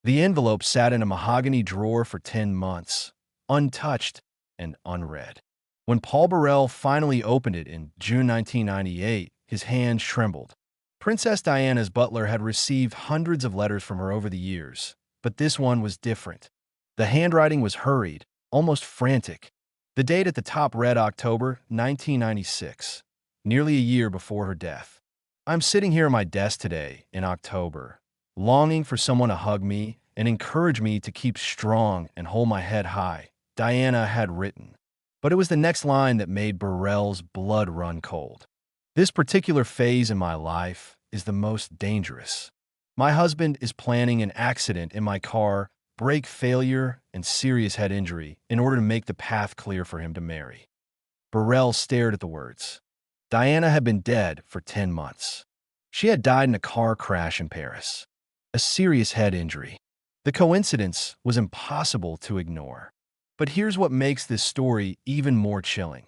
The envelope sat in a mahogany drawer for 10 months, untouched and unread. When Paul Burrell finally opened it in June 1998, his hands trembled. Princess Diana's butler had received hundreds of letters from her over the years, but this one was different. The handwriting was hurried, almost frantic. The date at the top read October 1996, nearly a year before her death. I'm sitting here at my desk today, in October, longing for someone to hug me and encourage me to keep strong and hold my head high, Diana had written. But it was the next line that made Burrell's blood run cold. This particular phase in my life is the most dangerous. My husband is planning an accident in my car, brake failure, and serious head injury in order to make the path clear for him to marry. Burrell stared at the words. Diana had been dead for 10 months. She had died in a car crash in Paris. A serious head injury. The coincidence was impossible to ignore. But here's what makes this story even more chilling.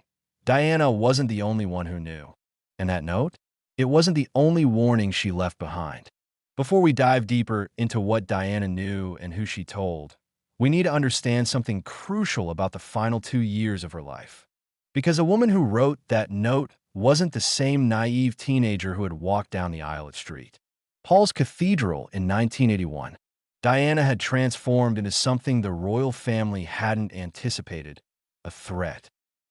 Diana wasn't the only one who knew. And that note? It wasn't the only warning she left behind. Before we dive deeper into what Diana knew and who she told, we need to understand something crucial about the final 2 years of her life. Because a woman who wrote that note wasn't the same naive teenager who had walked down the aisle at St. Paul's Cathedral in 1981. Diana had transformed into something the royal family hadn't anticipated, a threat.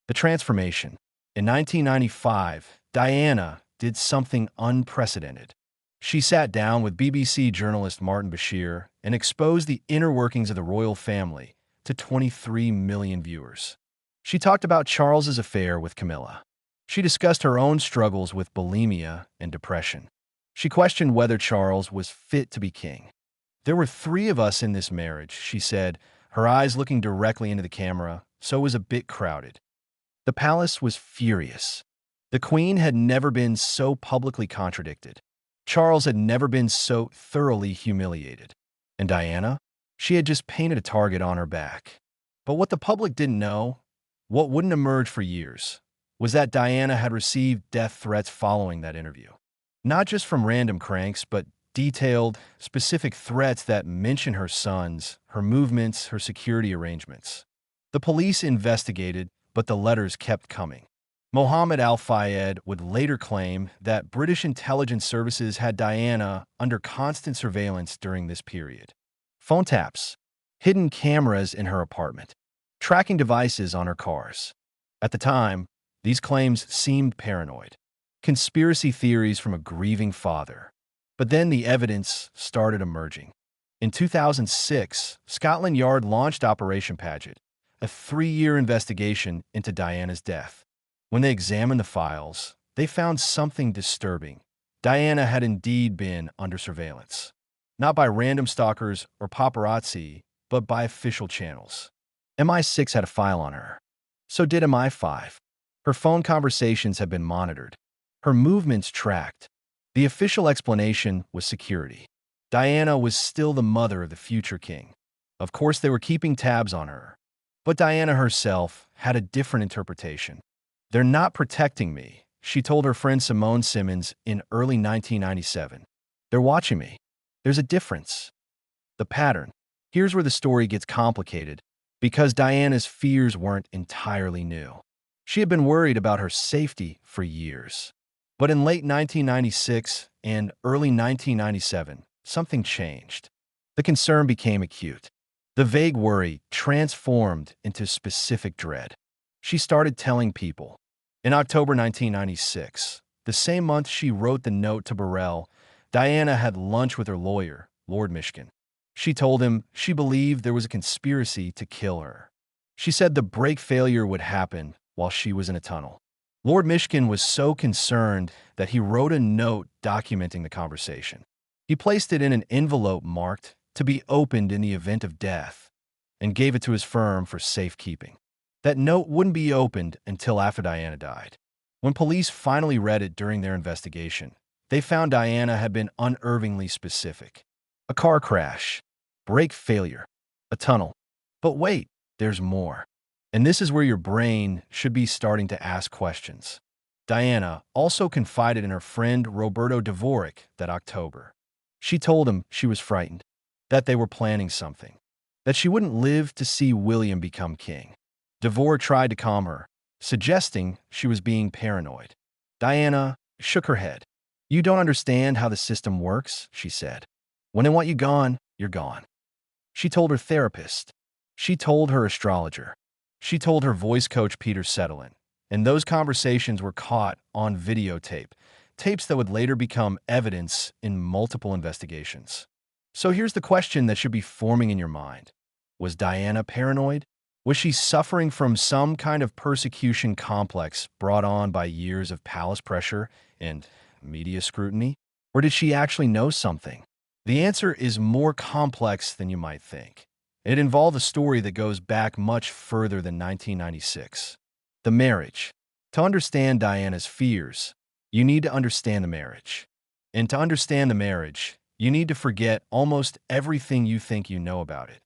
The transformation. In 1995, Diana did something unprecedented. She sat down with BBC journalist Martin Bashir and exposed the inner workings of the royal family to 23 million viewers. She talked about Charles's affair with Camilla. She discussed her own struggles with bulimia and depression. She questioned whether Charles was fit to be king. There were 3 of us in this marriage, she said, her eyes looking directly into the camera, so it was a bit crowded. The palace was furious. The Queen had never been so publicly contradicted. Charles had never been so thoroughly humiliated. And Diana? She had just painted a target on her back. But what the public didn't know, what wouldn't emerge for years, was that Diana had received death threats following that interview. Not just from random cranks, but detailed, specific threats that mention her sons, her movements, her security arrangements. The police investigated, but the letters kept coming. Dodi Al-Fayed would later claim that British intelligence services had Diana under constant surveillance during this period. Phone taps, hidden cameras in her apartment, tracking devices on her cars. At the time, these claims seemed paranoid. Conspiracy theories from a grieving father. But then the evidence started emerging. In 2006, Scotland Yard launched Operation Paget, a 3-year investigation into Diana's death. When they examined the files, they found something disturbing. Diana had indeed been under surveillance. Not by random stalkers or paparazzi, but by official channels. MI6 had a file on her. So did MI5. Her phone conversations had been monitored. Her movements tracked. The official explanation was security. Diana was still the mother of the future king. Of course, they were keeping tabs on her. But Diana herself had a different interpretation. They're not protecting me, she told her friend Simone Simmons in early 1997. They're watching me. There's a difference. The pattern. Here's where the story gets complicated, because Diana's fears weren't entirely new. She had been worried about her safety for years. But in late 1996 and early 1997, something changed. The concern became acute. The vague worry transformed into specific dread. She started telling people. In October 1996, the same month she wrote the note to Burrell, Diana had lunch with her lawyer, Lord Mishcon. She told him she believed there was a conspiracy to kill her. She said the brake failure would happen while she was in a tunnel. Lord Mishcon was so concerned that he wrote a note documenting the conversation. He placed it in an envelope marked to be opened in the event of death and gave it to his firm for safekeeping. That note wouldn't be opened until after Diana died. When police finally read it during their investigation, they found Diana had been unervingly specific. A car crash, brake failure, a tunnel. But wait, there's more. And this is where your brain should be starting to ask questions. Diana also confided in her friend Roberto Dvorak that October. She told him she was frightened. that they were planning something, that she wouldn't live to see William become king. Devore tried to calm her, suggesting she was being paranoid. Diana shook her head. "You don't understand how the system works," she said. "When they want you gone, you're gone." She told her therapist. She told her astrologer. She told her voice coach Peter Settlein. And those conversations were caught on videotape, tapes that would later become evidence in multiple investigations. So here's the question that should be forming in your mind. Was Diana paranoid? Was she suffering from some kind of persecution complex brought on by years of palace pressure and media scrutiny? Or did she actually know something? The answer is more complex than you might think. It involved a story that goes back much further than 1996. The marriage. To understand Diana's fears, you need to understand the marriage. And to understand the marriage, you need to forget almost everything you think you know about it.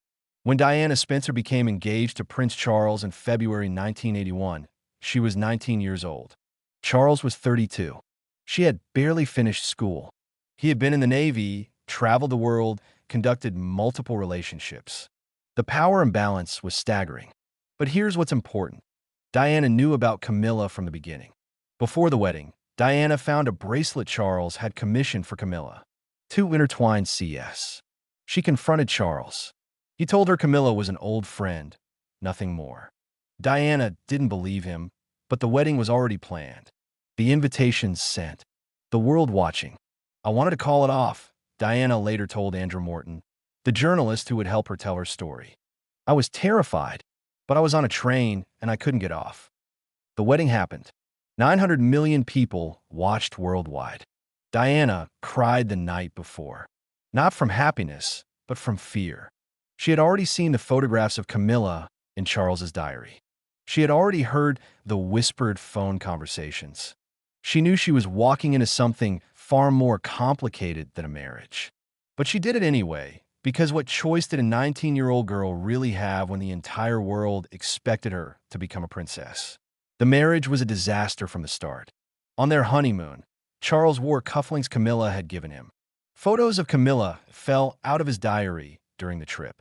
When Diana Spencer became engaged to Prince Charles in February 1981, she was 19 years old. Charles was 32. She had barely finished school. He had been in the Navy, traveled the world, conducted multiple relationships. The power imbalance was staggering. But here's what's important. Diana knew about Camilla from the beginning. Before the wedding, Diana found a bracelet Charles had commissioned for Camilla. 2 intertwined CS. She confronted Charles. He told her Camilla was an old friend, nothing more. Diana didn't believe him, but the wedding was already planned. The invitations sent. The world watching. "I wanted to call it off," Diana later told Andrew Morton, the journalist who would help her tell her story. "I was terrified, but I was on a train and I couldn't get off." The wedding happened. 900 million people watched worldwide. Diana cried the night before. Not from happiness, but from fear. She had already seen the photographs of Camilla in Charles's diary. She had already heard the whispered phone conversations. She knew she was walking into something far more complicated than a marriage. But she did it anyway, because what choice did a 19-year-old girl really have when the entire world expected her to become a princess? The marriage was a disaster from the start. On their honeymoon, Charles wore cufflinks Camilla had given him. Photos of Camilla fell out of his diary during the trip.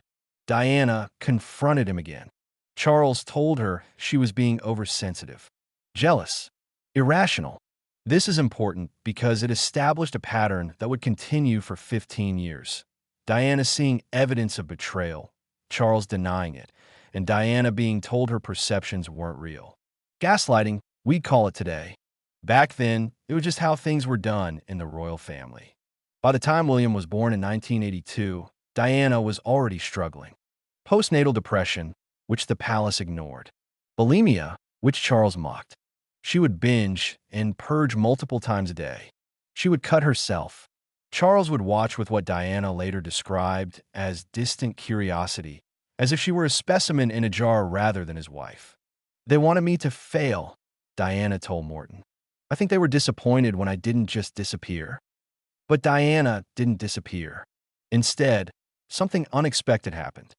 Diana confronted him again. Charles told her she was being oversensitive, jealous, irrational. This is important because it established a pattern that would continue for 15 years. Diana seeing evidence of betrayal, Charles denying it, and Diana being told her perceptions weren't real. Gaslighting, we'd call it today. Back then, it was just how things were done in the royal family. By the time William was born in 1982, Diana was already struggling. Postnatal depression, which the palace ignored. Bulimia, which Charles mocked. She would binge and purge multiple times a day. She would cut herself. Charles would watch with what Diana later described as distant curiosity, as if she were a specimen in a jar rather than his wife. "They wanted me to fail," Diana told Morton. "I think they were disappointed when I didn't just disappear." But Diana didn't disappear. Instead, something unexpected happened.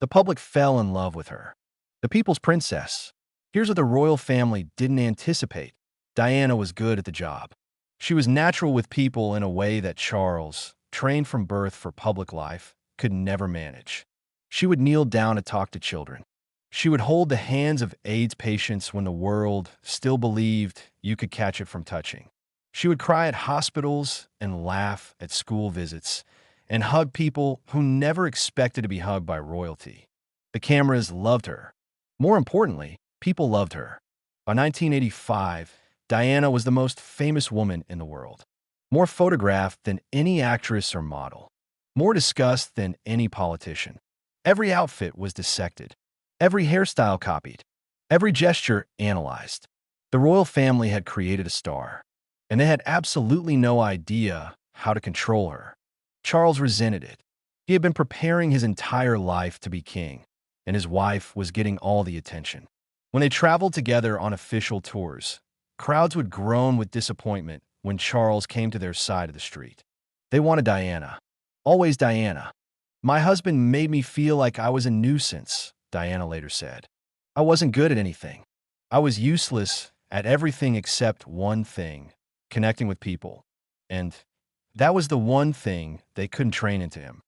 The public fell in love with her. The people's princess. Here's what the royal family didn't anticipate. Diana was good at the job. She was natural with people in a way that Charles, trained from birth for public life, could never manage. She would kneel down to talk to children. She would hold the hands of AIDS patients when the world still believed you could catch it from touching. She would cry at hospitals and laugh at school visits and hug people who never expected to be hugged by royalty. The cameras loved her. More importantly, people loved her. By 1985, Diana was the most famous woman in the world. More photographed than any actress or model. More discussed than any politician. Every outfit was dissected. Every hairstyle copied. Every gesture analyzed. The royal family had created a star, and they had absolutely no idea how to control her. Charles resented it. He had been preparing his entire life to be king, and his wife was getting all the attention. When they traveled together on official tours, crowds would groan with disappointment when Charles came to their side of the street. They wanted Diana. Always Diana. "My husband made me feel like I was a nuisance," Diana later said. "I wasn't good at anything. I was useless at everything except one thing, connecting with people. And that was the one thing they couldn't train into him."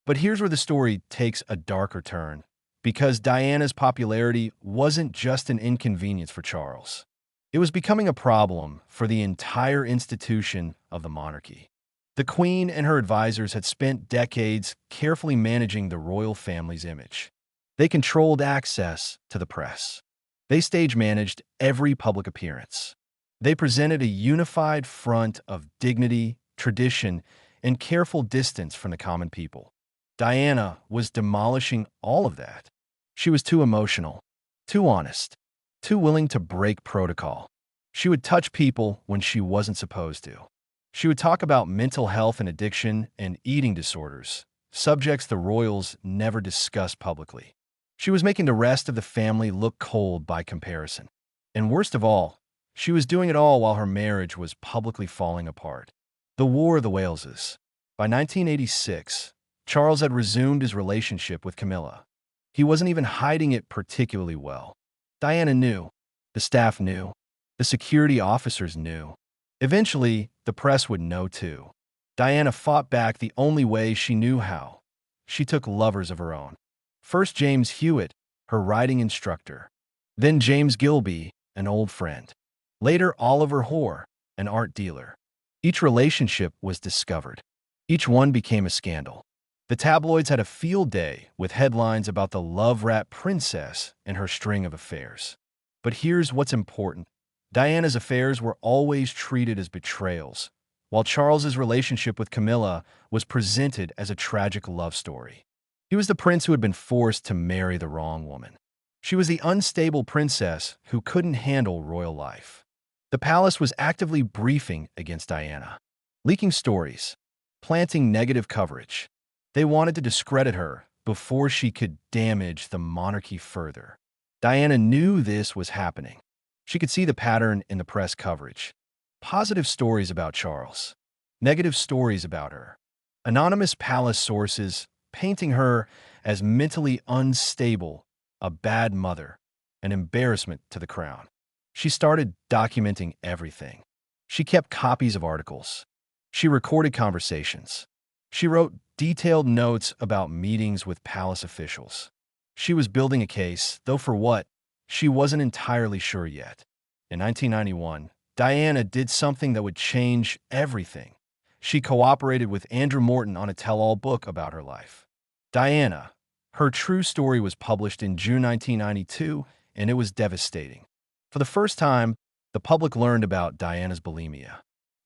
But here's where the story takes a darker turn, because Diana's popularity wasn't just an inconvenience for Charles. It was becoming a problem for the entire institution of the monarchy. The Queen and her advisors had spent decades carefully managing the royal family's image. They controlled access to the press. They stage-managed every public appearance. They presented a unified front of dignity, tradition, and careful distance from the common people. Diana was demolishing all of that. She was too emotional, too honest, too willing to break protocol. She would touch people when she wasn't supposed to. She would talk about mental health and addiction and eating disorders, subjects the royals never discussed publicly. She was making the rest of the family look cold by comparison. And worst of all, she was doing it all while her marriage was publicly falling apart. The War of the Waleses. By 1986, Charles had resumed his relationship with Camilla. He wasn't even hiding it particularly well. Diana knew. The staff knew. The security officers knew. Eventually, the press would know too. Diana fought back the only way she knew how. She took lovers of her own. First James Hewitt, her writing instructor. Then James Gilby, an old friend. Later Oliver Hoare, an art dealer. Each relationship was discovered. Each one became a scandal. The tabloids had a field day with headlines about the love-rat princess and her string of affairs. But here's what's important. Diana's affairs were always treated as betrayals, while Charles's relationship with Camilla was presented as a tragic love story. He was the prince who had been forced to marry the wrong woman. She was the unstable princess who couldn't handle royal life. The palace was actively briefing against Diana, leaking stories, planting negative coverage. They wanted to discredit her before she could damage the monarchy further. Diana knew this was happening. She could see the pattern in the press coverage. Positive stories about Charles. Negative stories about her. Anonymous palace sources painting her as mentally unstable, a bad mother, an embarrassment to the crown. She started documenting everything. She kept copies of articles. She recorded conversations. She wrote detailed notes about meetings with palace officials. She was building a case, though for what, she wasn't entirely sure yet. In 1991, Diana did something that would change everything. She cooperated with Andrew Morton on a tell-all book about her life. Diana, her true story was published in June 1992, and it was devastating. For the first time, the public learned about Diana's bulimia,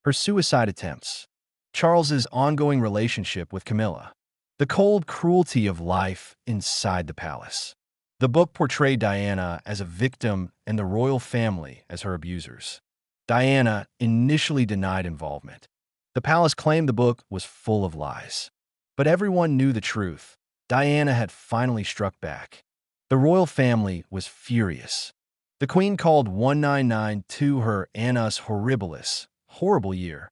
her suicide attempts, Charles's ongoing relationship with Camilla, the cold cruelty of life inside the palace. The book portrayed Diana as a victim and the royal family as her abusers. Diana initially denied involvement. The palace claimed the book was full of lies. But everyone knew the truth. Diana had finally struck back. The royal family was furious. The Queen called 199 her annus horribilis, horrible year.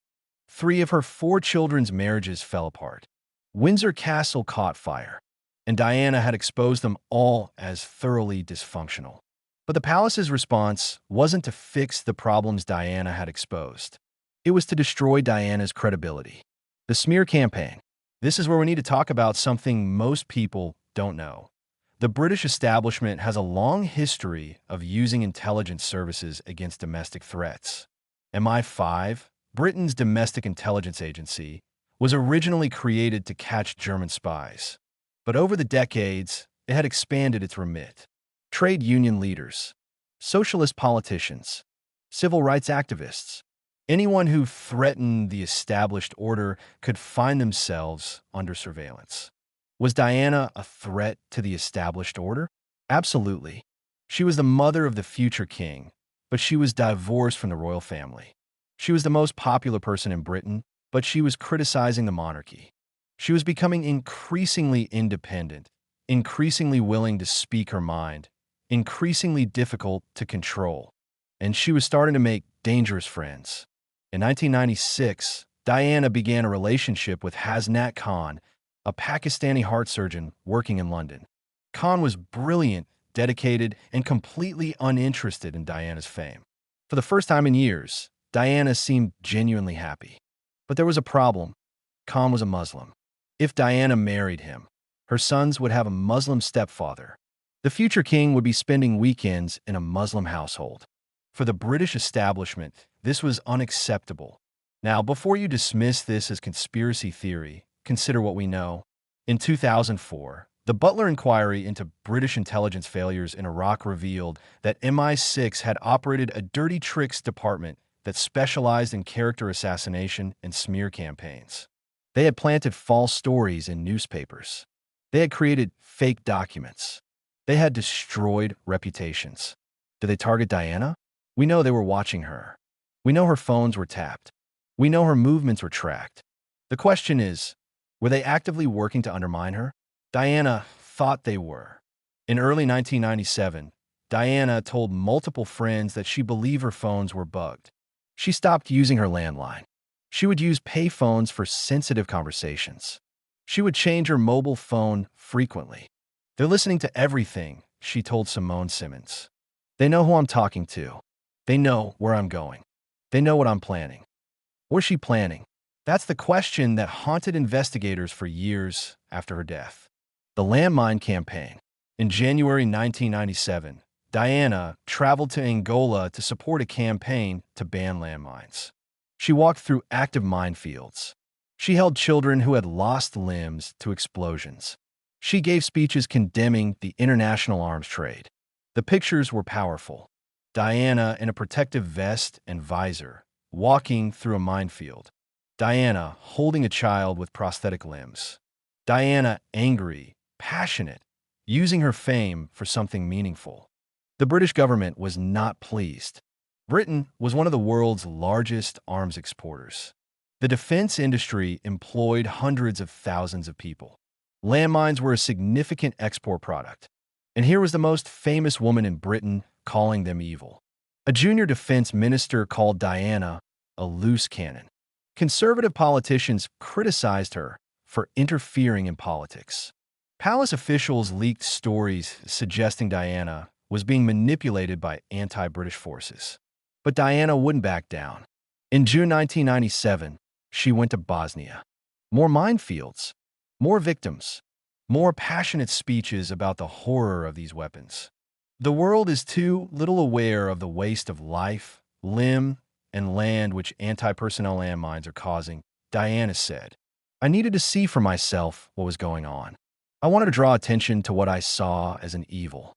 3 of her 4 children's marriages fell apart. Windsor Castle caught fire, and Diana had exposed them all as thoroughly dysfunctional. But the palace's response wasn't to fix the problems Diana had exposed. It was to destroy Diana's credibility. The smear campaign. This is where we need to talk about something most people don't know. The British establishment has a long history of using intelligence services against domestic threats. MI5, Britain's domestic intelligence agency, was originally created to catch German spies. But over the decades, it had expanded its remit. Trade union leaders, socialist politicians, civil rights activists, anyone who threatened the established order could find themselves under surveillance. Was Diana a threat to the established order? Absolutely. She was the mother of the future king, but she was divorced from the royal family. She was the most popular person in Britain, but she was criticizing the monarchy. She was becoming increasingly independent, increasingly willing to speak her mind, increasingly difficult to control, and she was starting to make dangerous friends. In 1996, Diana began a relationship with Hasnat Khan, a Pakistani heart surgeon working in London. Khan was brilliant, dedicated, and completely uninterested in Diana's fame. For the first time in years, Diana seemed genuinely happy. But there was a problem. Khan was a Muslim. If Diana married him, her sons would have a Muslim stepfather. The future king would be spending weekends in a Muslim household. For the British establishment, this was unacceptable. Now, before you dismiss this as conspiracy theory, consider what we know. In 2004, the Butler inquiry into British intelligence failures in Iraq revealed that MI6 had operated a dirty tricks department that specialized in character assassination and smear campaigns. They had planted false stories in newspapers. They had created fake documents. They had destroyed reputations. Did they target Diana? We know they were watching her. We know her phones were tapped. We know her movements were tracked. The question is, were they actively working to undermine her? Diana thought they were. In early 1997, Diana told multiple friends that she believed her phones were bugged. She stopped using her landline. She would use payphones for sensitive conversations. She would change her mobile phone frequently. They're listening to everything, she told Simone Simmons. They know who I'm talking to. They know where I'm going. They know what I'm planning. What is she planning? That's the question that haunted investigators for years after her death. The landmine campaign. In January 1997, Diana traveled to Angola to support a campaign to ban landmines. She walked through active minefields. She held children who had lost limbs to explosions. She gave speeches condemning the international arms trade. The pictures were powerful. Diana in a protective vest and visor, walking through a minefield. Diana holding a child with prosthetic limbs. Diana angry, passionate, using her fame for something meaningful. The British government was not pleased. Britain was one of the world's largest arms exporters. The defense industry employed hundreds of thousands of people. Landmines were a significant export product. And here was the most famous woman in Britain calling them evil. A junior defense minister called Diana a loose cannon. Conservative politicians criticized her for interfering in politics. Palace officials leaked stories suggesting Diana was being manipulated by anti-British forces. But Diana wouldn't back down. In June 1997, she went to Bosnia. More minefields, more victims, more passionate speeches about the horror of these weapons. The world is too little aware of the waste of life, limb, and land which anti-personnel landmines are causing, Diana said. I needed to see for myself what was going on. I wanted to draw attention to what I saw as an evil.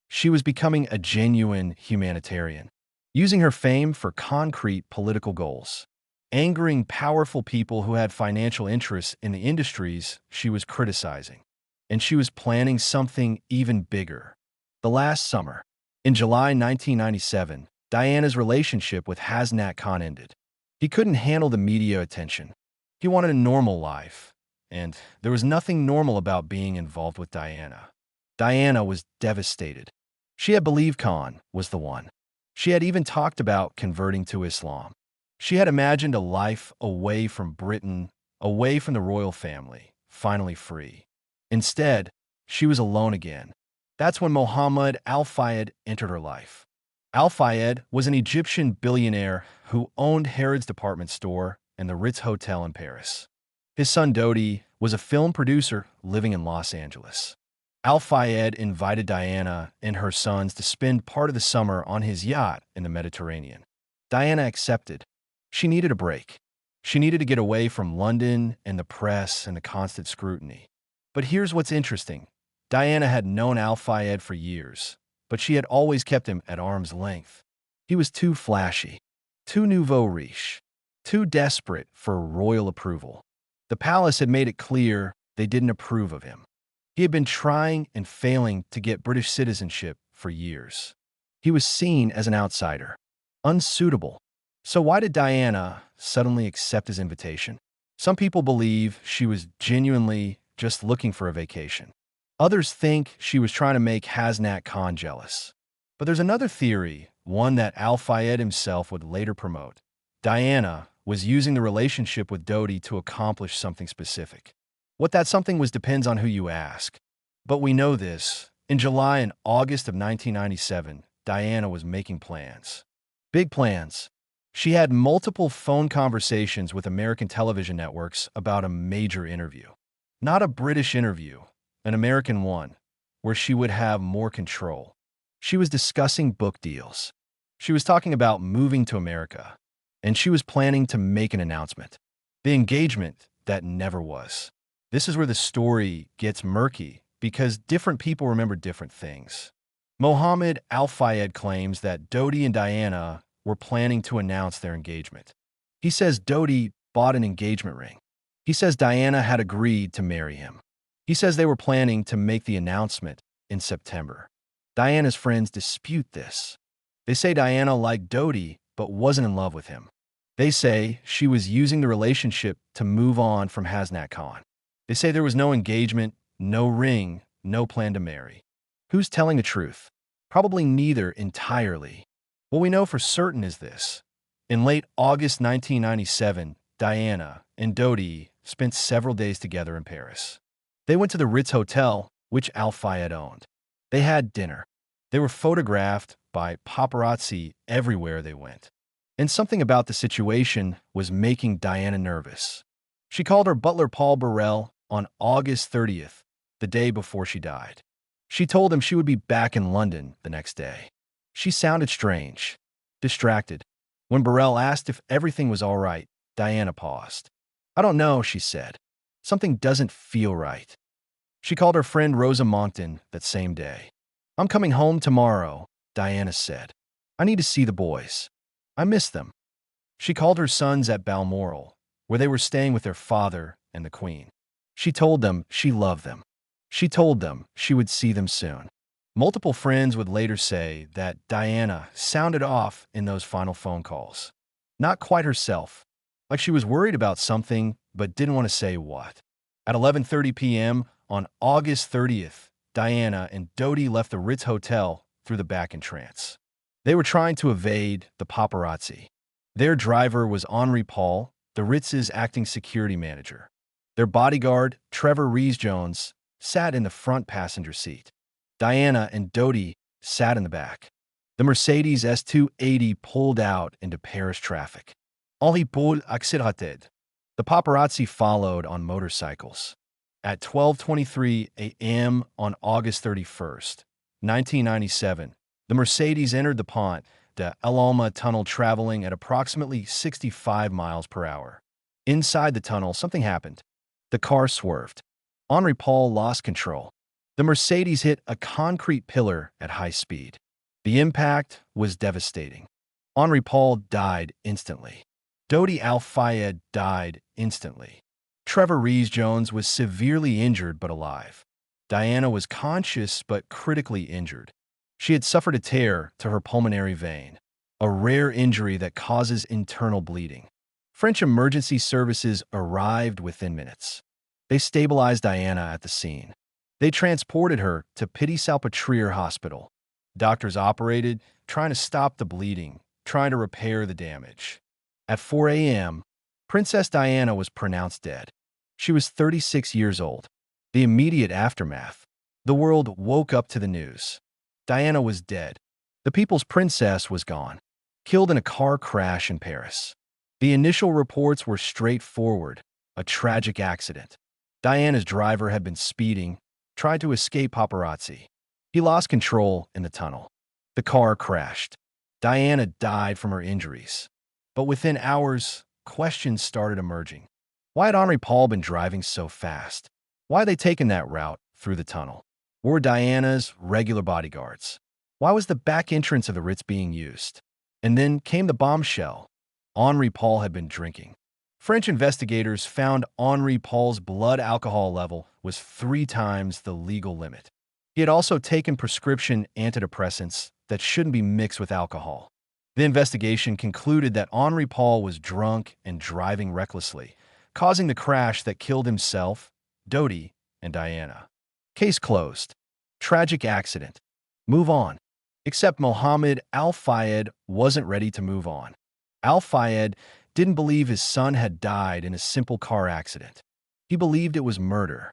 She was becoming a genuine humanitarian, using her fame for concrete political goals, angering powerful people who had financial interests in the industries she was criticizing. And she was planning something even bigger. The last summer, in July 1997, Diana's relationship with Hasnat Khan ended. He couldn't handle the media attention. He wanted a normal life, and there was nothing normal about being involved with Diana. Diana was devastated. She had believed Khan was the one. She had even talked about converting to Islam. She had imagined a life away from Britain, away from the royal family, finally free. Instead, she was alone again. That's when Mohammed Al-Fayed entered her life. Al-Fayed was an Egyptian billionaire who owned Harrods department store and the Ritz Hotel in Paris. His son Dodi was a film producer living in Los Angeles. Al-Fayed invited Diana and her sons to spend part of the summer on his yacht in the Mediterranean. Diana accepted. She needed a break. She needed to get away from London and the press and the constant scrutiny. But here's what's interesting. Diana had known Al-Fayed for years, but she had always kept him at arm's length. He was too flashy, too nouveau riche, too desperate for royal approval. The palace had made it clear they didn't approve of him. He had been trying and failing to get British citizenship for years. He was seen as an outsider, unsuitable. So why did Diana suddenly accept his invitation? Some people believe she was genuinely just looking for a vacation. Others think she was trying to make Hasnat Khan jealous. But there's another theory, one that Al-Fayed himself would later promote. Diana was using the relationship with Dodi to accomplish something specific. What that something was depends on who you ask. But we know this. In July and August of 1997, Diana was making plans. Big plans. She had multiple phone conversations with American television networks about a major interview. Not a British interview, an American one, where she would have more control. She was discussing book deals. She was talking about moving to America, and she was planning to make an announcement. The engagement that never was. This is where the story gets murky because different people remember different things. Dodi Al-Fayed claims that Dodi and Diana were planning to announce their engagement. He says Dodi bought an engagement ring. He says Diana had agreed to marry him. He says they were planning to make the announcement in September. Diana's friends dispute this. They say Diana liked Dodi but wasn't in love with him. They say she was using the relationship to move on from Hasnat Khan. They say there was no engagement, no ring, no plan to marry. Who's telling the truth? Probably neither entirely. What we know for certain is this. In late August 1997, Diana and Dodi spent several days together in Paris. They went to the Ritz Hotel, which Al-Fayed owned. They had dinner. They were photographed by paparazzi everywhere they went. And something about the situation was making Diana nervous. She called her butler Paul Burrell on August 30th, the day before she died. She told him she would be back in London the next day. She sounded strange, distracted. When Burrell asked if everything was all right, Diana paused. "I don't know," she said. "Something doesn't feel right." She called her friend Rosa Monckton that same day. "I'm coming home tomorrow," Diana said. "I need to see the boys. I miss them." She called her sons at Balmoral, where they were staying with their father and the Queen. She told them she loved them. She told them she would see them soon. Multiple friends would later say that Diana sounded off in those final phone calls. Not quite herself, like she was worried about something but didn't want to say what. At 11:30 p.m. on August 30th, Diana and Dodi left the Ritz Hotel through the back entrance. They were trying to evade the paparazzi. Their driver was Henri Paul, the Ritz's acting security manager. Their bodyguard, Trevor Rees-Jones, sat in the front passenger seat. Diana and Dodi sat in the back. The Mercedes S280 pulled out into Paris traffic. Henri Paul accélérated. The paparazzi followed on motorcycles. At 12:23 a.m. on August 31st, 1997, the Mercedes entered the Pont de l'Alma tunnel traveling at approximately 65 miles per hour. Inside the tunnel, something happened. The car swerved. Henri Paul lost control. The Mercedes hit a concrete pillar at high speed. The impact was devastating. Henri Paul died instantly. Dodi Al-Fayed died instantly. Trevor Rees-Jones was severely injured but alive. Diana was conscious but critically injured. She had suffered a tear to her pulmonary vein, a rare injury that causes internal bleeding. French emergency services arrived within minutes. They stabilized Diana at the scene. They transported her to Pitié-Salpêtrière Hospital. Doctors operated, trying to stop the bleeding, trying to repair the damage. At 4 a.m., Princess Diana was pronounced dead. She was 36 years old. The immediate aftermath. The world woke up to the news. Diana was dead. The people's princess was gone, killed in a car crash in Paris. The initial reports were straightforward, a tragic accident. Diana's driver had been speeding, tried to escape paparazzi. He lost control in the tunnel. The car crashed. Diana died from her injuries. But within hours, questions started emerging. Why had Henri Paul been driving so fast? Why had they taken that route through the tunnel? Were Diana's regular bodyguards? Why was the back entrance of the Ritz being used? And then came the bombshell. Henri Paul had been drinking. French investigators found Henri Paul's blood alcohol level was 3 times the legal limit. He had also taken prescription antidepressants that shouldn't be mixed with alcohol. The investigation concluded that Henri Paul was drunk and driving recklessly, causing the crash that killed himself, Dodi, and Diana. Case closed. Tragic accident. Move on. Except Dodi Al-Fayed wasn't ready to move on. Al-Fayed didn't believe his son had died in a simple car accident. He believed it was murder,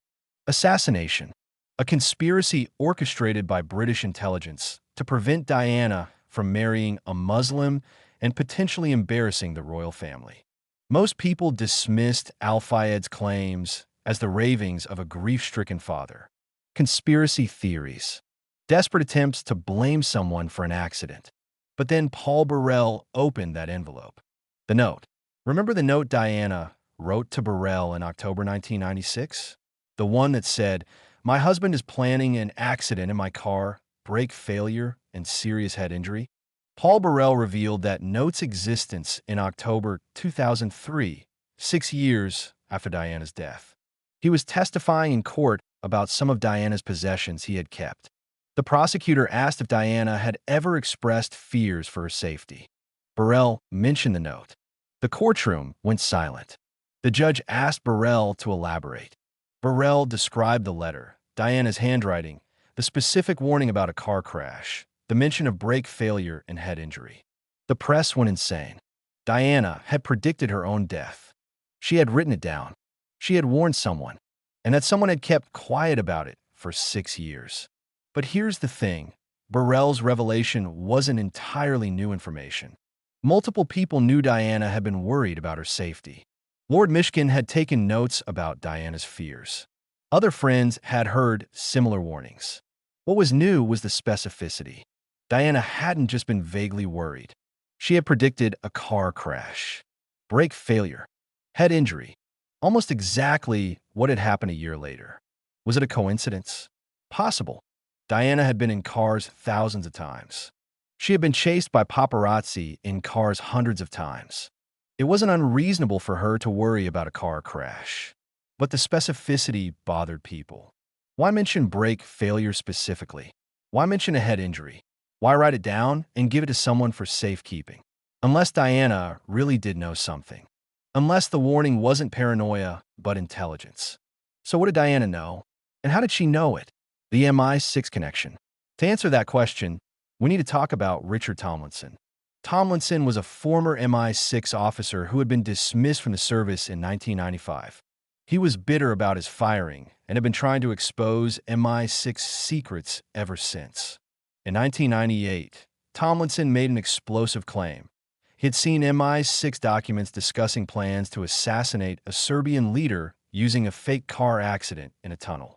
assassination, a conspiracy orchestrated by British intelligence to prevent Diana from marrying a Muslim and potentially embarrassing the royal family. Most people dismissed Al-Fayed's claims as the ravings of a grief-stricken father. Conspiracy theories. Desperate attempts to blame someone for an accident. But then Paul Burrell opened that envelope. The note. Remember the note Diana wrote to Burrell in October 1996? The one that said, "My husband is planning an accident in my car, brake failure, and serious head injury." Paul Burrell revealed that note's existence in October 2003, 6 years after Diana's death. He was testifying in court about some of Diana's possessions he had kept. The prosecutor asked if Diana had ever expressed fears for her safety. Burrell mentioned the note. The courtroom went silent. The judge asked Burrell to elaborate. Burrell described the letter, Diana's handwriting, the specific warning about a car crash, the mention of brake failure and head injury. The press went insane. Diana had predicted her own death. She had written it down. She had warned someone, and that someone had kept quiet about it for 6 years. But here's the thing. Burrell's revelation wasn't entirely new information. Multiple people knew Diana had been worried about her safety. Lord Mishcon had taken notes about Diana's fears. Other friends had heard similar warnings. What was new was the specificity. Diana hadn't just been vaguely worried. She had predicted a car crash, brake failure, head injury, almost exactly what had happened a year later. Was it a coincidence? Possible. Diana had been in cars thousands of times. She had been chased by paparazzi in cars hundreds of times. It wasn't unreasonable for her to worry about a car crash. But the specificity bothered people. Why mention brake failure specifically? Why mention a head injury? Why write it down and give it to someone for safekeeping? Unless Diana really did know something. Unless the warning wasn't paranoia, but intelligence. So what did Diana know? And how did she know it? The MI6 connection. To answer that question, we need to talk about Richard Tomlinson. Tomlinson was a former MI6 officer who had been dismissed from the service in 1995. He was bitter about his firing and had been trying to expose MI6 secrets ever since. In 1998, Tomlinson made an explosive claim. He had seen MI6 documents discussing plans to assassinate a Serbian leader using a fake car accident in a tunnel.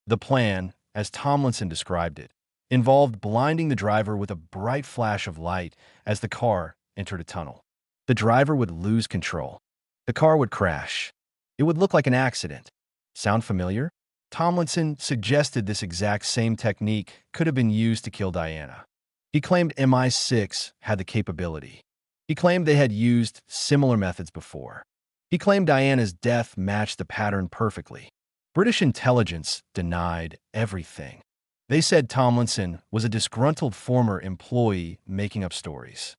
The plan, as Tomlinson described it, involved blinding the driver with a bright flash of light as the car entered a tunnel. The driver would lose control. The car would crash. It would look like an accident. Sound familiar? Tomlinson suggested this exact same technique could have been used to kill Diana. He claimed MI6 had the capability. He claimed they had used similar methods before. He claimed Diana's death matched the pattern perfectly. British intelligence denied everything. They said Tomlinson was a disgruntled former employee making up stories.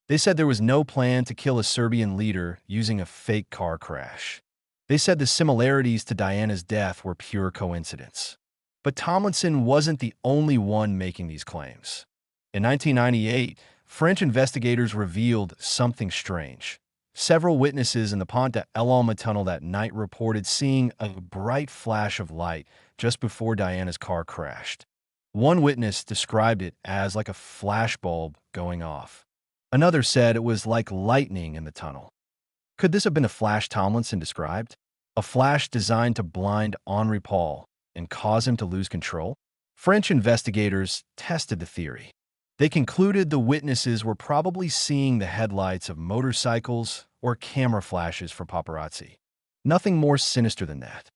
They said there was no plan to kill a Serbian leader using a fake car crash. They said the similarities to Diana's death were pure coincidence. But Tomlinson wasn't the only one making these claims. In 1998, French investigators revealed something strange. Several witnesses in the Pont de l'Alma tunnel that night reported seeing a bright flash of light just before Diana's car crashed. One witness described it as like a flashbulb going off. Another said it was like lightning in the tunnel. Could this have been a flash Tomlinson described? A flash designed to blind Henri Paul and cause him to lose control? French investigators tested the theory. They concluded the witnesses were probably seeing the headlights of motorcycles or camera flashes for paparazzi. Nothing more sinister than that.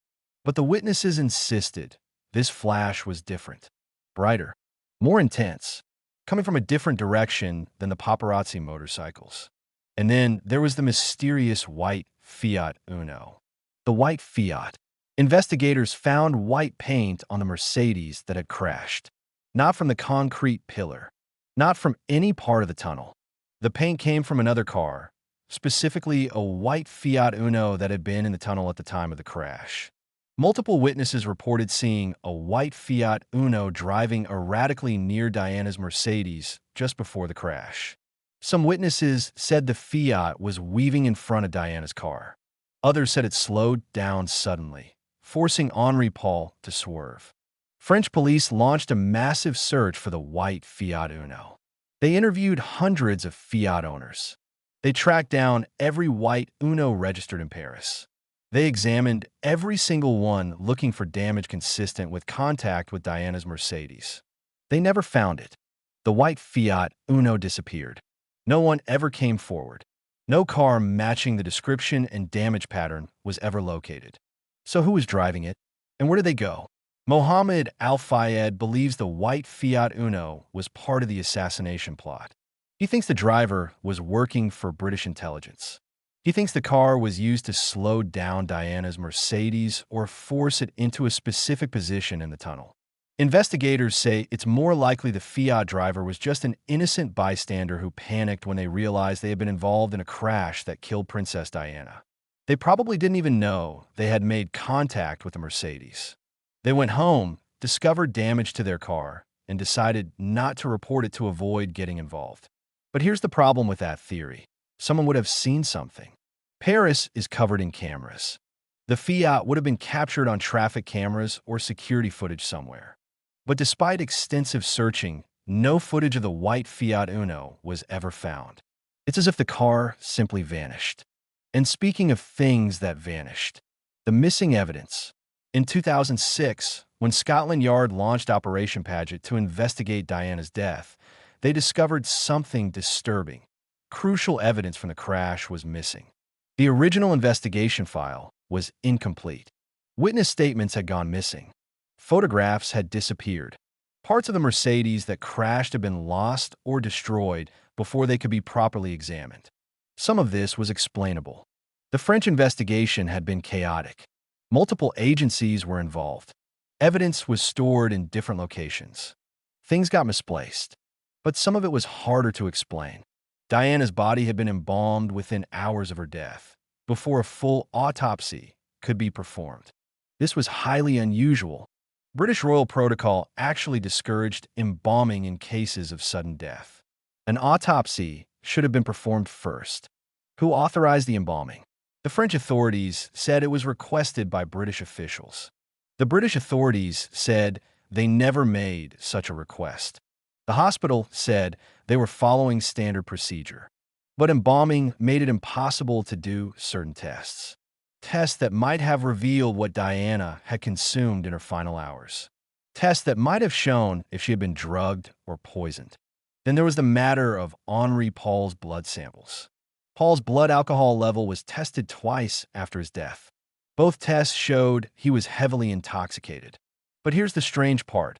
But the witnesses insisted this flash was different. Brighter, more intense, coming from a different direction than the paparazzi motorcycles. And then there was the mysterious white Fiat Uno. The white Fiat. Investigators found white paint on the Mercedes that had crashed. Not from the concrete pillar. Not from any part of the tunnel. The paint came from another car, specifically a white Fiat Uno that had been in the tunnel at the time of the crash. Multiple witnesses reported seeing a white Fiat Uno driving erratically near Diana's Mercedes just before the crash. Some witnesses said the Fiat was weaving in front of Diana's car. Others said it slowed down suddenly, forcing Henri Paul to swerve. French police launched a massive search for the white Fiat Uno. They interviewed hundreds of Fiat owners. They tracked down every white Uno registered in Paris. They examined every single one looking for damage consistent with contact with Diana's Mercedes. They never found it. The white Fiat Uno disappeared. No one ever came forward. No car matching the description and damage pattern was ever located. So who was driving it? And where did they go? Dodi Al-Fayed believes the white Fiat Uno was part of the assassination plot. He thinks the driver was working for British intelligence. He thinks the car was used to slow down Diana's Mercedes or force it into a specific position in the tunnel. Investigators say it's more likely the Fiat driver was just an innocent bystander who panicked when they realized they had been involved in a crash that killed Princess Diana. They probably didn't even know they had made contact with the Mercedes. They went home, discovered damage to their car, and decided not to report it to avoid getting involved. But here's the problem with that theory. Someone would have seen something. Paris is covered in cameras. The Fiat would have been captured on traffic cameras or security footage somewhere. But despite extensive searching, no footage of the white Fiat Uno was ever found. It's as if the car simply vanished. And speaking of things that vanished, the missing evidence. In 2006, when Scotland Yard launched Operation Paget to investigate Diana's death, they discovered something disturbing. Crucial evidence from the crash was missing. The original investigation file was incomplete. Witness statements had gone missing. Photographs had disappeared. Parts of the Mercedes that crashed had been lost or destroyed before they could be properly examined. Some of this was explainable. The French investigation had been chaotic. Multiple agencies were involved. Evidence was stored in different locations. Things got misplaced. But some of it was harder to explain. Diana's body had been embalmed within hours of her death, before a full autopsy could be performed. This was highly unusual. British royal protocol actually discouraged embalming in cases of sudden death. An autopsy should have been performed first. Who authorized the embalming? The French authorities said it was requested by British officials. The British authorities said they never made such a request. The hospital said they were following standard procedure. But embalming made it impossible to do certain tests. Tests that might have revealed what Diana had consumed in her final hours. Tests that might have shown if she had been drugged or poisoned. Then there was the matter of Henri Paul's blood samples. Paul's blood alcohol level was tested twice after his death. Both tests showed he was heavily intoxicated. But here's the strange part.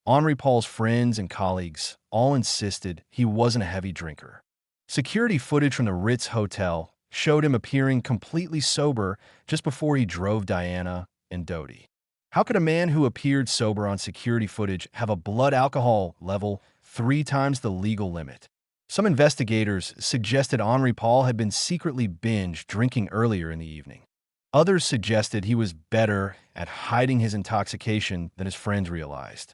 Henri Paul's friends and colleagues all insisted he wasn't a heavy drinker. Security footage from the Ritz Hotel showed him appearing completely sober just before he drove Diana and Dodi. How could a man who appeared sober on security footage have a blood alcohol level 3 times the legal limit? Some investigators suggested Henri Paul had been secretly binge drinking earlier in the evening. Others suggested he was better at hiding his intoxication than his friends realized.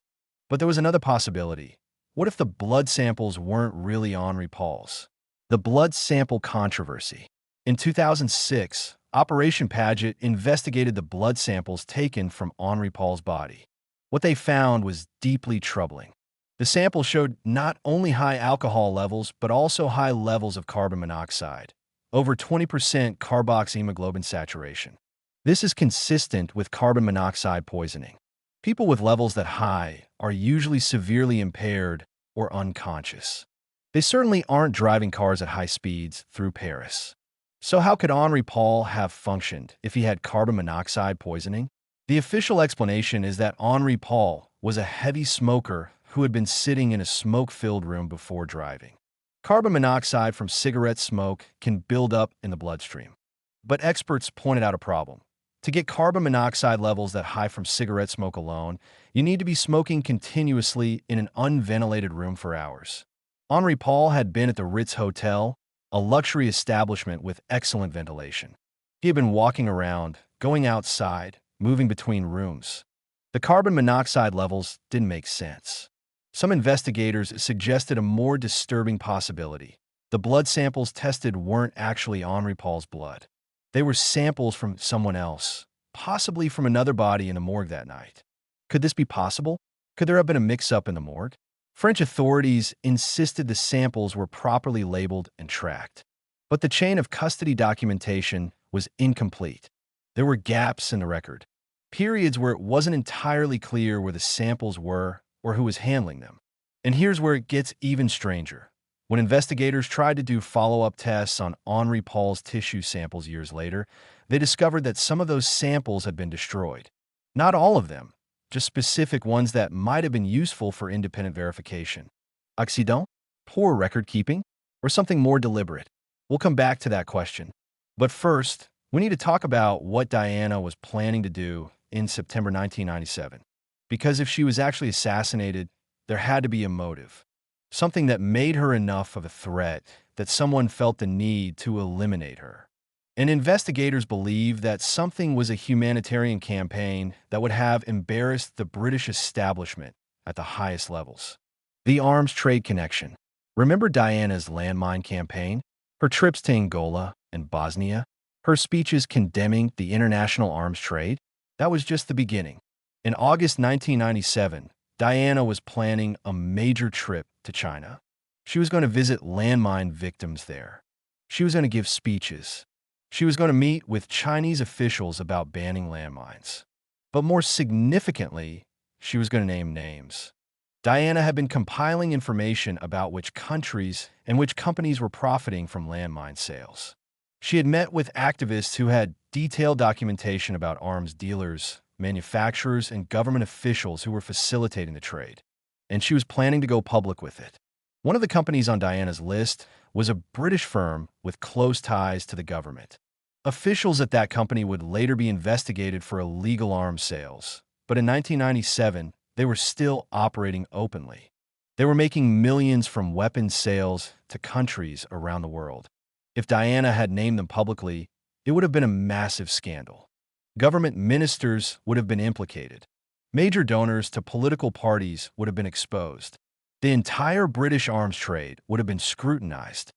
But there was another possibility. What if the blood samples weren't really Henri Paul's? The blood sample controversy. In 2006, Operation Paget investigated the blood samples taken from Henri Paul's body. What they found was deeply troubling. The sample showed not only high alcohol levels, but also high levels of carbon monoxide, over 20% carboxyhemoglobin saturation. This is consistent with carbon monoxide poisoning. People with levels that high are usually severely impaired or unconscious. They certainly aren't driving cars at high speeds through Paris. So how could Henri Paul have functioned if he had carbon monoxide poisoning? The official explanation is that Henri Paul was a heavy smoker who had been sitting in a smoke-filled room before driving. Carbon monoxide from cigarette smoke can build up in the bloodstream. But experts pointed out a problem. To get carbon monoxide levels that high from cigarette smoke alone, you need to be smoking continuously in an unventilated room for hours. Henri Paul had been at the Ritz Hotel, a luxury establishment with excellent ventilation. He had been walking around, going outside, moving between rooms. The carbon monoxide levels didn't make sense. Some investigators suggested a more disturbing possibility. The blood samples tested weren't actually Henri Paul's blood. They were samples from someone else, possibly from another body in the morgue that night. Could this be possible? Could there have been a mix-up in the morgue? French authorities insisted the samples were properly labeled and tracked. But the chain of custody documentation was incomplete. There were gaps in the record, periods where it wasn't entirely clear where the samples were or who was handling them. And here's where it gets even stranger. When investigators tried to do follow-up tests on Henri Paul's tissue samples years later, they discovered that some of those samples had been destroyed. Not all of them, just specific ones that might have been useful for independent verification. Accident? Poor record keeping? Or something more deliberate? We'll come back to that question. But first, we need to talk about what Diana was planning to do in September 1997. Because if she was actually assassinated, there had to be a motive. Something that made her enough of a threat that someone felt the need to eliminate her. And investigators believe that something was a humanitarian campaign that would have embarrassed the British establishment at the highest levels. The arms trade connection. Remember Diana's landmine campaign? Her trips to Angola and Bosnia? Her speeches condemning the international arms trade? That was just the beginning. In August 1997, Diana was planning a major trip to China. She was going to visit landmine victims there. She was going to give speeches. She was going to meet with Chinese officials about banning landmines. But more significantly, she was going to name names. Diana had been compiling information about which countries and which companies were profiting from landmine sales. She had met with activists who had detailed documentation about arms dealers, manufacturers, and government officials who were facilitating the trade, and she was planning to go public with it. One of the companies on Diana's list was a British firm with close ties to the government. Officials at that company would later be investigated for illegal arms sales, but in 1997, they were still operating openly. They were making millions from weapons sales to countries around the world. If Diana had named them publicly, it would have been a massive scandal. Government ministers would have been implicated. Major donors to political parties would have been exposed. The entire British arms trade would have been scrutinized.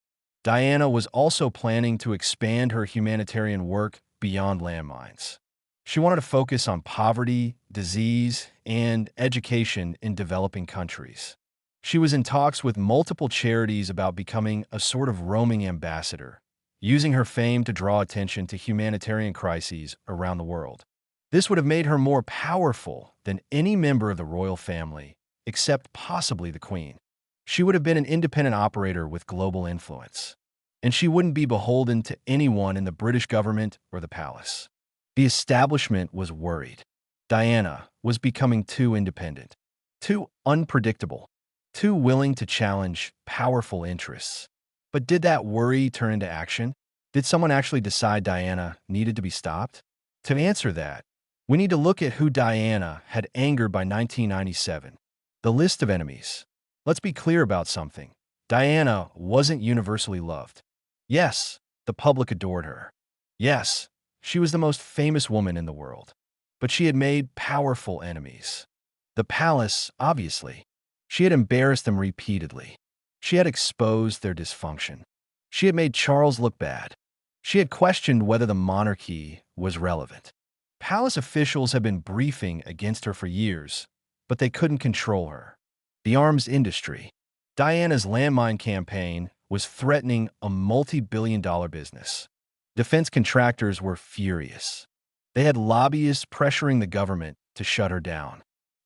Diana was also planning to expand her humanitarian work beyond landmines. She wanted to focus on poverty, disease, and education in developing countries. She was in talks with multiple charities about becoming a sort of roaming ambassador, using her fame to draw attention to humanitarian crises around the world. This would have made her more powerful than any member of the royal family, except possibly the Queen. She would have been an independent operator with global influence, and she wouldn't be beholden to anyone in the British government or the palace. The establishment was worried. Diana was becoming too independent, too unpredictable, too willing to challenge powerful interests. But did that worry turn into action? Did someone actually decide Diana needed to be stopped? To answer that, we need to look at who Diana had angered by 1997. The list of enemies. Let's be clear about something. Diana wasn't universally loved. Yes, the public adored her. Yes, she was the most famous woman in the world. But she had made powerful enemies. The palace, obviously. She had embarrassed them repeatedly. She had exposed their dysfunction. She had made Charles look bad. She had questioned whether the monarchy was relevant. Palace officials had been briefing against her for years, but they couldn't control her. The arms industry. Diana's landmine campaign was threatening a multi-billion-dollar business. Defense contractors were furious. They had lobbyists pressuring the government to shut her down.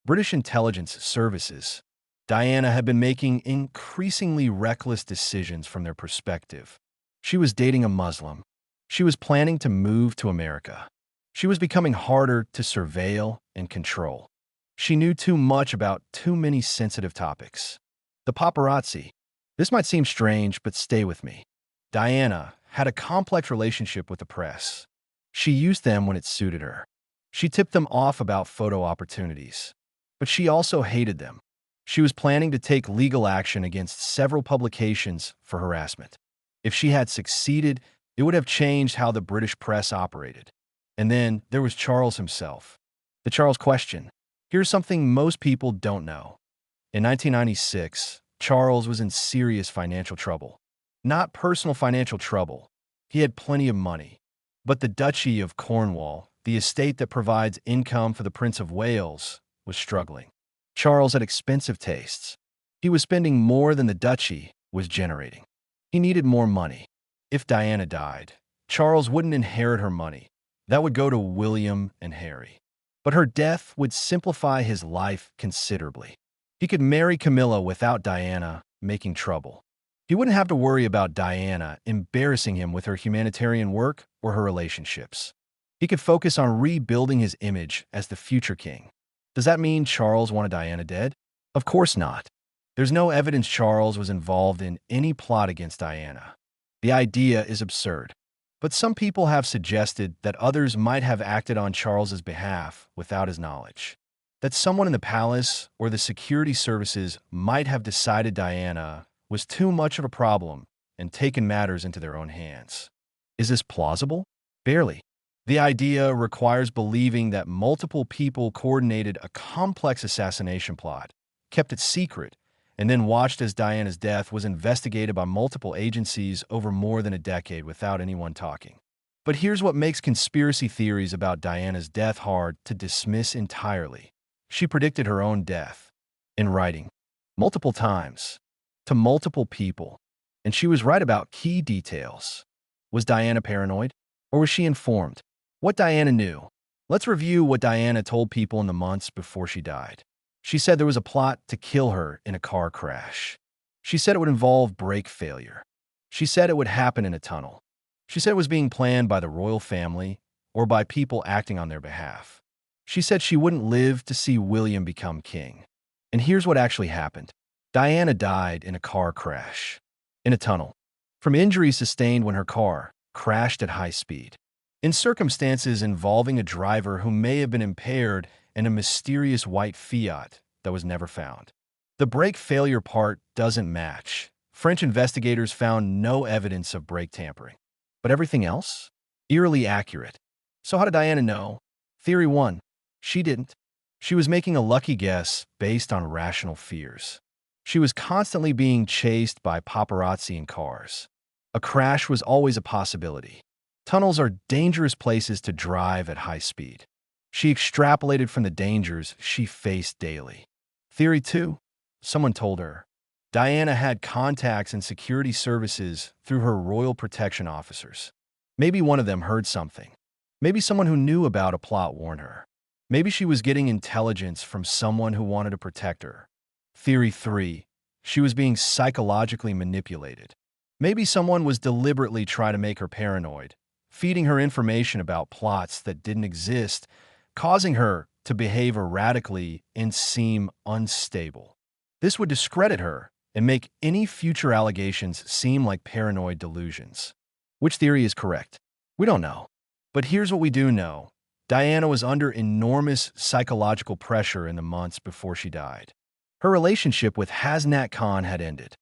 British intelligence services. Diana had been making increasingly reckless decisions from their perspective. She was dating a Muslim. She was planning to move to America. She was becoming harder to surveil and control. She knew too much about too many sensitive topics. The paparazzi. This might seem strange, but stay with me. Diana had a complex relationship with the press. She used them when it suited her. She tipped them off about photo opportunities. But she also hated them. She was planning to take legal action against several publications for harassment. If she had succeeded, it would have changed how the British press operated. And then there was Charles himself. The Charles question. Here's something most people don't know. In 1996, Charles was in serious financial trouble. Not personal financial trouble. He had plenty of money. But the Duchy of Cornwall, the estate that provides income for the Prince of Wales, was struggling. Charles had expensive tastes. He was spending more than the duchy was generating. He needed more money. If Diana died, Charles wouldn't inherit her money. That would go to William and Harry. But her death would simplify his life considerably. He could marry Camilla without Diana making trouble. He wouldn't have to worry about Diana embarrassing him with her humanitarian work or her relationships. He could focus on rebuilding his image as the future king. Does that mean Charles wanted Diana dead? Of course not. There's no evidence Charles was involved in any plot against Diana. The idea is absurd. But some people have suggested that others might have acted on Charles's behalf without his knowledge. That someone in the palace or the security services might have decided Diana was too much of a problem and taken matters into their own hands. Is this plausible? Barely. The idea requires believing that multiple people coordinated a complex assassination plot, kept it secret, and then watched as Diana's death was investigated by multiple agencies over more than a decade without anyone talking. But here's what makes conspiracy theories about Diana's death hard to dismiss entirely. She predicted her own death, in writing, multiple times, to multiple people, and she was right about key details. Was Diana paranoid, or was she informed? What Diana knew. Let's review what Diana told people in the months before she died. She said there was a plot to kill her in a car crash. She said it would involve brake failure. She said it would happen in a tunnel. She said it was being planned by the royal family or by people acting on their behalf. She said she wouldn't live to see William become king. And here's what actually happened. Diana died in a car crash, in a tunnel, from injuries sustained when her car crashed at high speed, in circumstances involving a driver who may have been impaired and a mysterious white Fiat that was never found. The brake failure part doesn't match. French investigators found no evidence of brake tampering. But everything else? Eerily accurate. So how did Diana know? Theory 1. She didn't. She was making a lucky guess based on rational fears. She was constantly being chased by paparazzi in cars. A crash was always a possibility. Tunnels are dangerous places to drive at high speed. She extrapolated from the dangers she faced daily. Theory 2. Someone told her. Diana had contacts in security services through her royal protection officers. Maybe one of them heard something. Maybe someone who knew about a plot warned her. Maybe she was getting intelligence from someone who wanted to protect her. Theory 3. She was being psychologically manipulated. Maybe someone was deliberately trying to make her paranoid, feeding her information about plots that didn't exist, causing her to behave erratically and seem unstable. This would discredit her and make any future allegations seem like paranoid delusions. Which theory is correct? We don't know. But here's what we do know. Diana was under enormous psychological pressure in the months before she died. Her relationship with Hasnat Khan had ended.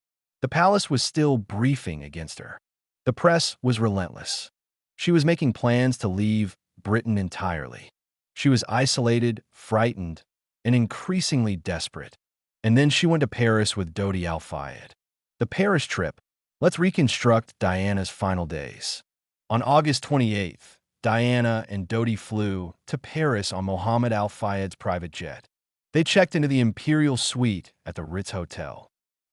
The palace was still briefing against her. The press was relentless. She was making plans to leave Britain entirely. She was isolated, frightened, and increasingly desperate. And then she went to Paris with Dodi Al-Fayed. The Paris trip. Let's reconstruct Diana's final days. On August 28th, Diana and Dodi flew to Paris on Mohammed Al-Fayed's private jet. They checked into the imperial suite at the Ritz Hotel.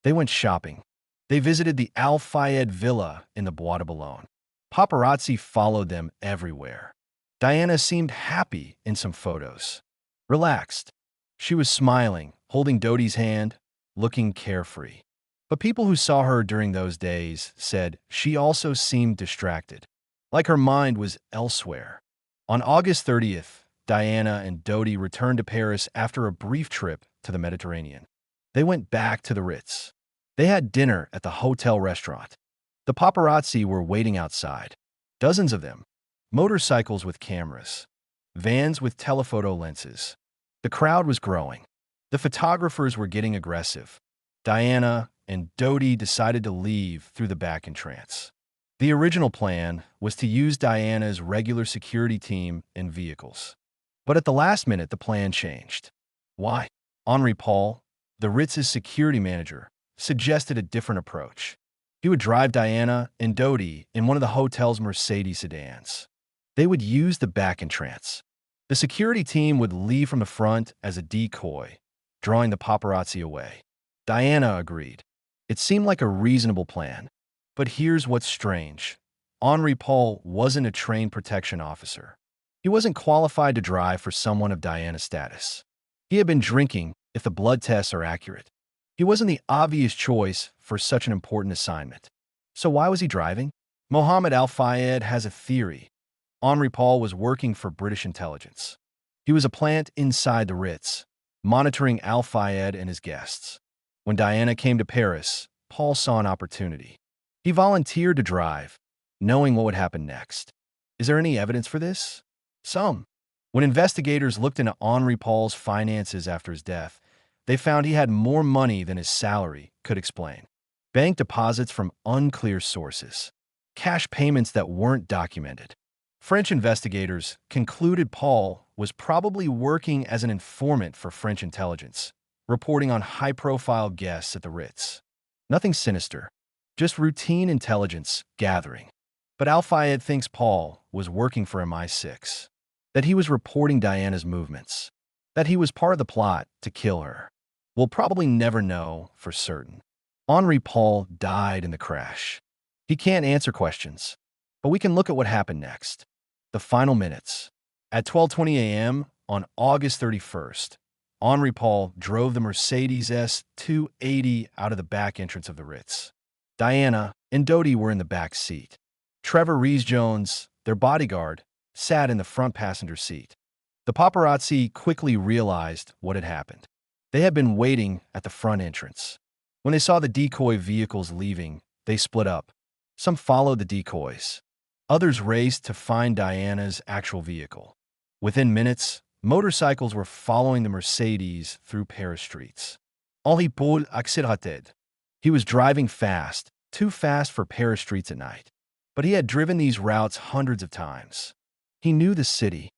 They went shopping. They visited the Al-Fayed villa in the Bois de Boulogne. Paparazzi followed them everywhere. Diana seemed happy in some photos. Relaxed. She was smiling, holding Dodi's hand, looking carefree. But people who saw her during those days said she also seemed distracted, like her mind was elsewhere. On August 30th, Diana and Dodi returned to Paris after a brief trip to the Mediterranean. They went back to the Ritz. They had dinner at the hotel restaurant. The paparazzi were waiting outside. Dozens of them. Motorcycles with cameras. Vans with telephoto lenses. The crowd was growing. The photographers were getting aggressive. Diana and Dodi decided to leave through the back entrance. The original plan was to use Diana's regular security team and vehicles. But at the last minute, the plan changed. Why? Henri Paul, the Ritz's security manager, suggested a different approach. He would drive Diana and Dodi in one of the hotel's Mercedes sedans. They would use the back entrance. The security team would leave from the front as a decoy, drawing the paparazzi away. Diana agreed. It seemed like a reasonable plan. But here's what's strange. Henri Paul wasn't a trained protection officer. He wasn't qualified to drive for someone of Diana's status. He had been drinking, if the blood tests are accurate. He wasn't the obvious choice for such an important assignment. So why was he driving? Mohammed Al-Fayed has a theory. Henri Paul was working for British intelligence. He was a plant inside the Ritz, monitoring Al-Fayed and his guests. When Diana came to Paris, Paul saw an opportunity. He volunteered to drive, knowing what would happen next. Is there any evidence for this? Some. When investigators looked into Henri Paul's finances after his death, they found he had more money than his salary could explain. Bank deposits from unclear sources. Cash payments that weren't documented. French investigators concluded Paul was probably working as an informant for French intelligence, reporting on high-profile guests at the Ritz. Nothing sinister, just routine intelligence gathering. But Al-Fayed thinks Paul was working for MI6, that he was reporting Diana's movements, that he was part of the plot to kill her. We'll probably never know for certain. Henri Paul died in the crash. He can't answer questions, but we can look at what happened next. The final minutes. At 12:20 a.m. on August 31st, Henri Paul drove the Mercedes S280 out of the back entrance of the Ritz. Diana and Dodi were in the back seat. Trevor Rees-Jones, their bodyguard, sat in the front passenger seat. The paparazzi quickly realized what had happened. They had been waiting at the front entrance. When they saw the decoy vehicles leaving, they split up. Some followed the decoys. Others raced to find Diana's actual vehicle. Within minutes, motorcycles were following the Mercedes through Paris streets. Henri Paul accélérated. He was driving fast, too fast for Paris streets at night. But he had driven these routes hundreds of times. He knew the city.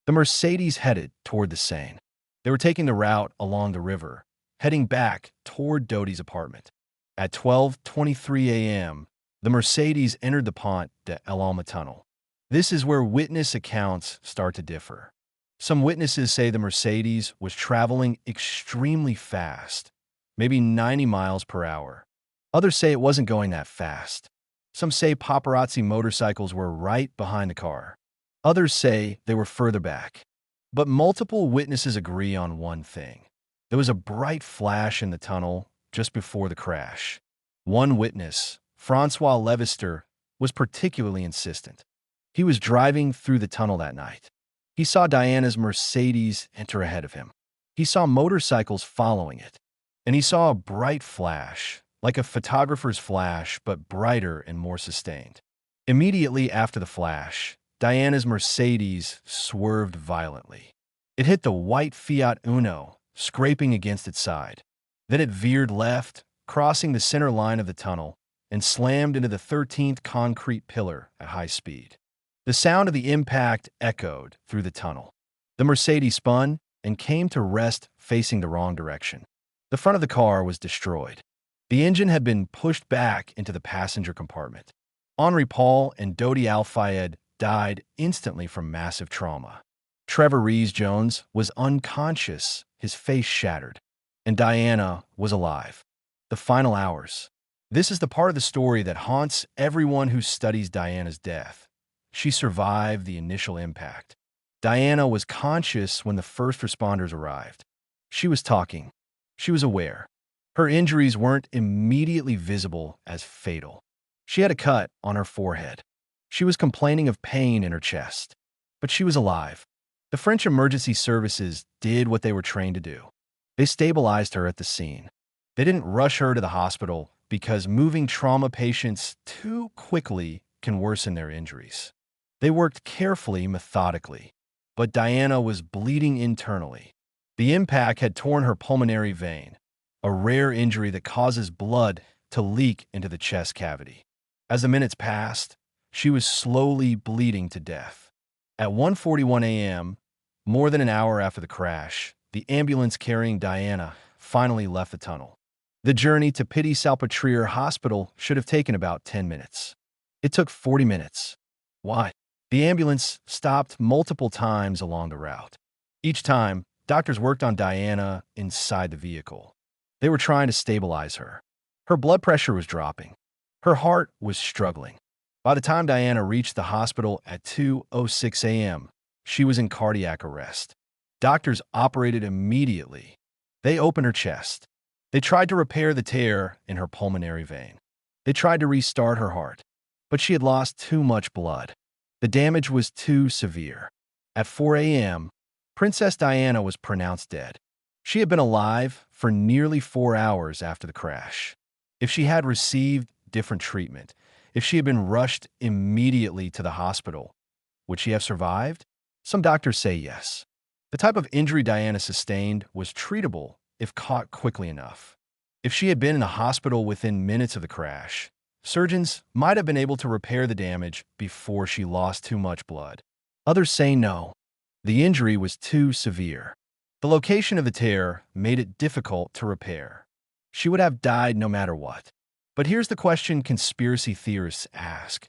The Mercedes headed toward the Seine. They were taking the route along the river, heading back toward Dodi's apartment. At 12:23 a.m., the Mercedes entered the Pont de l'Alma tunnel. This is where witness accounts start to differ. Some witnesses say the Mercedes was traveling extremely fast, maybe 90 miles per hour. Others say it wasn't going that fast. Some say paparazzi motorcycles were right behind the car. Others say they were further back. But multiple witnesses agree on one thing. There was a bright flash in the tunnel just before the crash. One witness, Francois Levister, was particularly insistent. He was driving through the tunnel that night. He saw Diana's Mercedes enter ahead of him. He saw motorcycles following it. And he saw a bright flash, like a photographer's flash, but brighter and more sustained. Immediately after the flash, Diana's Mercedes swerved violently. It hit the white Fiat Uno, scraping against its side. Then it veered left, crossing the center line of the tunnel, and slammed into the 13th concrete pillar at high speed. The sound of the impact echoed through the tunnel. The Mercedes spun and came to rest facing the wrong direction. The front of the car was destroyed. The engine had been pushed back into the passenger compartment. Henri Paul and Dodi Al-Fayed died instantly from massive trauma. Trevor Rees-Jones was unconscious, his face shattered. And Diana was alive. The final hours. This is the part of the story that haunts everyone who studies Diana's death. She survived the initial impact. Diana was conscious when the first responders arrived. She was talking. She was aware. Her injuries weren't immediately visible as fatal. She had a cut on her forehead. She was complaining of pain in her chest. But she was alive. The French emergency services did what they were trained to do. They stabilized her at the scene. They didn't rush her to the hospital because moving trauma patients too quickly can worsen their injuries. They worked carefully, methodically. But Diana was bleeding internally. The impact had torn her pulmonary vein, a rare injury that causes blood to leak into the chest cavity. As the minutes passed, she was slowly bleeding to death. At 1:41 a.m., more than an hour after the crash, the ambulance carrying Diana finally left the tunnel. The journey to Pitié-Salpêtrière Hospital should have taken about 10 minutes. It took 40 minutes. Why? The ambulance stopped multiple times along the route. Each time, doctors worked on Diana inside the vehicle. They were trying to stabilize her. Her blood pressure was dropping. Her heart was struggling. By the time Diana reached the hospital at 2:06 a.m., She was in cardiac arrest. Doctors operated immediately. They opened her chest. They tried to repair the tear in her pulmonary vein. They tried to restart her heart, but she had lost too much blood. The damage was too severe. At 4 a.m., Princess Diana was pronounced dead. She had been alive for nearly 4 hours after the crash. If she had received different treatment, if she had been rushed immediately to the hospital, would she have survived? Some doctors say yes. The type of injury Diana sustained was treatable if caught quickly enough. If she had been in a hospital within minutes of the crash, surgeons might have been able to repair the damage before she lost too much blood. Others say no. The injury was too severe. The location of the tear made it difficult to repair. She would have died no matter what. But here's the question conspiracy theorists ask.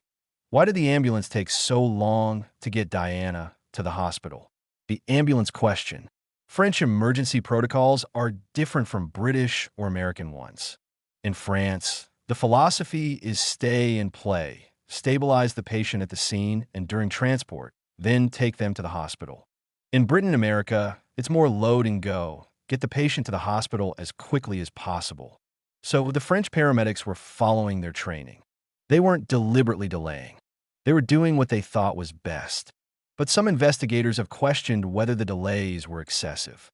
Why did the ambulance take so long to get Diana to the hospital? The ambulance question. French emergency protocols are different from British or American ones. In France, the philosophy is stay and play, stabilize the patient at the scene and during transport, then take them to the hospital. In Britain and America, it's more load and go, get the patient to the hospital as quickly as possible. So the French paramedics were following their training. They weren't deliberately delaying. They were doing what they thought was best. But some investigators have questioned whether the delays were excessive,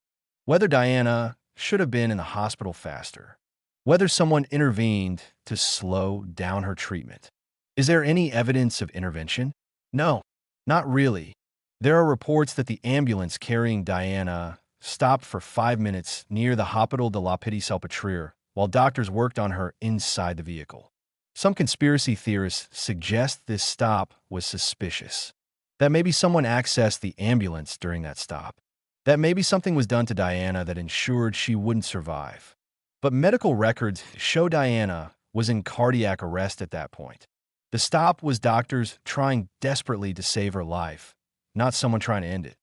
whether Diana should have been in the hospital faster, whether someone intervened to slow down her treatment. Is there any evidence of intervention? No, not really. There are reports that the ambulance carrying Diana stopped for 5 minutes near the Hôpital de la Petite-Salpêtrière while doctors worked on her inside the vehicle. Some conspiracy theorists suggest this stop was suspicious, that maybe someone accessed the ambulance during that stop, that maybe something was done to Diana that ensured she wouldn't survive. But medical records show Diana was in cardiac arrest at that point. The stop was doctors trying desperately to save her life, not someone trying to end it.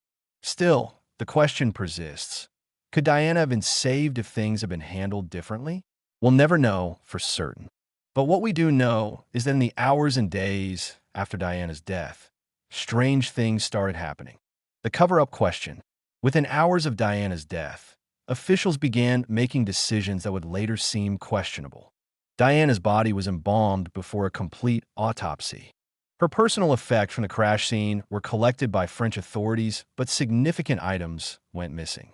Still, the question persists. Could Diana have been saved if things had been handled differently? We'll never know for certain. But what we do know is that in the hours and days after Diana's death, strange things started happening. The cover-up question. Within hours of Diana's death, officials began making decisions that would later seem questionable. Diana's body was embalmed before a complete autopsy. Her personal effects from the crash scene were collected by French authorities, but significant items went missing.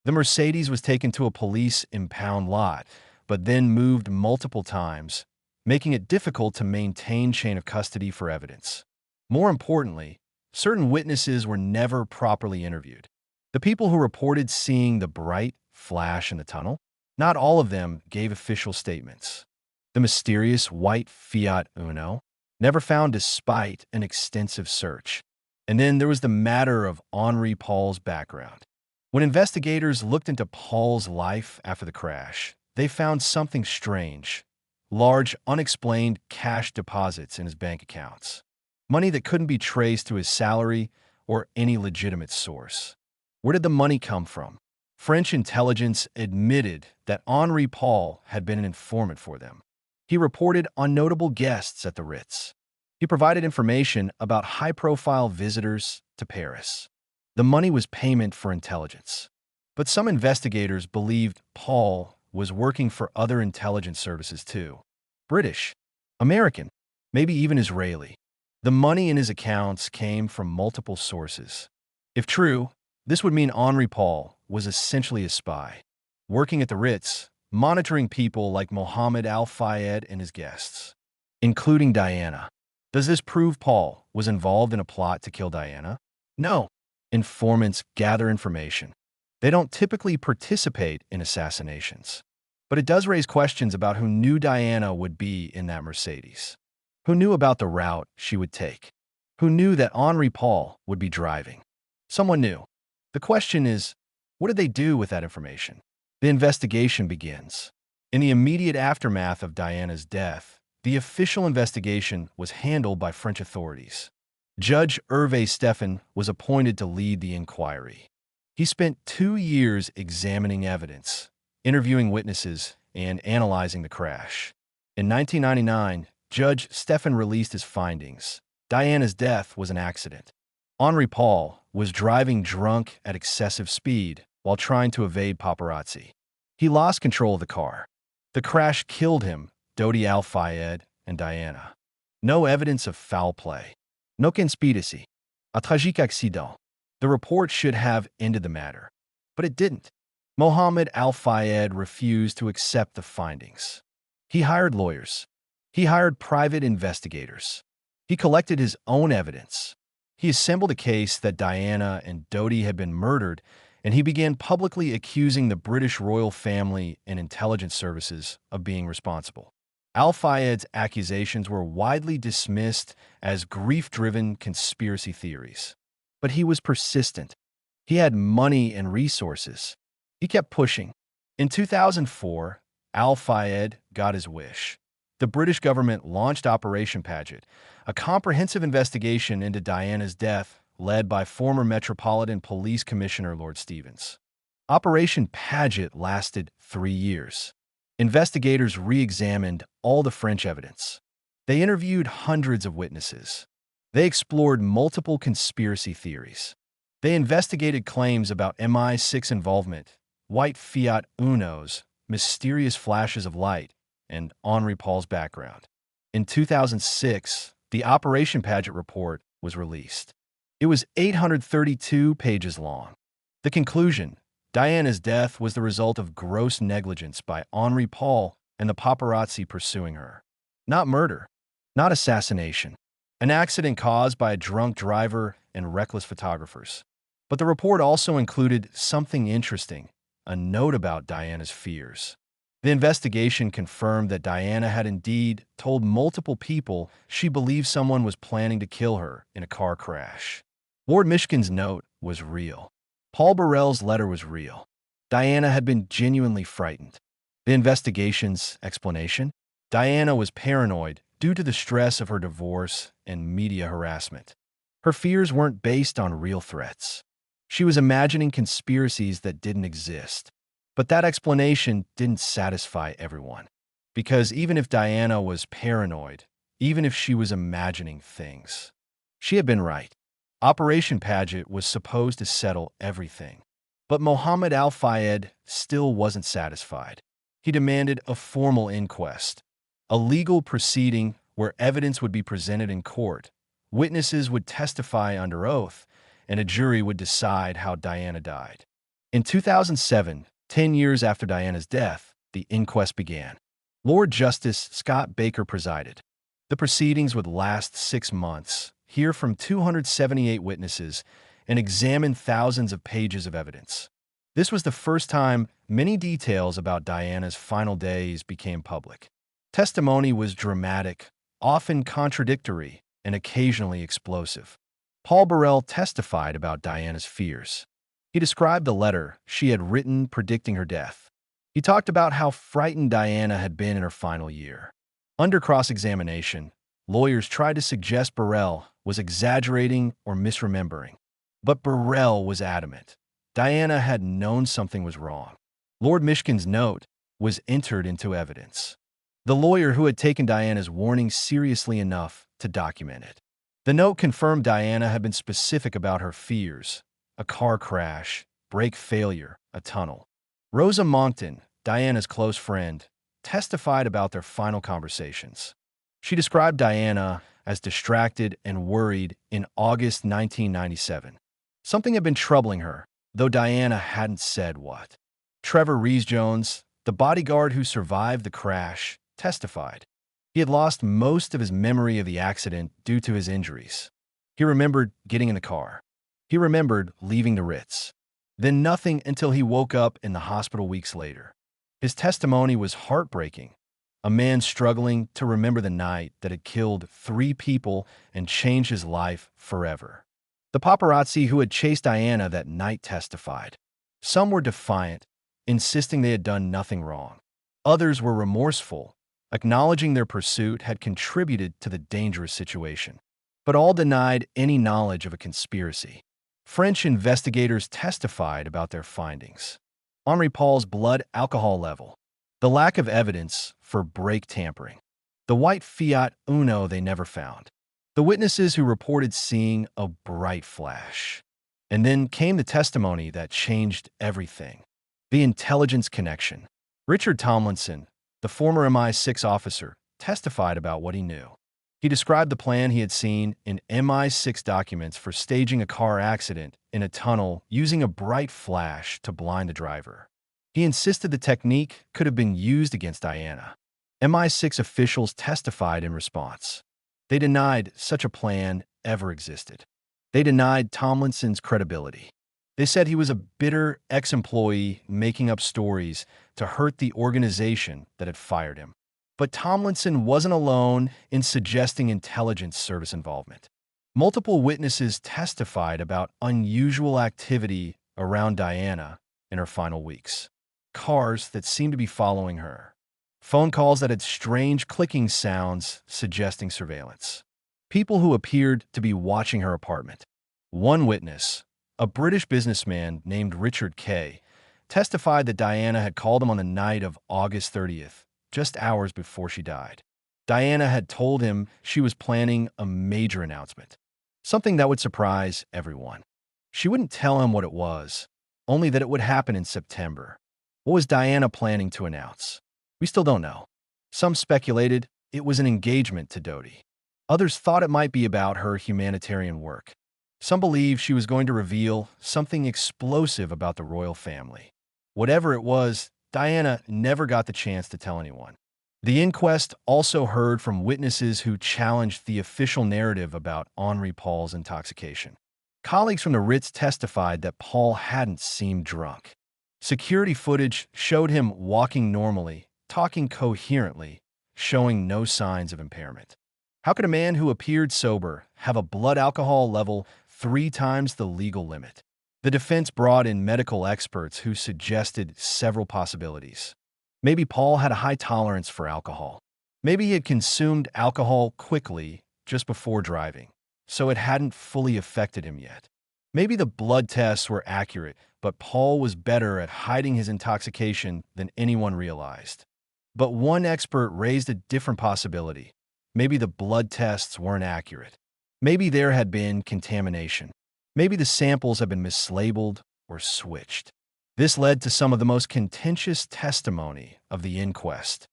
The Mercedes was taken to a police impound lot, but then moved multiple times, making it difficult to maintain chain of custody for evidence. More importantly, certain witnesses were never properly interviewed. The people who reported seeing the bright flash in the tunnel, not all of them gave official statements. The mysterious white Fiat Uno, never found despite an extensive search. And then there was the matter of Henri Paul's background. When investigators looked into Paul's life after the crash, they found something strange. Large, unexplained cash deposits in his bank accounts. Money that couldn't be traced to his salary or any legitimate source. Where did the money come from? French intelligence admitted that Henri Paul had been an informant for them. He reported on notable guests at the Ritz. He provided information about high-profile visitors to Paris. The money was payment for intelligence. But some investigators believed Paul was working for other intelligence services too. British, American, maybe even Israeli. The money in his accounts came from multiple sources. If true, this would mean Henri Paul was essentially a spy, working at the Ritz, monitoring people like Dodi Al-Fayed and his guests, including Diana. Does this prove Paul was involved in a plot to kill Diana? No. Informants gather information. They don't typically participate in assassinations. But it does raise questions about who knew Diana would be in that Mercedes. Who knew about the route she would take? Who knew that Henri Paul would be driving? Someone knew. The question is, what did they do with that information? The investigation begins. In the immediate aftermath of Diana's death, the official investigation was handled by French authorities. Judge Hervé Stephan was appointed to lead the inquiry. He spent 2 years examining evidence, interviewing witnesses, and analyzing the crash. In 1999, Judge Stephan released his findings. Diana's death was an accident. Henri Paul was driving drunk at excessive speed while trying to evade paparazzi. He lost control of the car. The crash killed him, Dodi Al-Fayed, and Diana. No evidence of foul play. No conspiracy. A tragique accident. The report should have ended the matter, but it didn't. Mohammed Al-Fayed refused to accept the findings. He hired lawyers. He hired private investigators. He collected his own evidence. He assembled a case that Diana and Dodi had been murdered, and he began publicly accusing the British royal family and intelligence services of being responsible. Al-Fayed's accusations were widely dismissed as grief-driven conspiracy theories. But he was persistent. He had money and resources. He kept pushing. In 2004, Al-Fayed got his wish. The British government launched Operation Paget, a comprehensive investigation into Diana's death led by former Metropolitan Police Commissioner Lord Stevens. Operation Paget lasted 3 years. Investigators re-examined all the French evidence. They interviewed hundreds of witnesses. They explored multiple conspiracy theories. They investigated claims about MI6 involvement, white Fiat Unos, mysterious flashes of light, and Henri Paul's background. In 2006, the Operation Paget report was released. It was 832 pages long. The conclusion: Diana's death was the result of gross negligence by Henri Paul and the paparazzi pursuing her. Not murder, not assassination. An accident caused by a drunk driver and reckless photographers. But the report also included something interesting, a note about Diana's fears. The investigation confirmed that Diana had indeed told multiple people she believed someone was planning to kill her in a car crash. Lord Mishcon's note was real. Paul Burrell's letter was real. Diana had been genuinely frightened. The investigation's explanation? Diana was paranoid due to the stress of her divorce and media harassment. Her fears weren't based on real threats. She was imagining conspiracies that didn't exist. But that explanation didn't satisfy everyone. Because even if Diana was paranoid, even if she was imagining things, she had been right. Operation Paget was supposed to settle everything. But Mohammed Al-Fayed still wasn't satisfied. He demanded a formal inquest, a legal proceeding where evidence would be presented in court, witnesses would testify under oath, and a jury would decide how Diana died. In 2007, 10 years after Diana's death, the inquest began. Lord Justice Scott Baker presided. The proceedings would last 6 months, hear from 278 witnesses, and examine thousands of pages of evidence. This was the first time many details about Diana's final days became public. Testimony was dramatic, often contradictory, and occasionally explosive. Paul Burrell testified about Diana's fears. He described the letter she had written predicting her death. He talked about how frightened Diana had been in her final year. Under cross-examination, lawyers tried to suggest Burrell was exaggerating or misremembering. But Burrell was adamant. Diana had known something was wrong. Lord Mishcon's note was entered into evidence. The lawyer who had taken Diana's warning seriously enough to document it. The note confirmed Diana had been specific about her fears: a car crash, brake failure, a tunnel. Rosa Monckton, Diana's close friend, testified about their final conversations. She described Diana as distracted and worried in August 1997. Something had been troubling her, though Diana hadn't said what. Trevor Rees-Jones, the bodyguard who survived the crash, testified. He had lost most of his memory of the accident due to his injuries. He remembered getting in the car. He remembered leaving the Ritz. Then nothing until he woke up in the hospital weeks later. His testimony was heartbreaking. A man struggling to remember the night that had killed 3 people and changed his life forever. The paparazzi who had chased Diana that night testified. Some were defiant, insisting they had done nothing wrong. Others were remorseful, acknowledging their pursuit had contributed to the dangerous situation. But all denied any knowledge of a conspiracy. French investigators testified about their findings. Henri Paul's blood alcohol level. The lack of evidence for brake tampering. The white Fiat Uno they never found. The witnesses who reported seeing a bright flash. And then came the testimony that changed everything. The intelligence connection. Richard Tomlinson, the former MI6 officer, testified about what he knew. He described the plan he had seen in MI6 documents for staging a car accident in a tunnel using a bright flash to blind the driver. He insisted the technique could have been used against Diana. MI6 officials testified in response. They denied such a plan ever existed. They denied Tomlinson's credibility. They said he was a bitter ex-employee making up stories to hurt the organization that had fired him. But Tomlinson wasn't alone in suggesting intelligence service involvement. Multiple witnesses testified about unusual activity around Diana in her final weeks. Cars that seemed to be following her. Phone calls that had strange clicking sounds suggesting surveillance. People who appeared to be watching her apartment. One witness, a British businessman named Richard Kay, testified that Diana had called him on the night of August 30th, just hours before she died. Diana had told him she was planning a major announcement, something that would surprise everyone. She wouldn't tell him what it was, only that it would happen in September. What was Diana planning to announce? We still don't know. Some speculated it was an engagement to Dodi. Others thought it might be about her humanitarian work. Some believed she was going to reveal something explosive about the royal family. Whatever it was, Diana never got the chance to tell anyone. The inquest also heard from witnesses who challenged the official narrative about Henri Paul's intoxication. Colleagues from the Ritz testified that Paul hadn't seemed drunk. Security footage showed him walking normally, talking coherently, showing no signs of impairment. How could a man who appeared sober have a blood alcohol level 3 times the legal limit? The defense brought in medical experts who suggested several possibilities. Maybe Paul had a high tolerance for alcohol. Maybe he had consumed alcohol quickly just before driving, so it hadn't fully affected him yet. Maybe the blood tests were accurate, but Paul was better at hiding his intoxication than anyone realized. But one expert raised a different possibility. Maybe the blood tests weren't accurate. Maybe there had been contamination. Maybe the samples had been mislabeled or switched. This led to some of the most contentious testimony of the inquest.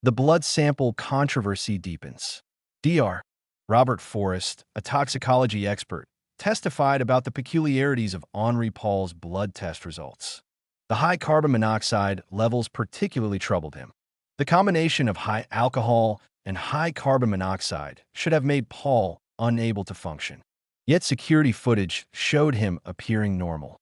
The blood sample controversy deepens. Dr. Robert Forrest, a toxicology expert, testified about the peculiarities of Henri Paul's blood test results. The high carbon monoxide levels particularly troubled him. The combination of high alcohol and high carbon monoxide should have made Paul unable to function. Yet security footage showed him appearing normal.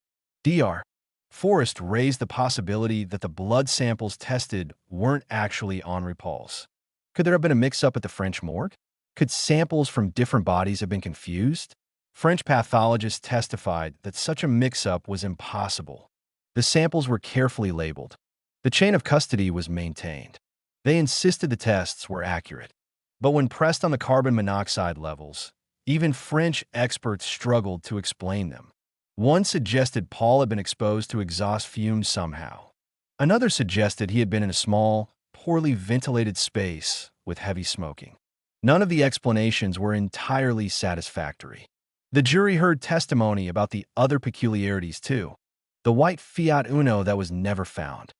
Dr. Forrest raised the possibility that the blood samples tested weren't actually Henri Paul's. Could there have been a mix-up at the French morgue? Could samples from different bodies have been confused? French pathologists testified that such a mix-up was impossible. The samples were carefully labeled. The chain of custody was maintained. They insisted the tests were accurate. But when pressed on the carbon monoxide levels, even French experts struggled to explain them. One suggested Paul had been exposed to exhaust fumes somehow. Another suggested he had been in a small, poorly ventilated space with heavy smoking. None of the explanations were entirely satisfactory. The jury heard testimony about the other peculiarities too. The white Fiat Uno that was never found.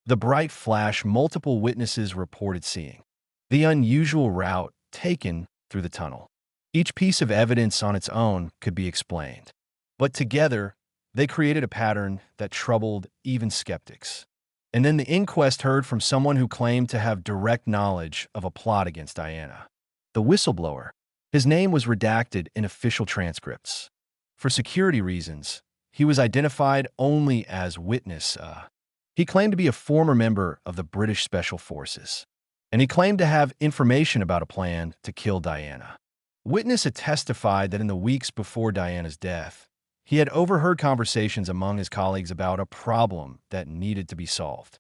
The bright flash multiple witnesses reported seeing. The unusual route taken through the tunnel. Each piece of evidence on its own could be explained. But together, they created a pattern that troubled even skeptics. And then the inquest heard from someone who claimed to have direct knowledge of a plot against Diana. The whistleblower. His name was redacted in official transcripts. For security reasons, he was identified only as Witness A. He claimed to be a former member of the British Special Forces, and he claimed to have information about a plan to kill Diana. Witness A testified that in the weeks before Diana's death, he had overheard conversations among his colleagues about a problem that needed to be solved.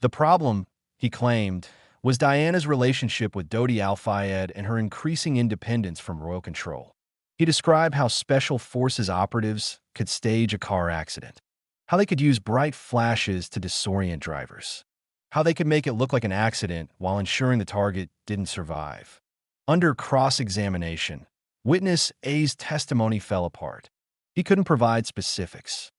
The problem, he claimed, was Diana's relationship with Dodi Al-Fayed and her increasing independence from royal control. He described how special forces operatives could stage a car accident, how they could use bright flashes to disorient drivers, how they could make it look like an accident while ensuring the target didn't survive. Under cross-examination, Witness A's testimony fell apart. He couldn't provide specifics.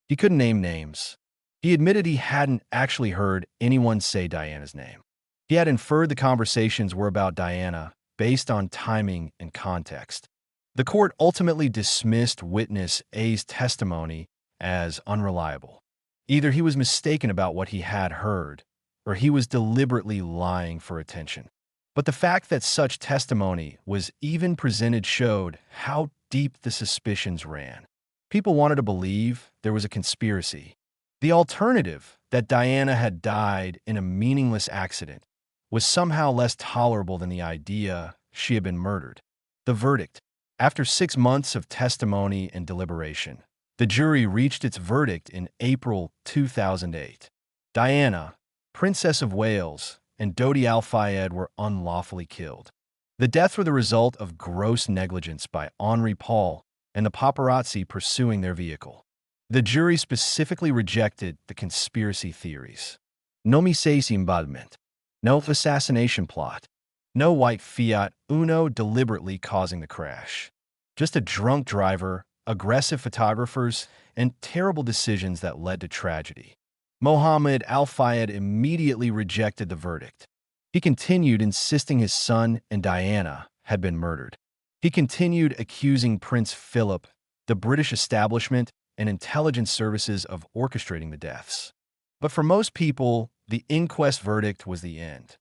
He couldn't name names. He admitted he hadn't actually heard anyone say Diana's name. He had inferred the conversations were about Diana based on timing and context. The court ultimately dismissed witness A's testimony as unreliable. Either he was mistaken about what he had heard, or he was deliberately lying for attention. But the fact that such testimony was even presented showed how deep the suspicions ran. People wanted to believe there was a conspiracy. The alternative, that Diana had died in a meaningless accident, was somehow less tolerable than the idea she had been murdered. The verdict. After 6 months of testimony and deliberation, the jury reached its verdict in April 2008. Diana, Princess of Wales, and Dodi Al-Fayed were unlawfully killed. The deaths were the result of gross negligence by Henri Paul and the paparazzi pursuing their vehicle. The jury specifically rejected the conspiracy theories. No misais embodiment. No assassination plot. No white Fiat Uno deliberately causing the crash. Just a drunk driver, aggressive photographers, and terrible decisions that led to tragedy. Mohammed Al-Fayed immediately rejected the verdict. He continued insisting his son and Diana had been murdered. He continued accusing Prince Philip, the British establishment, and intelligence services of orchestrating the deaths. But for most people, the inquest verdict was the end.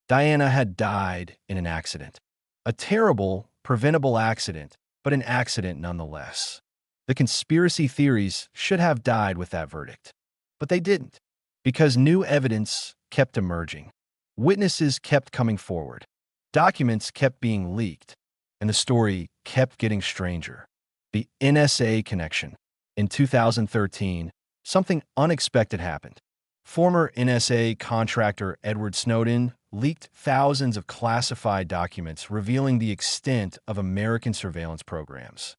Diana had died in an accident. A terrible, preventable accident, but an accident nonetheless. The conspiracy theories should have died with that verdict. But they didn't, because new evidence kept emerging. Witnesses kept coming forward. Documents kept being leaked, and the story kept getting stranger. The NSA connection. In 2013, something unexpected happened. Former NSA contractor Edward Snowden leaked thousands of classified documents revealing the extent of American surveillance programs.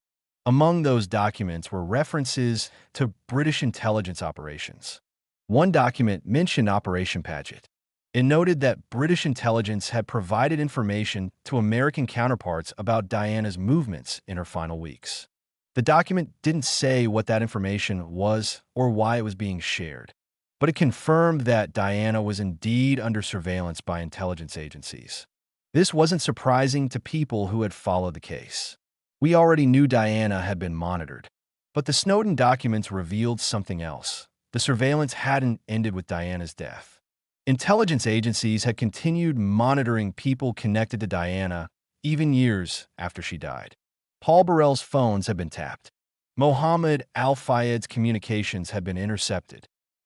Among those documents were references to British intelligence operations. One document mentioned Operation Paget. It noted that British intelligence had provided information to American counterparts about Diana's movements in her final weeks. The document didn't say what that information was or why it was being shared, but it confirmed that Diana was indeed under surveillance by intelligence agencies. This wasn't surprising to people who had followed the case. We already knew Diana had been monitored, but the Snowden documents revealed something else. The surveillance hadn't ended with Diana's death. Intelligence agencies had continued monitoring people connected to Diana even years after she died. Paul Burrell's phones had been tapped. Mohammed Al-Fayed's communications had been intercepted.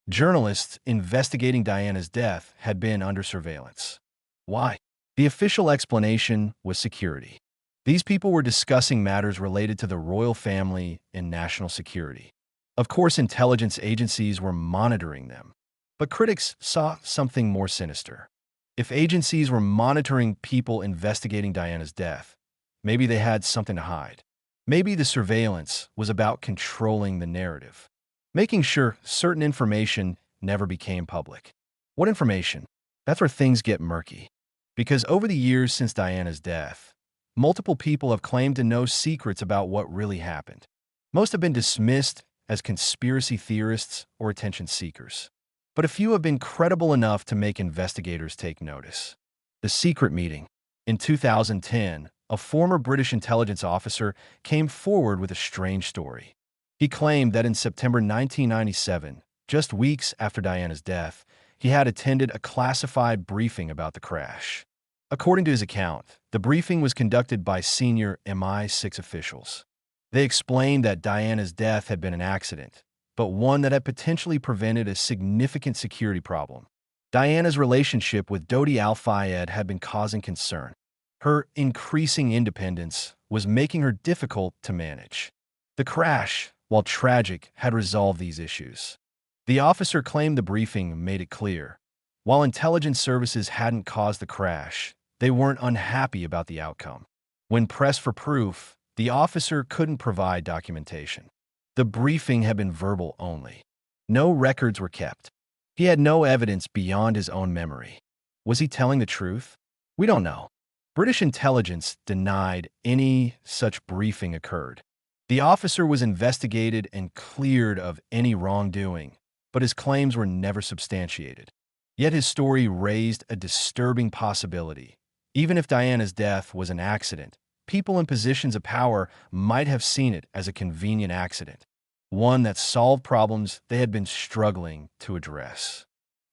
Journalists investigating Diana's death had been under surveillance. Why? The official explanation was security. These people were discussing matters related to the royal family and national security. Of course, intelligence agencies were monitoring them. But critics saw something more sinister. If agencies were monitoring people investigating Diana's death, maybe they had something to hide. Maybe the surveillance was about controlling the narrative, making sure certain information never became public. What information? That's where things get murky. Because over the years since Diana's death, multiple people have claimed to know secrets about what really happened. Most have been dismissed as conspiracy theorists or attention seekers. But a few have been credible enough to make investigators take notice. The secret meeting. In 2010, a former British intelligence officer came forward with a strange story. He claimed that in September 1997, just weeks after Diana's death, he had attended a classified briefing about the crash. According to his account, the briefing was conducted by senior MI6 officials. They explained that Diana's death had been an accident, but one that had potentially prevented a significant security problem. Diana's relationship with Dodi Al-Fayed had been causing concern. Her increasing independence was making her difficult to manage. The crash, while tragic, had resolved these issues. The officer claimed the briefing made it clear. While intelligence services hadn't caused the crash, they weren't unhappy about the outcome. When pressed for proof, the officer couldn't provide documentation. The briefing had been verbal only. No records were kept. He had no evidence beyond his own memory. Was he telling the truth? We don't know. British intelligence denied any such briefing occurred. The officer was investigated and cleared of any wrongdoing, but his claims were never substantiated. Yet his story raised a disturbing possibility. Even if Diana's death was an accident, people in positions of power might have seen it as a convenient accident, one that solved problems they had been struggling to address.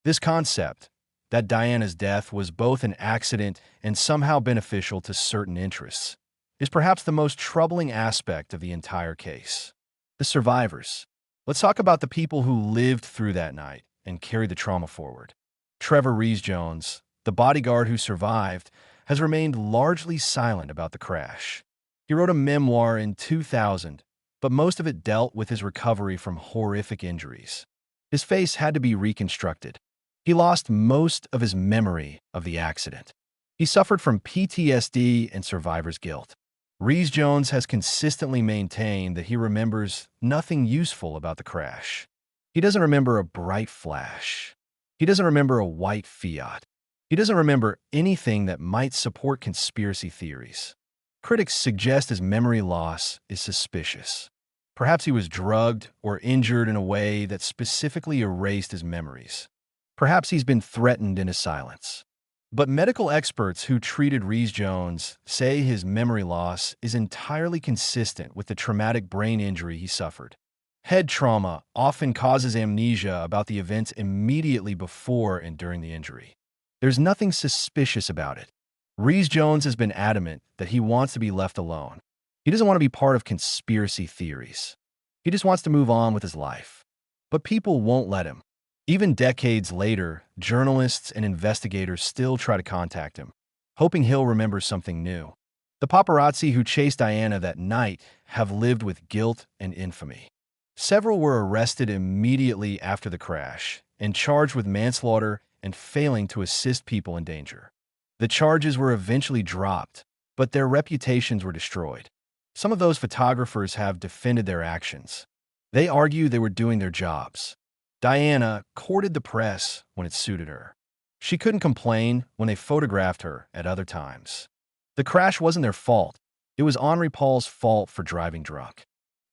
This concept, that Diana's death was both an accident and somehow beneficial to certain interests, is perhaps the most troubling aspect of the entire case. The survivors. Let's talk about the people who lived through that night and carried the trauma forward. Trevor Rees-Jones, the bodyguard who survived, has remained largely silent about the crash. He wrote a memoir in 2000, but most of it dealt with his recovery from horrific injuries. His face had to be reconstructed. He lost most of his memory of the accident. He suffered from PTSD and survivor's guilt. Rees-Jones has consistently maintained that he remembers nothing useful about the crash. He doesn't remember a bright flash. He doesn't remember a white Fiat. He doesn't remember anything that might support conspiracy theories. Critics suggest his memory loss is suspicious. Perhaps he was drugged or injured in a way that specifically erased his memories. Perhaps he's been threatened into silence. But medical experts who treated Rees-Jones say his memory loss is entirely consistent with the traumatic brain injury he suffered. Head trauma often causes amnesia about the events immediately before and during the injury. There's nothing suspicious about it. Rees-Jones has been adamant that he wants to be left alone. He doesn't want to be part of conspiracy theories. He just wants to move on with his life. But people won't let him. Even decades later, journalists and investigators still try to contact him, hoping he'll remember something new. The paparazzi who chased Diana that night have lived with guilt and infamy. Several were arrested immediately after the crash and charged with manslaughter and failing to assist people in danger. The charges were eventually dropped, but their reputations were destroyed. Some of those photographers have defended their actions. They argue they were doing their jobs. Diana courted the press when it suited her. She couldn't complain when they photographed her at other times. The crash wasn't their fault. It was Henri Paul's fault for driving drunk.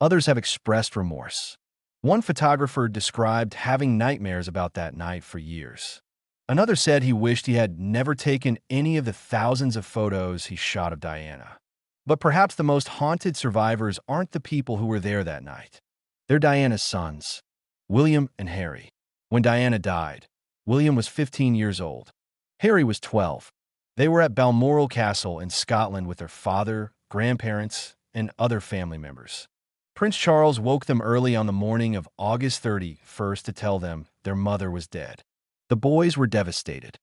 Others have expressed remorse. One photographer described having nightmares about that night for years. Another said he wished he had never taken any of the thousands of photos he shot of Diana. But perhaps the most haunted survivors aren't the people who were there that night. They're Diana's sons, William and Harry. When Diana died, William was 15 years old. Harry was 12. They were at Balmoral Castle in Scotland with their father, grandparents, and other family members. Prince Charles woke them early on the morning of August 31st to tell them their mother was dead. The boys were devastated.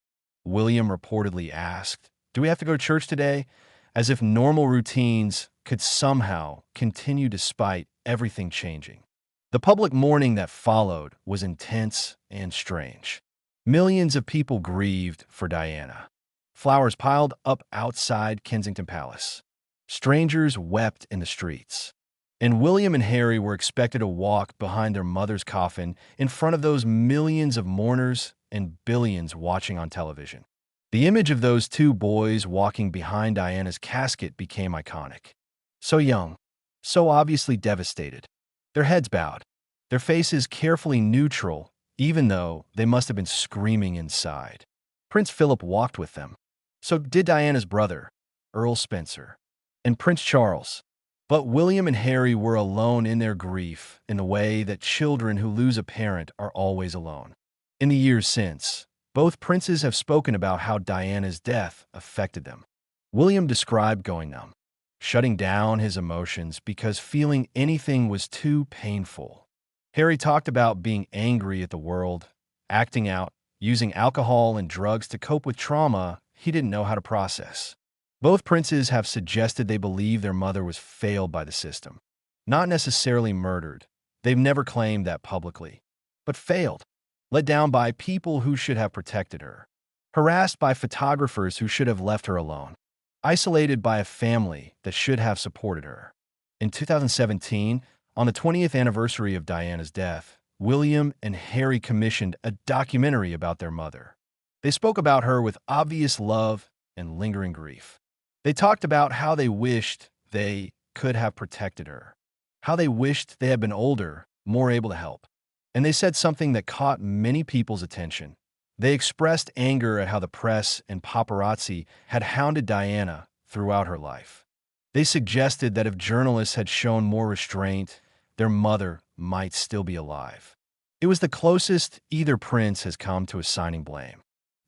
William reportedly asked, "Do we have to go to church today?" as if normal routines could somehow continue despite everything changing. The public mourning that followed was intense and strange. Millions of people grieved for Diana. Flowers piled up outside Kensington Palace. Strangers wept in the streets. And William and Harry were expected to walk behind their mother's coffin in front of those millions of mourners and billions watching on television. The image of those two boys walking behind Diana's casket became iconic. So young, so obviously devastated. Their heads bowed, their faces carefully neutral, even though they must have been screaming inside. Prince Philip walked with them. So did Diana's brother, Earl Spencer, and Prince Charles. But William and Harry were alone in their grief in the way that children who lose a parent are always alone. In the years since, both princes have spoken about how Diana's death affected them. William described going numb, shutting down his emotions because feeling anything was too painful. Harry talked about being angry at the world, acting out, using alcohol and drugs to cope with trauma he didn't know how to process. Both princes have suggested they believe their mother was failed by the system. Not necessarily murdered. They've never claimed that publicly. But failed. Let down by people who should have protected her. Harassed by photographers who should have left her alone. Isolated by a family that should have supported her. In 2017, on the 20th anniversary of Diana's death, William and Harry commissioned a documentary about their mother. They spoke about her with obvious love and lingering grief. They talked about how they wished they could have protected her, how they wished they had been older, more able to help. And they said something that caught many people's attention. They expressed anger at how the press and paparazzi had hounded Diana throughout her life. They suggested that if journalists had shown more restraint, their mother might still be alive. It was the closest either prince has come to assigning blame,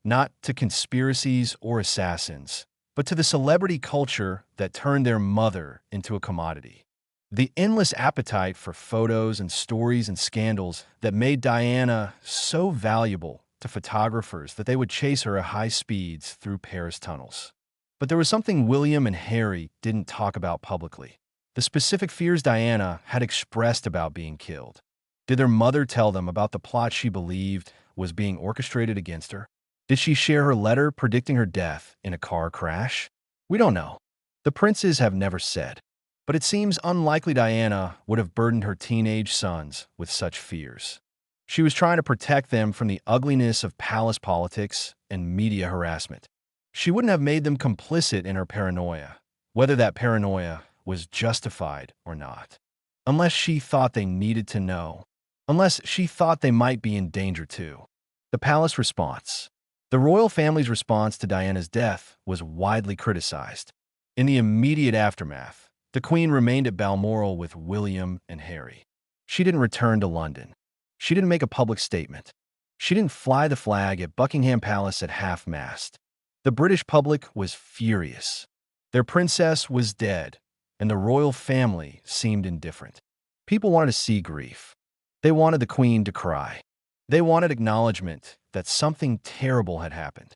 not to conspiracies or assassins, but to the celebrity culture that turned their mother into a commodity. The endless appetite for photos and stories and scandals that made Diana so valuable to photographers that they would chase her at high speeds through Paris tunnels. But there was something William and Harry didn't talk about publicly: the specific fears Diana had expressed about being killed. Did their mother tell them about the plot she believed was being orchestrated against her? Did she share her letter predicting her death in a car crash? We don't know. The princes have never said. But it seems unlikely Diana would have burdened her teenage sons with such fears. She was trying to protect them from the ugliness of palace politics and media harassment. She wouldn't have made them complicit in her paranoia, whether that paranoia was justified or not. Unless she thought they needed to know. Unless she thought they might be in danger too. The palace response. The royal family's response to Diana's death was widely criticized. In the immediate aftermath, the Queen remained at Balmoral with William and Harry. She didn't return to London. She didn't make a public statement. She didn't fly the flag at Buckingham Palace at half-mast. The British public was furious. Their princess was dead, and the royal family seemed indifferent. People wanted to see grief. They wanted the Queen to cry. They wanted acknowledgement that something terrible had happened.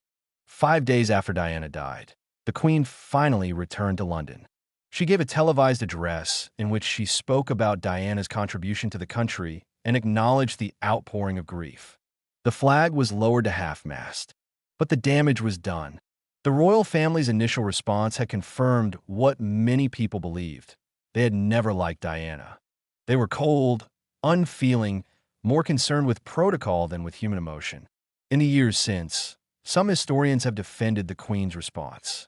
5 days after Diana died, the Queen finally returned to London. She gave a televised address in which she spoke about Diana's contribution to the country and acknowledged the outpouring of grief. The flag was lowered to half-mast, but the damage was done. The royal family's initial response had confirmed what many people believed. They had never liked Diana. They were cold, unfeeling, more concerned with protocol than with human emotion. In the years since, some historians have defended the Queen's response.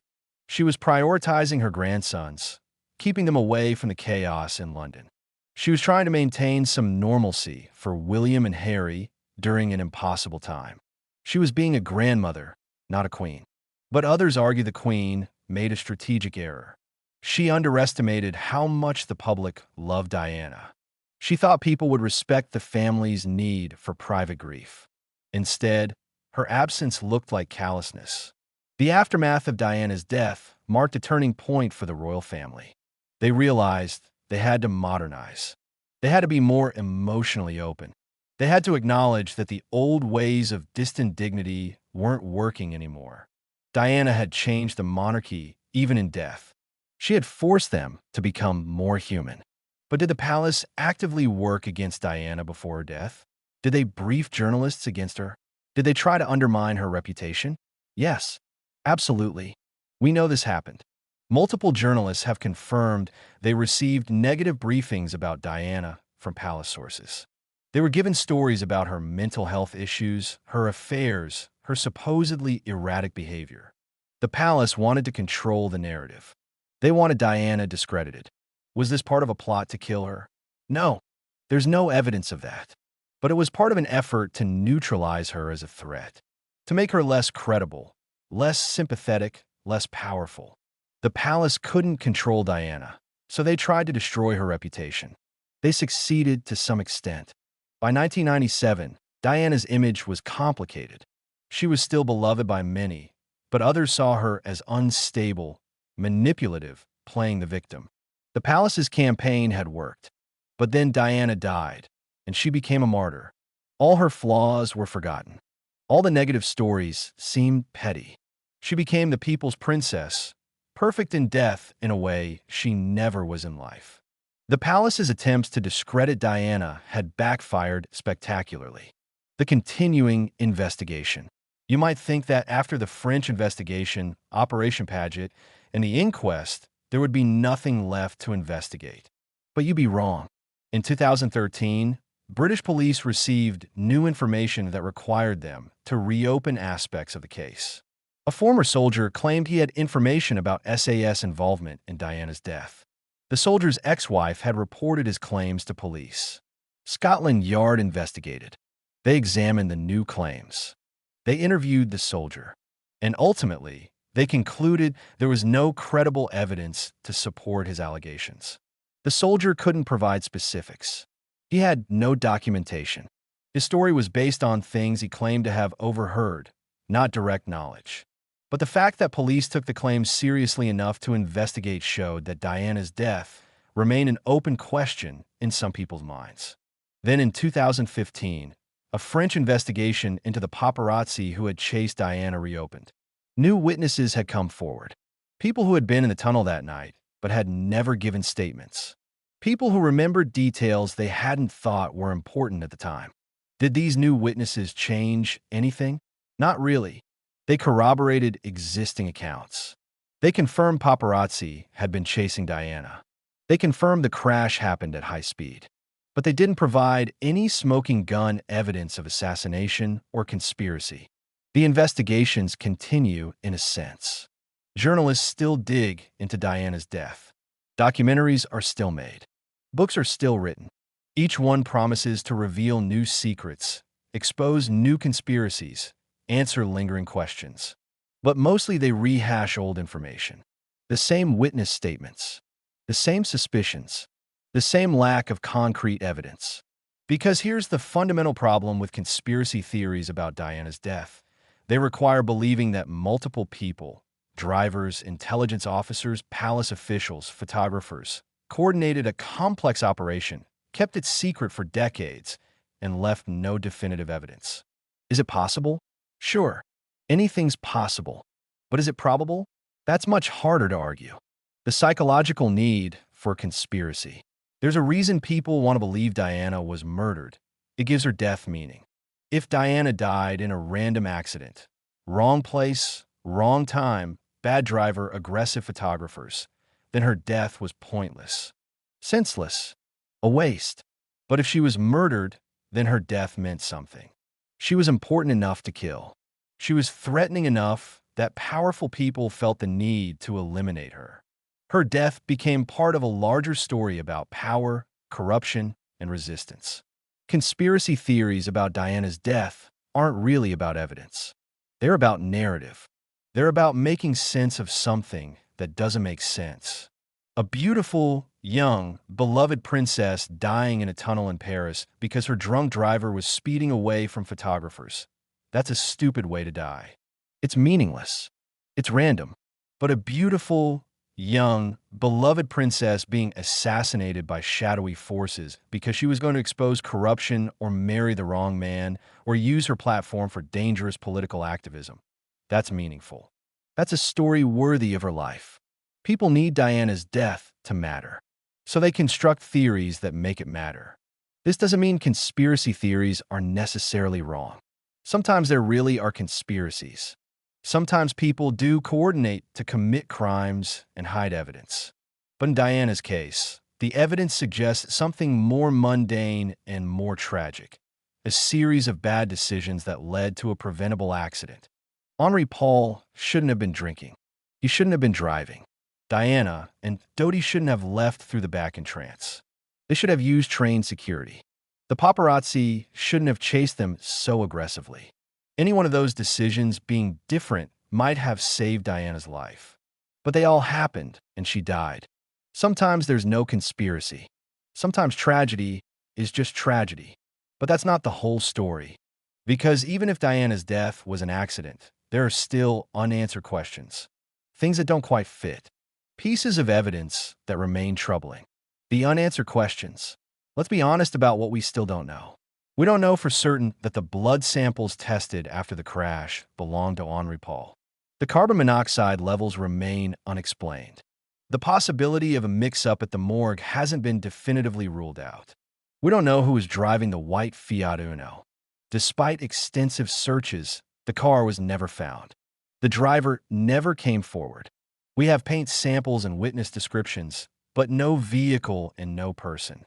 She was prioritizing her grandsons, keeping them away from the chaos in London. She was trying to maintain some normalcy for William and Harry during an impossible time. She was being a grandmother, not a queen. But others argue the Queen made a strategic error. She underestimated how much the public loved Diana. She thought people would respect the family's need for private grief. Instead, her absence looked like callousness. The aftermath of Diana's death marked a turning point for the royal family. They realized they had to modernize. They had to be more emotionally open. They had to acknowledge that the old ways of distant dignity weren't working anymore. Diana had changed the monarchy, even in death. She had forced them to become more human. But did the palace actively work against Diana before her death? Did they brief journalists against her? Did they try to undermine her reputation? Yes, absolutely. We know this happened. Multiple journalists have confirmed they received negative briefings about Diana from palace sources. They were given stories about her mental health issues, her affairs, her supposedly erratic behavior. The palace wanted to control the narrative. They wanted Diana discredited. Was this part of a plot to kill her? No, there's no evidence of that. But it was part of an effort to neutralize her as a threat, to make her less credible, less sympathetic, less powerful. The palace couldn't control Diana, so they tried to destroy her reputation. They succeeded to some extent. By 1997, Diana's image was complicated. She was still beloved by many, but others saw her as unstable, manipulative, playing the victim. The palace's campaign had worked, but then Diana died, and she became a martyr. All her flaws were forgotten. All the negative stories seemed petty. She became the people's princess, perfect in death in a way she never was in life. The palace's attempts to discredit Diana had backfired spectacularly. The continuing investigation. You might think that after the French investigation, Operation Paget, and the inquest, there would be nothing left to investigate. But you'd be wrong. In 2013, British police received new information that required them to reopen aspects of the case. A former soldier claimed he had information about SAS involvement in Diana's death. The soldier's ex-wife had reported his claims to police. Scotland Yard investigated. They examined the new claims. They interviewed the soldier. And ultimately, they concluded there was no credible evidence to support his allegations. The soldier couldn't provide specifics. He had no documentation. His story was based on things he claimed to have overheard, not direct knowledge. But the fact that police took the claims seriously enough to investigate showed that Diana's death remained an open question in some people's minds. Then in 2015, a French investigation into the paparazzi who had chased Diana reopened. New witnesses had come forward. People who had been in the tunnel that night, but had never given statements. People who remembered details they hadn't thought were important at the time. Did these new witnesses change anything? Not really. They corroborated existing accounts. They confirmed paparazzi had been chasing Diana. They confirmed the crash happened at high speed. But they didn't provide any smoking gun evidence of assassination or conspiracy. The investigations continue in a sense. Journalists still dig into Diana's death. Documentaries are still made. Books are still written. Each one promises to reveal new secrets, expose new conspiracies, answer lingering questions. But mostly they rehash old information. The same witness statements. The same suspicions. The same lack of concrete evidence. Because here's the fundamental problem with conspiracy theories about Diana's death. They require believing that multiple people, drivers, intelligence officers, palace officials, photographers, coordinated a complex operation, kept it secret for decades, and left no definitive evidence. Is it possible? Sure, anything's possible. But is it probable? That's much harder to argue. The psychological need for conspiracy. There's a reason people want to believe Diana was murdered. It gives her death meaning. If Diana died in a random accident, wrong place, wrong time, bad driver, aggressive photographers, then her death was pointless, senseless, a waste. But if she was murdered, then her death meant something. She was important enough to kill. She was threatening enough that powerful people felt the need to eliminate her. Her death became part of a larger story about power, corruption, and resistance. Conspiracy theories about Diana's death aren't really about evidence. They're about narrative. They're about making sense of something that doesn't make sense. A beautiful, young, beloved princess dying in a tunnel in Paris because her drunk driver was speeding away from photographers. That's a stupid way to die. It's meaningless. It's random. But a beautiful, young, beloved princess being assassinated by shadowy forces because she was going to expose corruption or marry the wrong man or use her platform for dangerous political activism. That's meaningful. That's a story worthy of her life. People need Diana's death to matter, so they construct theories that make it matter. This doesn't mean conspiracy theories are necessarily wrong. Sometimes there really are conspiracies. Sometimes people do coordinate to commit crimes and hide evidence. But in Diana's case, the evidence suggests something more mundane and more tragic. A series of bad decisions that led to a preventable accident. Henri Paul shouldn't have been drinking. He shouldn't have been driving. Diana and Dodi shouldn't have left through the back entrance. They should have used trained security. The paparazzi shouldn't have chased them so aggressively. Any one of those decisions being different might have saved Diana's life. But they all happened, and she died. Sometimes there's no conspiracy. Sometimes tragedy is just tragedy. But that's not the whole story. Because even if Diana's death was an accident, there are still unanswered questions. Things that don't quite fit. Pieces of evidence that remain troubling. The unanswered questions. Let's be honest about what we still don't know. We don't know for certain that the blood samples tested after the crash belonged to Henri Paul. The carbon monoxide levels remain unexplained. The possibility of a mix-up at the morgue hasn't been definitively ruled out. We don't know who was driving the white Fiat Uno. Despite extensive searches, the car was never found. The driver never came forward. We have paint samples and witness descriptions, but no vehicle and no person.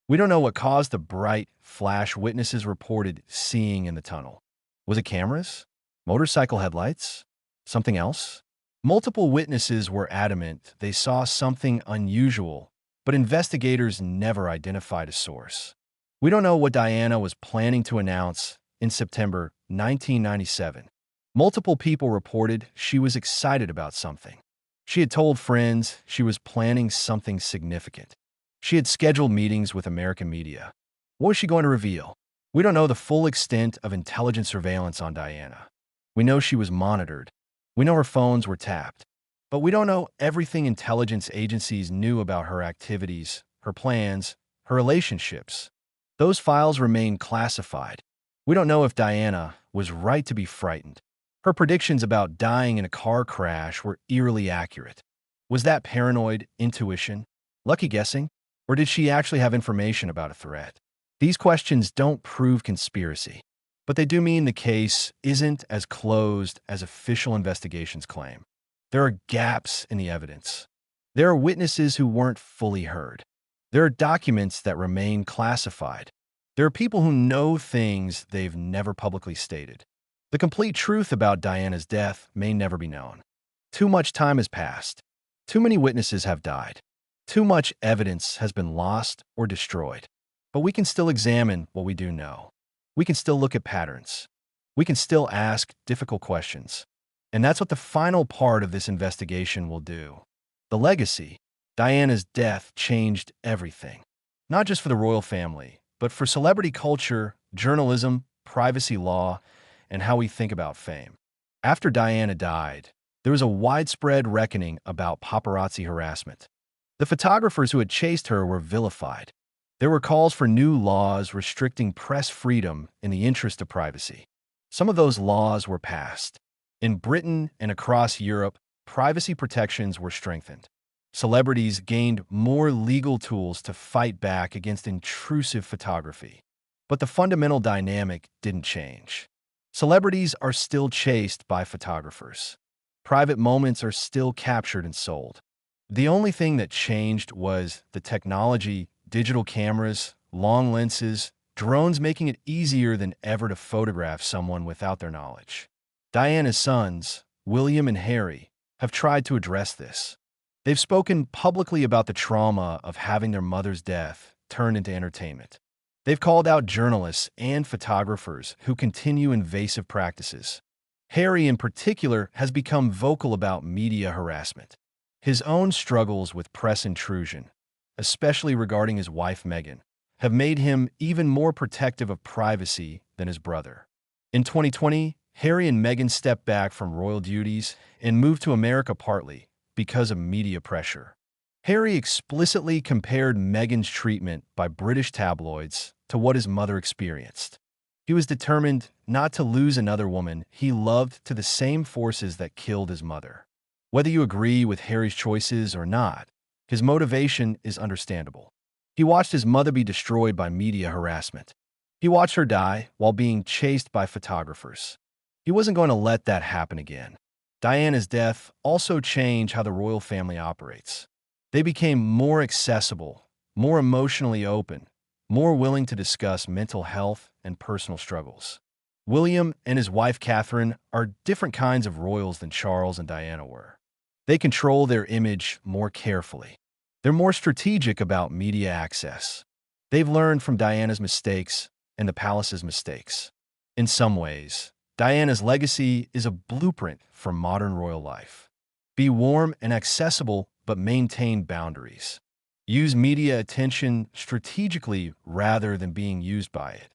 We don't know what caused the bright flash witnesses reported seeing in the tunnel. Was it cameras? Motorcycle headlights? Something else? Multiple witnesses were adamant they saw something unusual, but investigators never identified a source. We don't know what Diana was planning to announce in September 1997. Multiple people reported she was excited about something. She had told friends she was planning something significant. She had scheduled meetings with American media. What was she going to reveal? We don't know the full extent of intelligence surveillance on Diana. We know she was monitored. We know her phones were tapped. But we don't know everything intelligence agencies knew about her activities, her plans, her relationships. Those files remain classified. We don't know if Diana was right to be frightened. Her predictions about dying in a car crash were eerily accurate. Was that paranoid intuition? Lucky guessing? Or did she actually have information about a threat? These questions don't prove conspiracy, but they do mean the case isn't as closed as official investigations claim. There are gaps in the evidence. There are witnesses who weren't fully heard. There are documents that remain classified. There are people who know things they've never publicly stated. The complete truth about Diana's death may never be known. Too much time has passed. Too many witnesses have died. Too much evidence has been lost or destroyed. But we can still examine what we do know. We can still look at patterns. We can still ask difficult questions. And that's what the final part of this investigation will do. The legacy. Diana's death changed everything. Not just for the royal family, but for celebrity culture, journalism, privacy law, and how we think about fame. After Diana died, there was a widespread reckoning about paparazzi harassment. The photographers who had chased her were vilified. There were calls for new laws restricting press freedom in the interest of privacy. Some of those laws were passed. In Britain and across Europe, privacy protections were strengthened. Celebrities gained more legal tools to fight back against intrusive photography. But the fundamental dynamic didn't change. Celebrities are still chased by photographers. Private moments are still captured and sold. The only thing that changed was the technology, digital cameras, long lenses, drones making it easier than ever to photograph someone without their knowledge. Diana's sons, William and Harry, have tried to address this. They've spoken publicly about the trauma of having their mother's death turned into entertainment. They've called out journalists and photographers who continue invasive practices. Harry, in particular, has become vocal about media harassment. His own struggles with press intrusion, especially regarding his wife Meghan, have made him even more protective of privacy than his brother. In 2020, Harry and Meghan stepped back from royal duties and moved to America partly because of media pressure. Harry explicitly compared Meghan's treatment by British tabloids to what his mother experienced. He was determined not to lose another woman he loved to the same forces that killed his mother. Whether you agree with Harry's choices or not, his motivation is understandable. He watched his mother be destroyed by media harassment. He watched her die while being chased by photographers. He wasn't going to let that happen again. Diana's death also changed how the royal family operates. They became more accessible, more emotionally open, more willing to discuss mental health and personal struggles. William and his wife Catherine are different kinds of royals than Charles and Diana were. They control their image more carefully. They're more strategic about media access. They've learned from Diana's mistakes and the palace's mistakes. In some ways, Diana's legacy is a blueprint for modern royal life. Be warm and accessible, but maintain boundaries. Use media attention strategically rather than being used by it.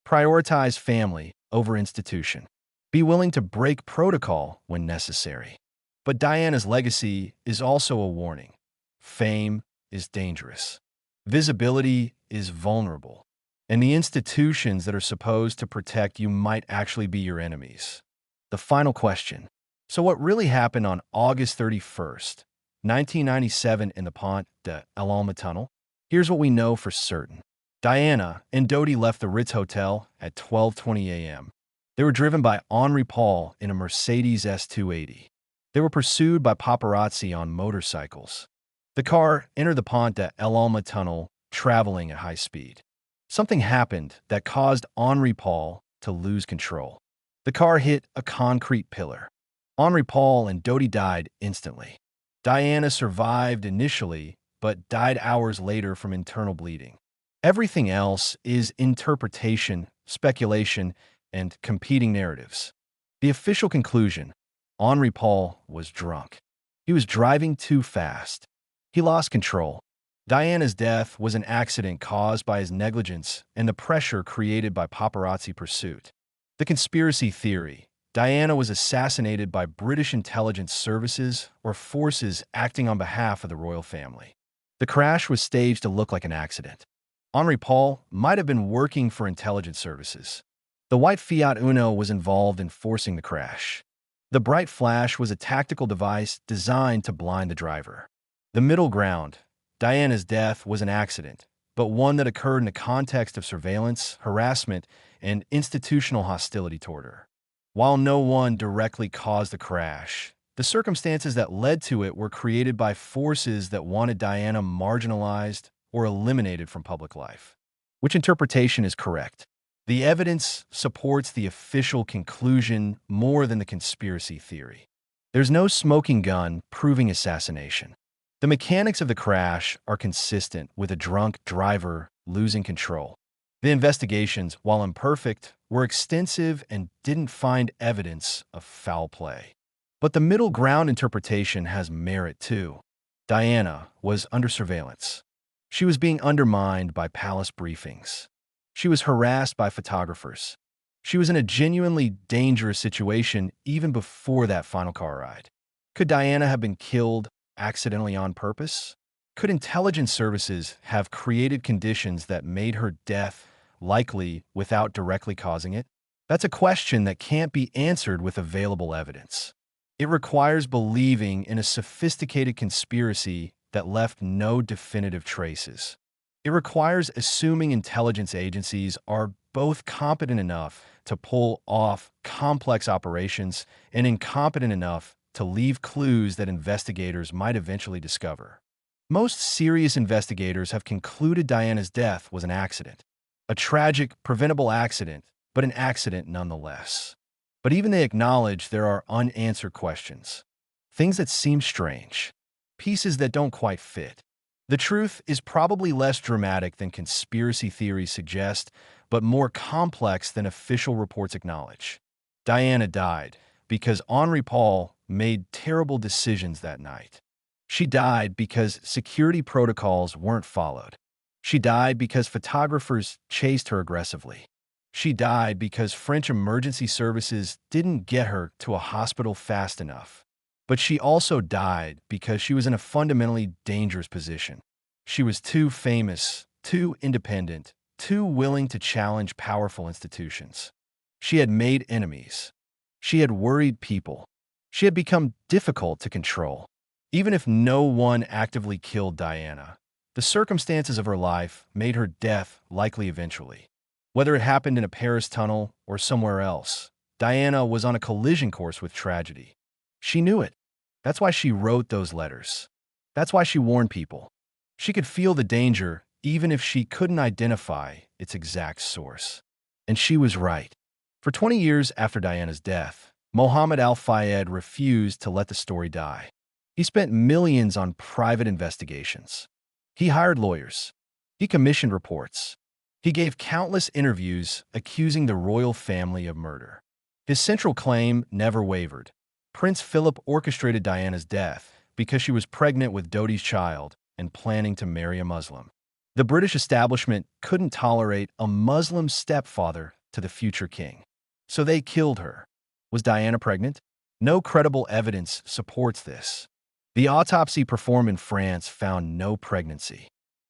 Prioritize family over institution. Be willing to break protocol when necessary. But Diana's legacy is also a warning. Fame is dangerous. Visibility is vulnerable. And the institutions that are supposed to protect you might actually be your enemies. The final question. So what really happened on August 31st, 1997 in the Pont de l'Alma tunnel? Here's what we know for certain. Diana and Dodi left the Ritz Hotel at 12:20 a.m. They were driven by Henri Paul in a Mercedes S280. They were pursued by paparazzi on motorcycles. The car entered the Pont de l'Alma tunnel, traveling at high speed. Something happened that caused Henri Paul to lose control. The car hit a concrete pillar. Henri Paul and Dodi died instantly. Diana survived initially, but died hours later from internal bleeding. Everything else is interpretation, speculation, and competing narratives. The official conclusion: Henri Paul was drunk. He was driving too fast. He lost control. Diana's death was an accident caused by his negligence and the pressure created by paparazzi pursuit. The conspiracy theory: Diana was assassinated by British intelligence services or forces acting on behalf of the royal family. The crash was staged to look like an accident. Henri Paul might have been working for intelligence services. The white Fiat Uno was involved in forcing the crash. The bright flash was a tactical device designed to blind the driver. The middle ground: Diana's death was an accident, but one that occurred in the context of surveillance, harassment, and institutional hostility toward her. While no one directly caused the crash, the circumstances that led to it were created by forces that wanted Diana marginalized or eliminated from public life. Which interpretation is correct? The evidence supports the official conclusion more than the conspiracy theory. There's no smoking gun proving assassination. The mechanics of the crash are consistent with a drunk driver losing control. The investigations, while imperfect, were extensive and didn't find evidence of foul play. But the middle ground interpretation has merit too. Diana was under surveillance. She was being undermined by palace briefings. She was harassed by photographers. She was in a genuinely dangerous situation even before that final car ride. Could Diana have been killed accidentally on purpose? Could intelligence services have created conditions that made her death likely without directly causing it? That's a question that can't be answered with available evidence. It requires believing in a sophisticated conspiracy that left no definitive traces. It requires assuming intelligence agencies are both competent enough to pull off complex operations and incompetent enough to leave clues that investigators might eventually discover. Most serious investigators have concluded Diana's death was an accident. A tragic, preventable accident, but an accident nonetheless. But even they acknowledge there are unanswered questions. Things that seem strange. Pieces that don't quite fit. The truth is probably less dramatic than conspiracy theories suggest, but more complex than official reports acknowledge. Diana died because Henri Paul made terrible decisions that night. She died because security protocols weren't followed. She died because photographers chased her aggressively. She died because French emergency services didn't get her to a hospital fast enough. But she also died because she was in a fundamentally dangerous position. She was too famous, too independent, too willing to challenge powerful institutions. She had made enemies. She had worried people. She had become difficult to control. Even if no one actively killed Diana, the circumstances of her life made her death likely eventually. Whether it happened in a Paris tunnel or somewhere else, Diana was on a collision course with tragedy. She knew it. That's why she wrote those letters. That's why she warned people. She could feel the danger even if she couldn't identify its exact source. And she was right. For 20 years after Diana's death, Dodi Al-Fayed refused to let the story die. He spent millions on private investigations. He hired lawyers. He commissioned reports. He gave countless interviews accusing the royal family of murder. His central claim never wavered. Prince Philip orchestrated Diana's death because she was pregnant with Dodi's child and planning to marry a Muslim. The British establishment couldn't tolerate a Muslim stepfather to the future king. So they killed her. Was Diana pregnant? No credible evidence supports this. The autopsy performed in France found no pregnancy.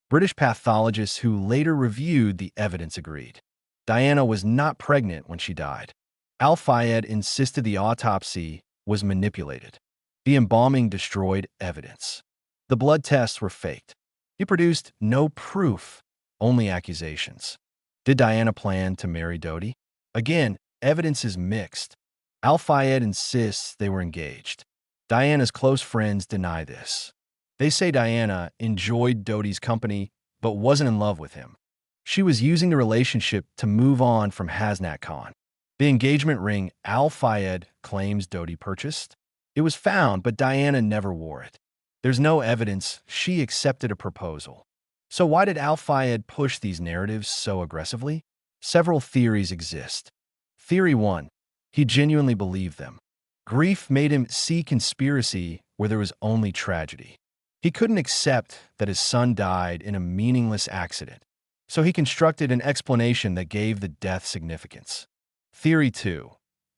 British pathologists who later reviewed the evidence agreed. Diana was not pregnant when she died. Al-Fayed insisted the autopsy was manipulated. The embalming destroyed evidence. The blood tests were faked. He produced no proof, only accusations. Did Diana plan to marry Dodi? Again, evidence is mixed. Al-Fayed insists they were engaged. Diana's close friends deny this. They say Diana enjoyed Dodi's company but wasn't in love with him. She was using the relationship to move on from Hasnat Khan. The engagement ring Al-Fayed claims Dodi purchased. It was found, but Diana never wore it. There's no evidence she accepted a proposal. So why did Al-Fayed push these narratives so aggressively? Several theories exist. Theory 1. He genuinely believed them. Grief made him see conspiracy where there was only tragedy. He couldn't accept that his son died in a meaningless accident, so he constructed an explanation that gave the death significance. Theory 2.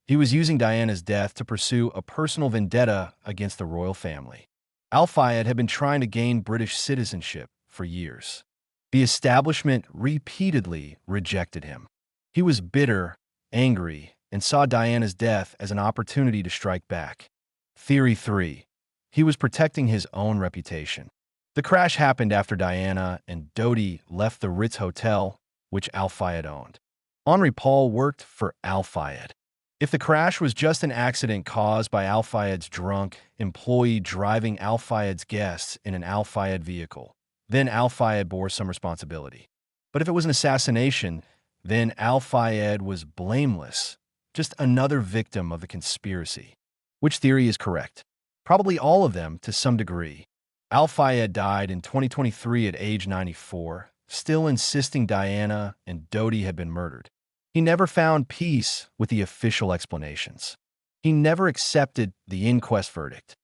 He was using Diana's death to pursue a personal vendetta against the royal family. Al-Fayed had been trying to gain British citizenship for years. The establishment repeatedly rejected him. He was bitter, angry, and saw Diana's death as an opportunity to strike back. Theory 3. He was protecting his own reputation. The crash happened after Diana and Dodi left the Ritz Hotel, which Al-Fayed owned. Henri Paul worked for Al-Fayed. If the crash was just an accident caused by Al-Fayed's drunk employee driving Al-Fayed's guests in an Al-Fayed vehicle, then Al-Fayed bore some responsibility. But if it was an assassination, then Al-Fayed was blameless, just another victim of the conspiracy. Which theory is correct? Probably all of them to some degree. Al-Fayed died in 2023 at age 94, still insisting Diana and Dodi had been murdered. He never found peace with the official explanations. He never accepted the inquest verdict.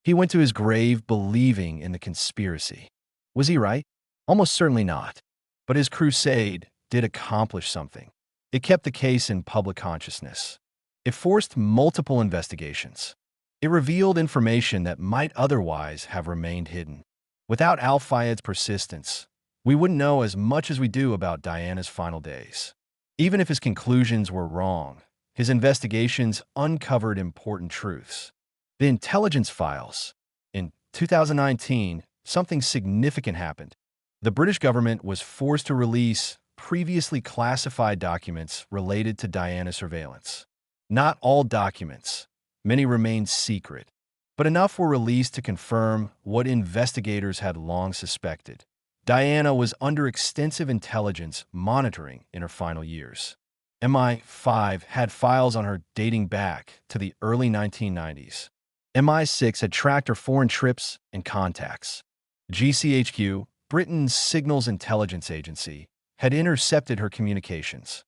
He went to his grave believing in the conspiracy. Was he right? Almost certainly not. But his crusade did accomplish something. It kept the case in public consciousness. It forced multiple investigations. It revealed information that might otherwise have remained hidden. Without Al-Fayed's persistence, we wouldn't know as much as we do about Diana's final days. Even if his conclusions were wrong, his investigations uncovered important truths. The intelligence files. In 2019, something significant happened. The British government was forced to release previously classified documents related to Diana's surveillance. Not all documents. Many remained secret, but enough were released to confirm what investigators had long suspected. Diana was under extensive intelligence monitoring in her final years. MI5 had files on her dating back to the early 1990s. MI6 had tracked her foreign trips and contacts. GCHQ, Britain's signals intelligence agency, had intercepted her communications.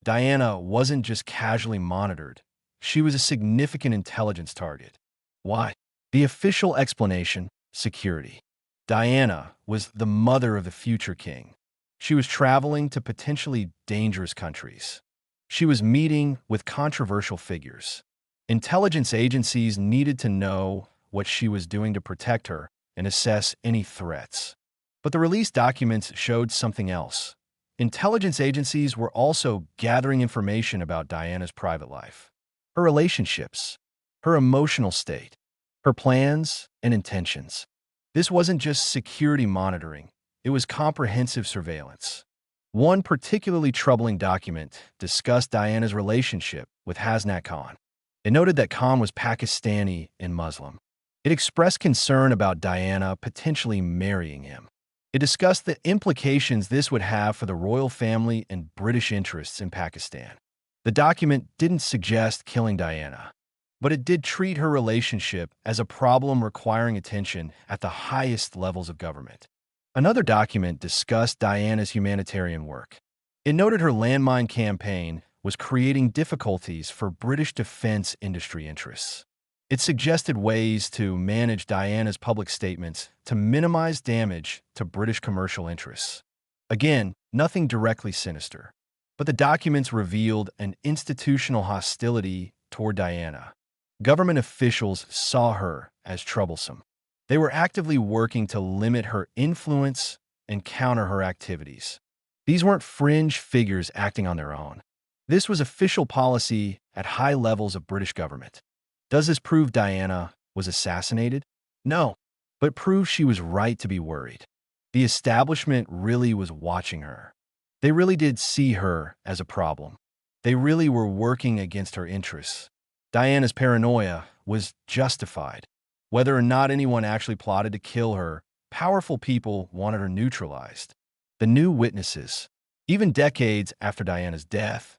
Diana wasn't just casually monitored. She was a significant intelligence target. Why? The official explanation: security. Diana was the mother of the future king. She was traveling to potentially dangerous countries. She was meeting with controversial figures. Intelligence agencies needed to know what she was doing to protect her and assess any threats. But the released documents showed something else. Intelligence agencies were also gathering information about Diana's private life, her relationships, her emotional state, her plans and intentions. This wasn't just security monitoring, it was comprehensive surveillance. One particularly troubling document discussed Diana's relationship with Hasnat Khan. It noted that Khan was Pakistani and Muslim. It expressed concern about Diana potentially marrying him. It discussed the implications this would have for the royal family and British interests in Pakistan. The document didn't suggest killing Diana, but it did treat her relationship as a problem requiring attention at the highest levels of government. Another document discussed Diana's humanitarian work. It noted her landmine campaign was creating difficulties for British defense industry interests. It suggested ways to manage Diana's public statements to minimize damage to British commercial interests. Again, nothing directly sinister, but the documents revealed an institutional hostility toward Diana. Government officials saw her as troublesome. They were actively working to limit her influence and counter her activities. These weren't fringe figures acting on their own. This was official policy at high levels of British government. Does this prove Diana was assassinated? No, but proves she was right to be worried. The establishment really was watching her. They really did see her as a problem. They really were working against her interests. Diana's paranoia was justified. Whether or not anyone actually plotted to kill her, powerful people wanted her neutralized. The new witnesses. Even decades after Diana's death,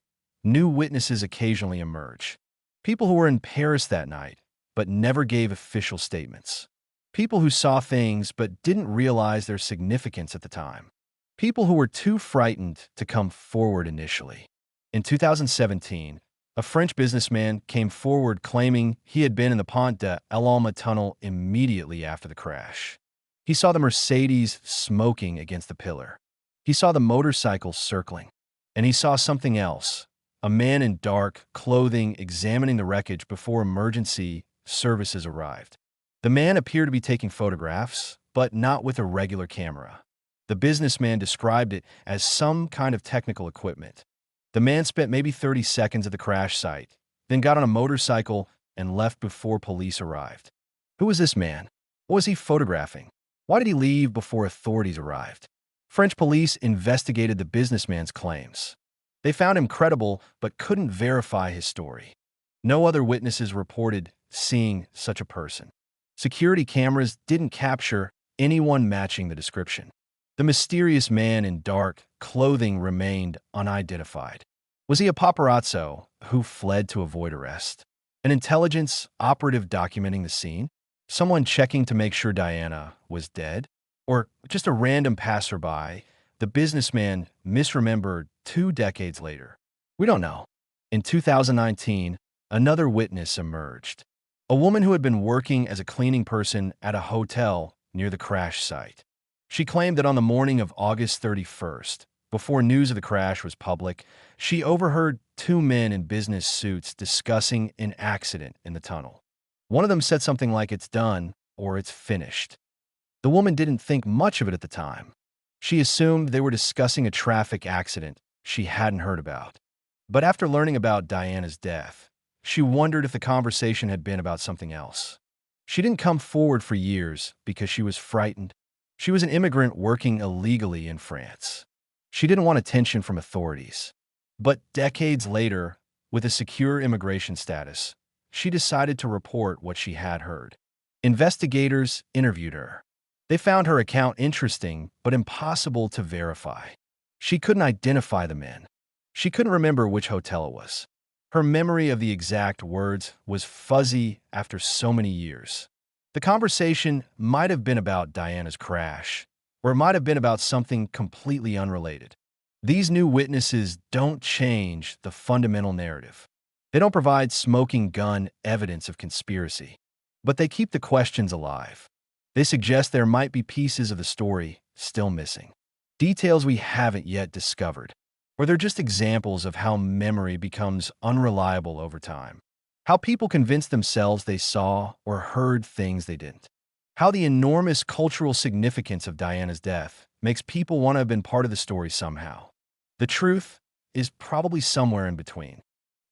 New witnesses occasionally emerge. People who were in Paris that night, but never gave official statements. People who saw things but didn't realize their significance at the time. People who were too frightened to come forward initially. In 2017, a French businessman came forward claiming he had been in the Pont de l'Alma tunnel immediately after the crash. He saw the Mercedes smoking against the pillar. He saw the motorcycle circling. And he saw something else, a man in dark clothing examining the wreckage before emergency services arrived. The man appeared to be taking photographs, but not with a regular camera. The businessman described it as some kind of technical equipment. The man spent maybe 30 seconds at the crash site, then got on a motorcycle and left before police arrived. Who was this man? What was he photographing? Why did he leave before authorities arrived? French police investigated the businessman's claims. They found him credible but couldn't verify his story. No other witnesses reported seeing such a person. Security cameras didn't capture anyone matching the description. The mysterious man in dark clothing remained unidentified. Was he a paparazzo who fled to avoid arrest? An intelligence operative documenting the scene? Someone checking to make sure Diana was dead? Or just a random passerby the businessman misremembered 2 decades later? We don't know. In 2019, another witness emerged. A woman who had been working as a cleaning person at a hotel near the crash site. She claimed that on the morning of August 31st, before news of the crash was public, she overheard 2 men in business suits discussing an accident in the tunnel. One of them said something like "it's done" or "it's finished." The woman didn't think much of it at the time. She assumed they were discussing a traffic accident she hadn't heard about. But after learning about Diana's death, she wondered if the conversation had been about something else. She didn't come forward for years because she was frightened. She was an immigrant working illegally in France. She didn't want attention from authorities. But decades later, with a secure immigration status, she decided to report what she had heard. Investigators interviewed her. They found her account interesting but impossible to verify. She couldn't identify the men. She couldn't remember which hotel it was. Her memory of the exact words was fuzzy after so many years. The conversation might have been about Diana's crash, or it might have been about something completely unrelated. These new witnesses don't change the fundamental narrative. They don't provide smoking gun evidence of conspiracy, but they keep the questions alive. They suggest there might be pieces of the story still missing, details we haven't yet discovered, or they're just examples of how memory becomes unreliable over time. How people convince themselves they saw or heard things they didn't. How the enormous cultural significance of Diana's death makes people want to have been part of the story somehow. The truth is probably somewhere in between.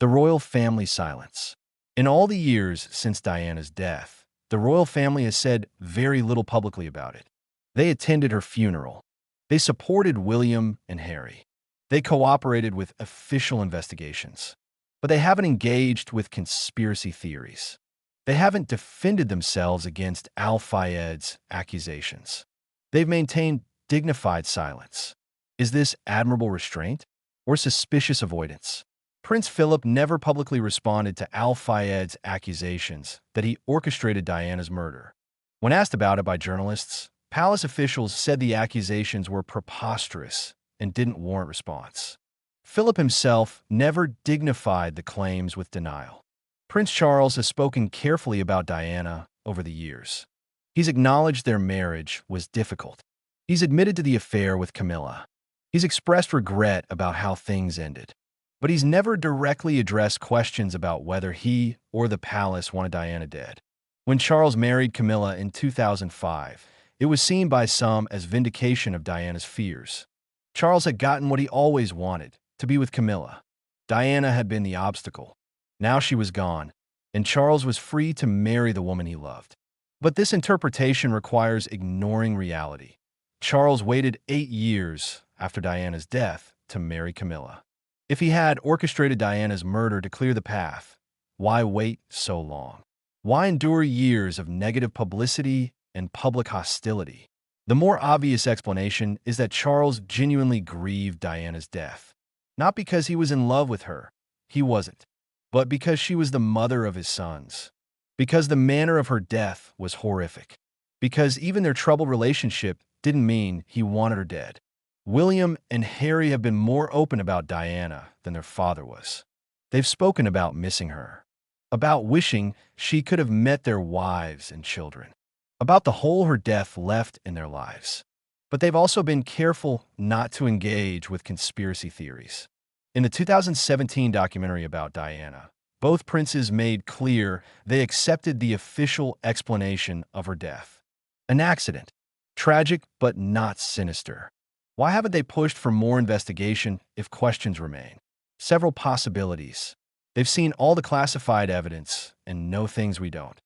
The royal family silence. In all the years since Diana's death, the royal family has said very little publicly about it. They attended her funeral. They supported William and Harry. They cooperated with official investigations. But they haven't engaged with conspiracy theories. They haven't defended themselves against Al-Fayed's accusations. They've maintained dignified silence. Is this admirable restraint or suspicious avoidance? Prince Philip never publicly responded to Al-Fayed's accusations that he orchestrated Diana's murder. When asked about it by journalists, palace officials said the accusations were preposterous and didn't warrant response. Philip himself never dignified the claims with denial. Prince Charles has spoken carefully about Diana over the years. He's acknowledged their marriage was difficult. He's admitted to the affair with Camilla. He's expressed regret about how things ended. But he's never directly addressed questions about whether he or the palace wanted Diana dead. When Charles married Camilla in 2005, it was seen by some as vindication of Diana's fears. Charles had gotten what he always wanted, to be with Camilla. Diana had been the obstacle. Now she was gone, and Charles was free to marry the woman he loved. But this interpretation requires ignoring reality. Charles waited 8 years after Diana's death to marry Camilla. If he had orchestrated Diana's murder to clear the path, why wait so long? Why endure years of negative publicity and public hostility? The more obvious explanation is that Charles genuinely grieved Diana's death. Not because he was in love with her, he wasn't. But because she was the mother of his sons. Because the manner of her death was horrific. Because even their troubled relationship didn't mean he wanted her dead. William and Harry have been more open about Diana than their father was. They've spoken about missing her, about wishing she could have met their wives and children, about the hole her death left in their lives. But they've also been careful not to engage with conspiracy theories. In the 2017 documentary about Diana, both princes made clear they accepted the official explanation of her death. An accident. Tragic, but not sinister. Why haven't they pushed for more investigation if questions remain? Several possibilities. They've seen all the classified evidence and know things we don't.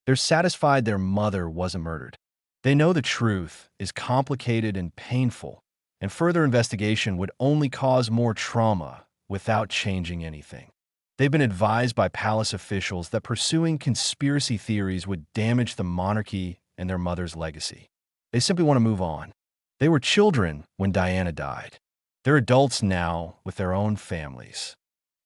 They're satisfied their mother wasn't murdered. They know the truth is complicated and painful, and further investigation would only cause more trauma without changing anything. They've been advised by palace officials that pursuing conspiracy theories would damage the monarchy and their mother's legacy. They simply want to move on. They were children when Diana died. They're adults now with their own families.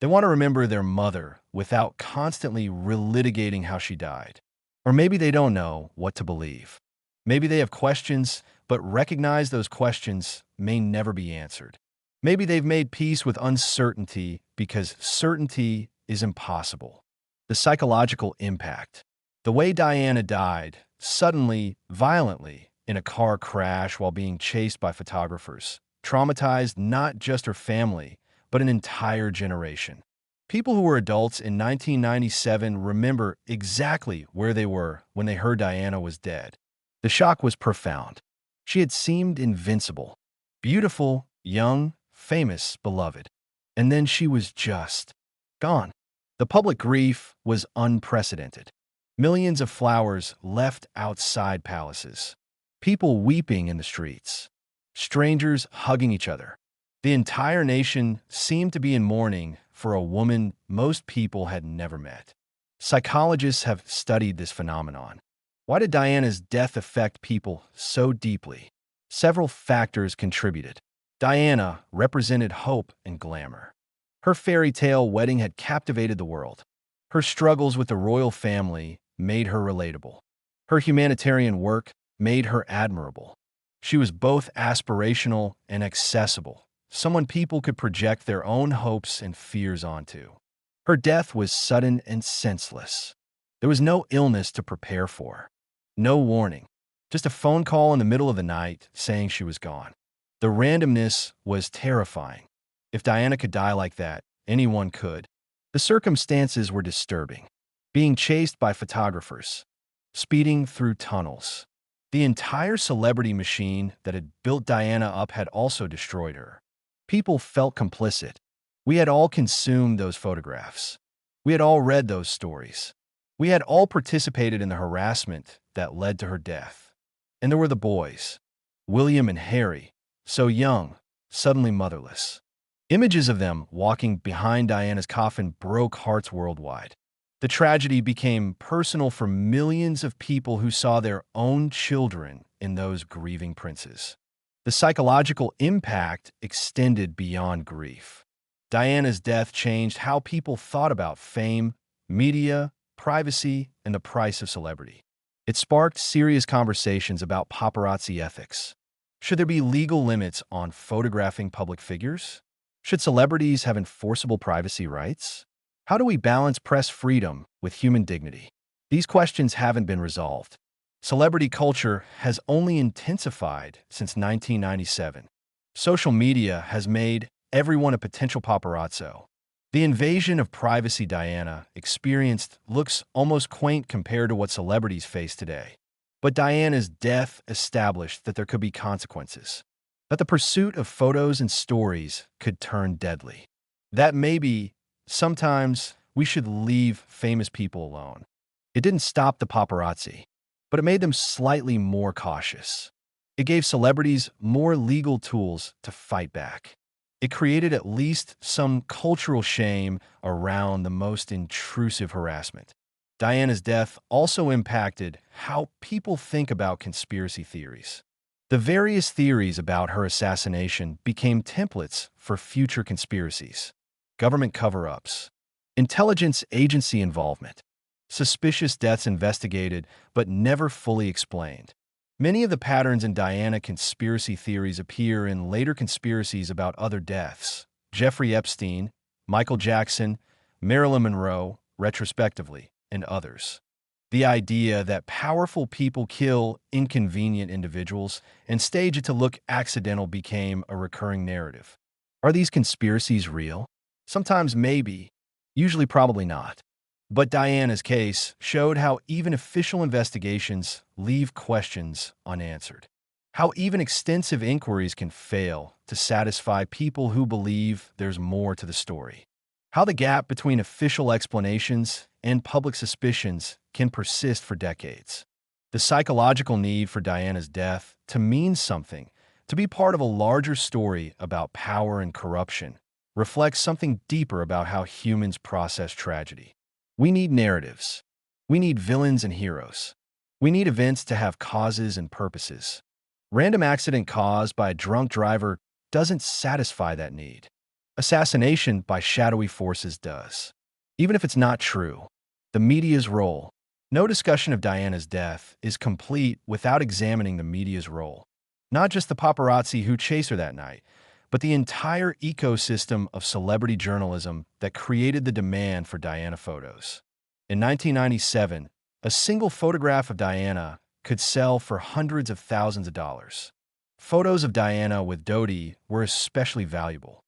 They want to remember their mother without constantly relitigating how she died. Or maybe they don't know what to believe. Maybe they have questions, but recognize those questions may never be answered. Maybe they've made peace with uncertainty because certainty is impossible. The psychological impact. The way Diana died, suddenly, violently, in a car crash while being chased by photographers, traumatized not just her family, but an entire generation. People who were adults in 1997 remember exactly where they were when they heard Diana was dead. The shock was profound. She had seemed invincible, beautiful, young, famous, beloved. And then she was just gone. The public grief was unprecedented. Millions of flowers left outside palaces. People weeping in the streets. Strangers hugging each other. The entire nation seemed to be in mourning for a woman most people had never met. Psychologists have studied this phenomenon. Why did Diana's death affect people so deeply? Several factors contributed. Diana represented hope and glamour. Her fairy tale wedding had captivated the world. Her struggles with the royal family made her relatable. Her humanitarian work made her admirable. She was both aspirational and accessible, someone people could project their own hopes and fears onto. Her death was sudden and senseless. There was no illness to prepare for. No warning. Just a phone call in the middle of the night saying she was gone. The randomness was terrifying. If Diana could die like that, anyone could. The circumstances were disturbing. Being chased by photographers. Speeding through tunnels. The entire celebrity machine that had built Diana up had also destroyed her. People felt complicit. We had all consumed those photographs. We had all read those stories. We had all participated in the harassment that led to her death. And there were the boys, William and Harry, so young, suddenly motherless. Images of them walking behind Diana's coffin broke hearts worldwide. The tragedy became personal for millions of people who saw their own children in those grieving princes. The psychological impact extended beyond grief. Diana's death changed how people thought about fame, media, privacy, and the price of celebrity. It sparked serious conversations about paparazzi ethics. Should there be legal limits on photographing public figures? Should celebrities have enforceable privacy rights? How do we balance press freedom with human dignity? These questions haven't been resolved. Celebrity culture has only intensified since 1997. Social media has made everyone a potential paparazzo. The invasion of privacy Diana experienced looks almost quaint compared to what celebrities face today. But Diana's death established that there could be consequences, that the pursuit of photos and stories could turn deadly. That maybe, sometimes, we should leave famous people alone. It didn't stop the paparazzi, but it made them slightly more cautious. It gave celebrities more legal tools to fight back. It created at least some cultural shame around the most intrusive harassment. Diana's death also impacted how people think about conspiracy theories. The various theories about her assassination became templates for future conspiracies. government cover-ups, intelligence agency involvement, suspicious deaths investigated but never fully explained. Many of the patterns in Diana conspiracy theories appear in later conspiracies about other deaths: Jeffrey Epstein, Michael Jackson, Marilyn Monroe, retrospectively, and others. The idea that powerful people kill inconvenient individuals and stage it to look accidental became a recurring narrative. Are these conspiracies real? Sometimes maybe, usually probably not. But Diana's case showed how even official investigations leave questions unanswered. How even extensive inquiries can fail to satisfy people who believe there's more to the story. How the gap between official explanations and public suspicions can persist for decades. The psychological need for Diana's death to mean something, to be part of a larger story about power and corruption, reflects something deeper about how humans process tragedy. We need narratives. We need villains and heroes. We need events to have causes and purposes. Random accident caused by a drunk driver doesn't satisfy that need. Assassination by shadowy forces does. Even if it's not true, the media's role. No discussion of Diana's death is complete without examining the media's role. Not just the paparazzi who chased her that night, but the entire ecosystem of celebrity journalism that created the demand for Diana photos. In 1997, a single photograph of Diana could sell for hundreds of thousands of dollars. Photos of Diana with Dodi were especially valuable.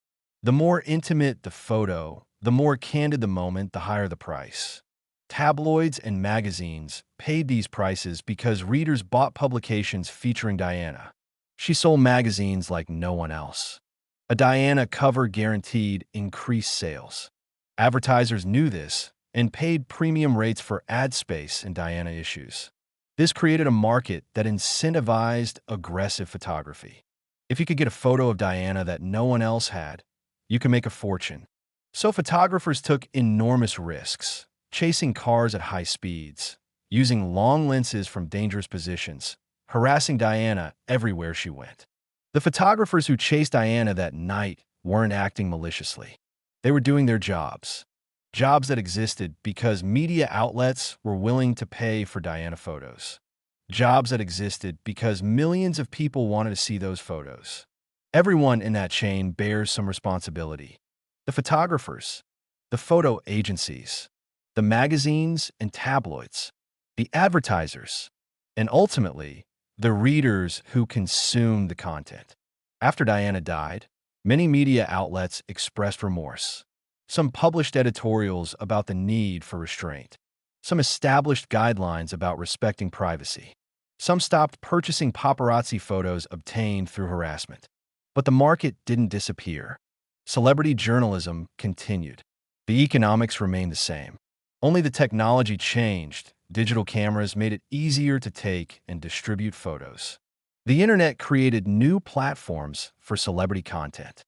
The more intimate the photo, the more candid the moment, the higher the price. Tabloids and magazines paid these prices because readers bought publications featuring Diana. She sold magazines like no one else. A Diana cover guaranteed increased sales. Advertisers knew this and paid premium rates for ad space in Diana issues. This created a market that incentivized aggressive photography. If you could get a photo of Diana that no one else had, you can make a fortune. So photographers took enormous risks, chasing cars at high speeds, using long lenses from dangerous positions, harassing Diana everywhere she went. The photographers who chased Diana that night weren't acting maliciously. They were doing their jobs. Jobs that existed because media outlets were willing to pay for Diana photos. Jobs that existed because millions of people wanted to see those photos. Everyone in that chain bears some responsibility. The photographers, the photo agencies, the magazines and tabloids, the advertisers, and ultimately, the readers who consumed the content. After Diana died, many media outlets expressed remorse. Some published editorials about the need for restraint. Some established guidelines about respecting privacy. Some stopped purchasing paparazzi photos obtained through harassment. But the market didn't disappear. Celebrity journalism continued. The economics remained the same. Only the technology changed. Digital cameras made it easier to take and distribute photos. The internet created new platforms for celebrity content.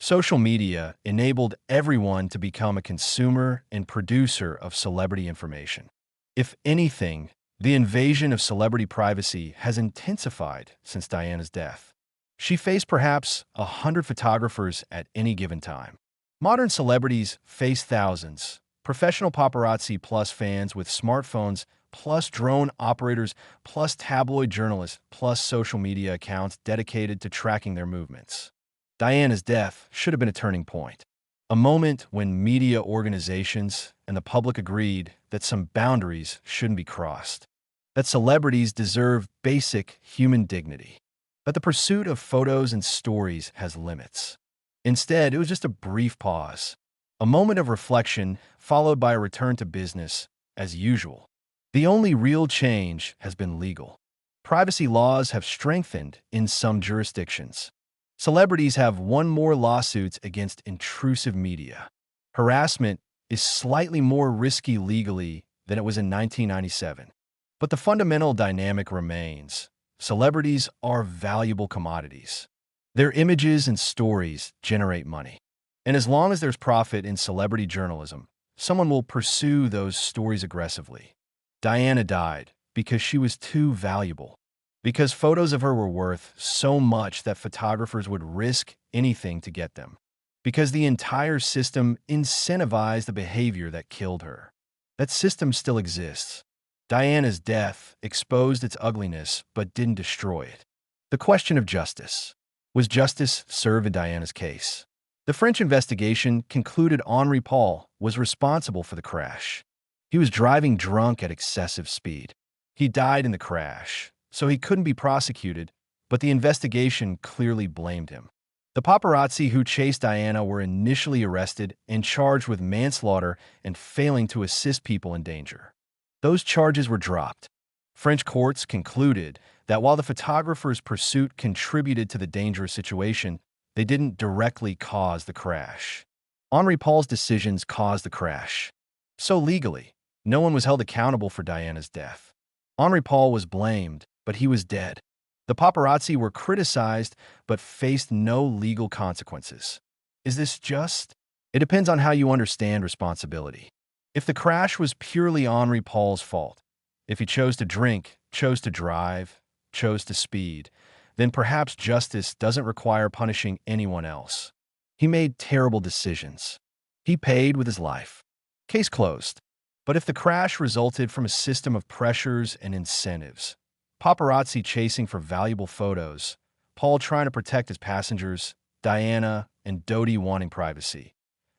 Social media enabled everyone to become a consumer and producer of celebrity information. If anything, the invasion of celebrity privacy has intensified since Diana's death. She faced perhaps 100 photographers at any given time. Modern celebrities face thousands. Professional paparazzi plus fans with smartphones plus drone operators plus tabloid journalists plus social media accounts dedicated to tracking their movements. Diana's death should have been a turning point. A moment when media organizations and the public agreed that some boundaries shouldn't be crossed. That celebrities deserve basic human dignity. That the pursuit of photos and stories has limits. Instead, it was just a brief pause. A moment of reflection followed by a return to business as usual. The only real change has been legal. Privacy laws have strengthened in some jurisdictions. Celebrities have won more lawsuits against intrusive media. Harassment is slightly more risky legally than it was in 1997. But the fundamental dynamic remains. Celebrities are valuable commodities. Their images and stories generate money. And as long as there's profit in celebrity journalism, someone will pursue those stories aggressively. Diana died because she was too valuable. Because photos of her were worth so much that photographers would risk anything to get them. Because the entire system incentivized the behavior that killed her. That system still exists. Diana's death exposed its ugliness but didn't destroy it. The question of justice. Was justice served in Diana's case? The French investigation concluded Henri Paul was responsible for the crash. He was driving drunk at excessive speed. He died in the crash, so he couldn't be prosecuted, but the investigation clearly blamed him. The paparazzi who chased Diana were initially arrested and charged with manslaughter and failing to assist people in danger. Those charges were dropped. French courts concluded that while the photographer's pursuit contributed to the dangerous situation, they didn't directly cause the crash. Henri Paul's decisions caused the crash. So legally, no one was held accountable for Diana's death. Henri Paul was blamed, but he was dead. The paparazzi were criticized, but faced no legal consequences. Is this just? It depends on how you understand responsibility. If the crash was purely Henri Paul's fault, if he chose to drink, chose to drive, chose to speed, then perhaps justice doesn't require punishing anyone else. He made terrible decisions. He paid with his life. Case closed. But if the crash resulted from a system of pressures and incentives, paparazzi chasing for valuable photos, Paul trying to protect his passengers, Diana and Dodi wanting privacy,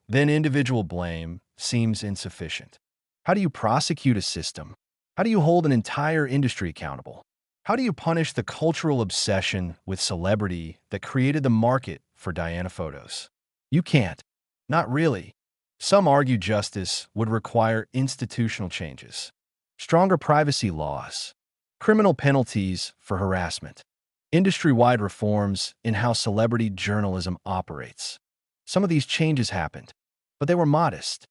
then individual blame seems insufficient. How do you prosecute a system? How do you hold an entire industry accountable? How do you punish the cultural obsession with celebrity that created the market for Diana photos? You can't. Not really. Some argue justice would require institutional changes, stronger privacy laws, criminal penalties for harassment, industry-wide reforms in how celebrity journalism operates. Some of these changes happened, but they were modest,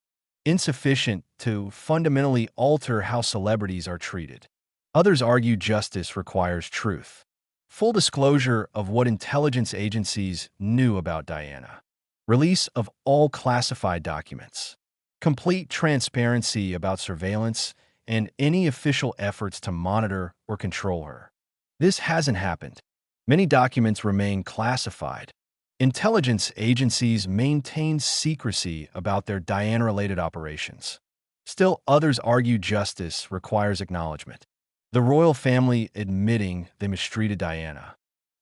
insufficient to fundamentally alter how celebrities are treated. Others argue justice requires truth. Full disclosure of what intelligence agencies knew about Diana. Release of all classified documents. Complete transparency about surveillance and any official efforts to monitor or control her. This hasn't happened. Many documents remain classified. Intelligence agencies maintain secrecy about their Diana-related operations. Still, others argue justice requires acknowledgement. The royal family admitting they mistreated Diana.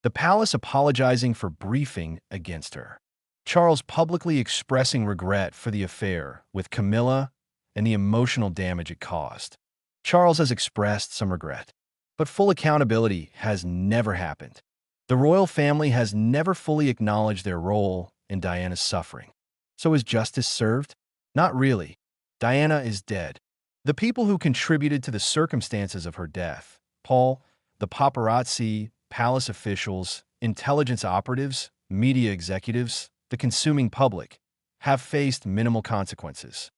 The palace apologizing for briefing against her. Charles publicly expressing regret for the affair with Camilla and the emotional damage it caused. Charles has expressed some regret, but full accountability has never happened. The royal family has never fully acknowledged their role in Diana's suffering. So is justice served? Not really. Diana is dead. The people who contributed to the circumstances of her death, Paul, the paparazzi, palace officials, intelligence operatives, media executives, the consuming public, have faced minimal consequences.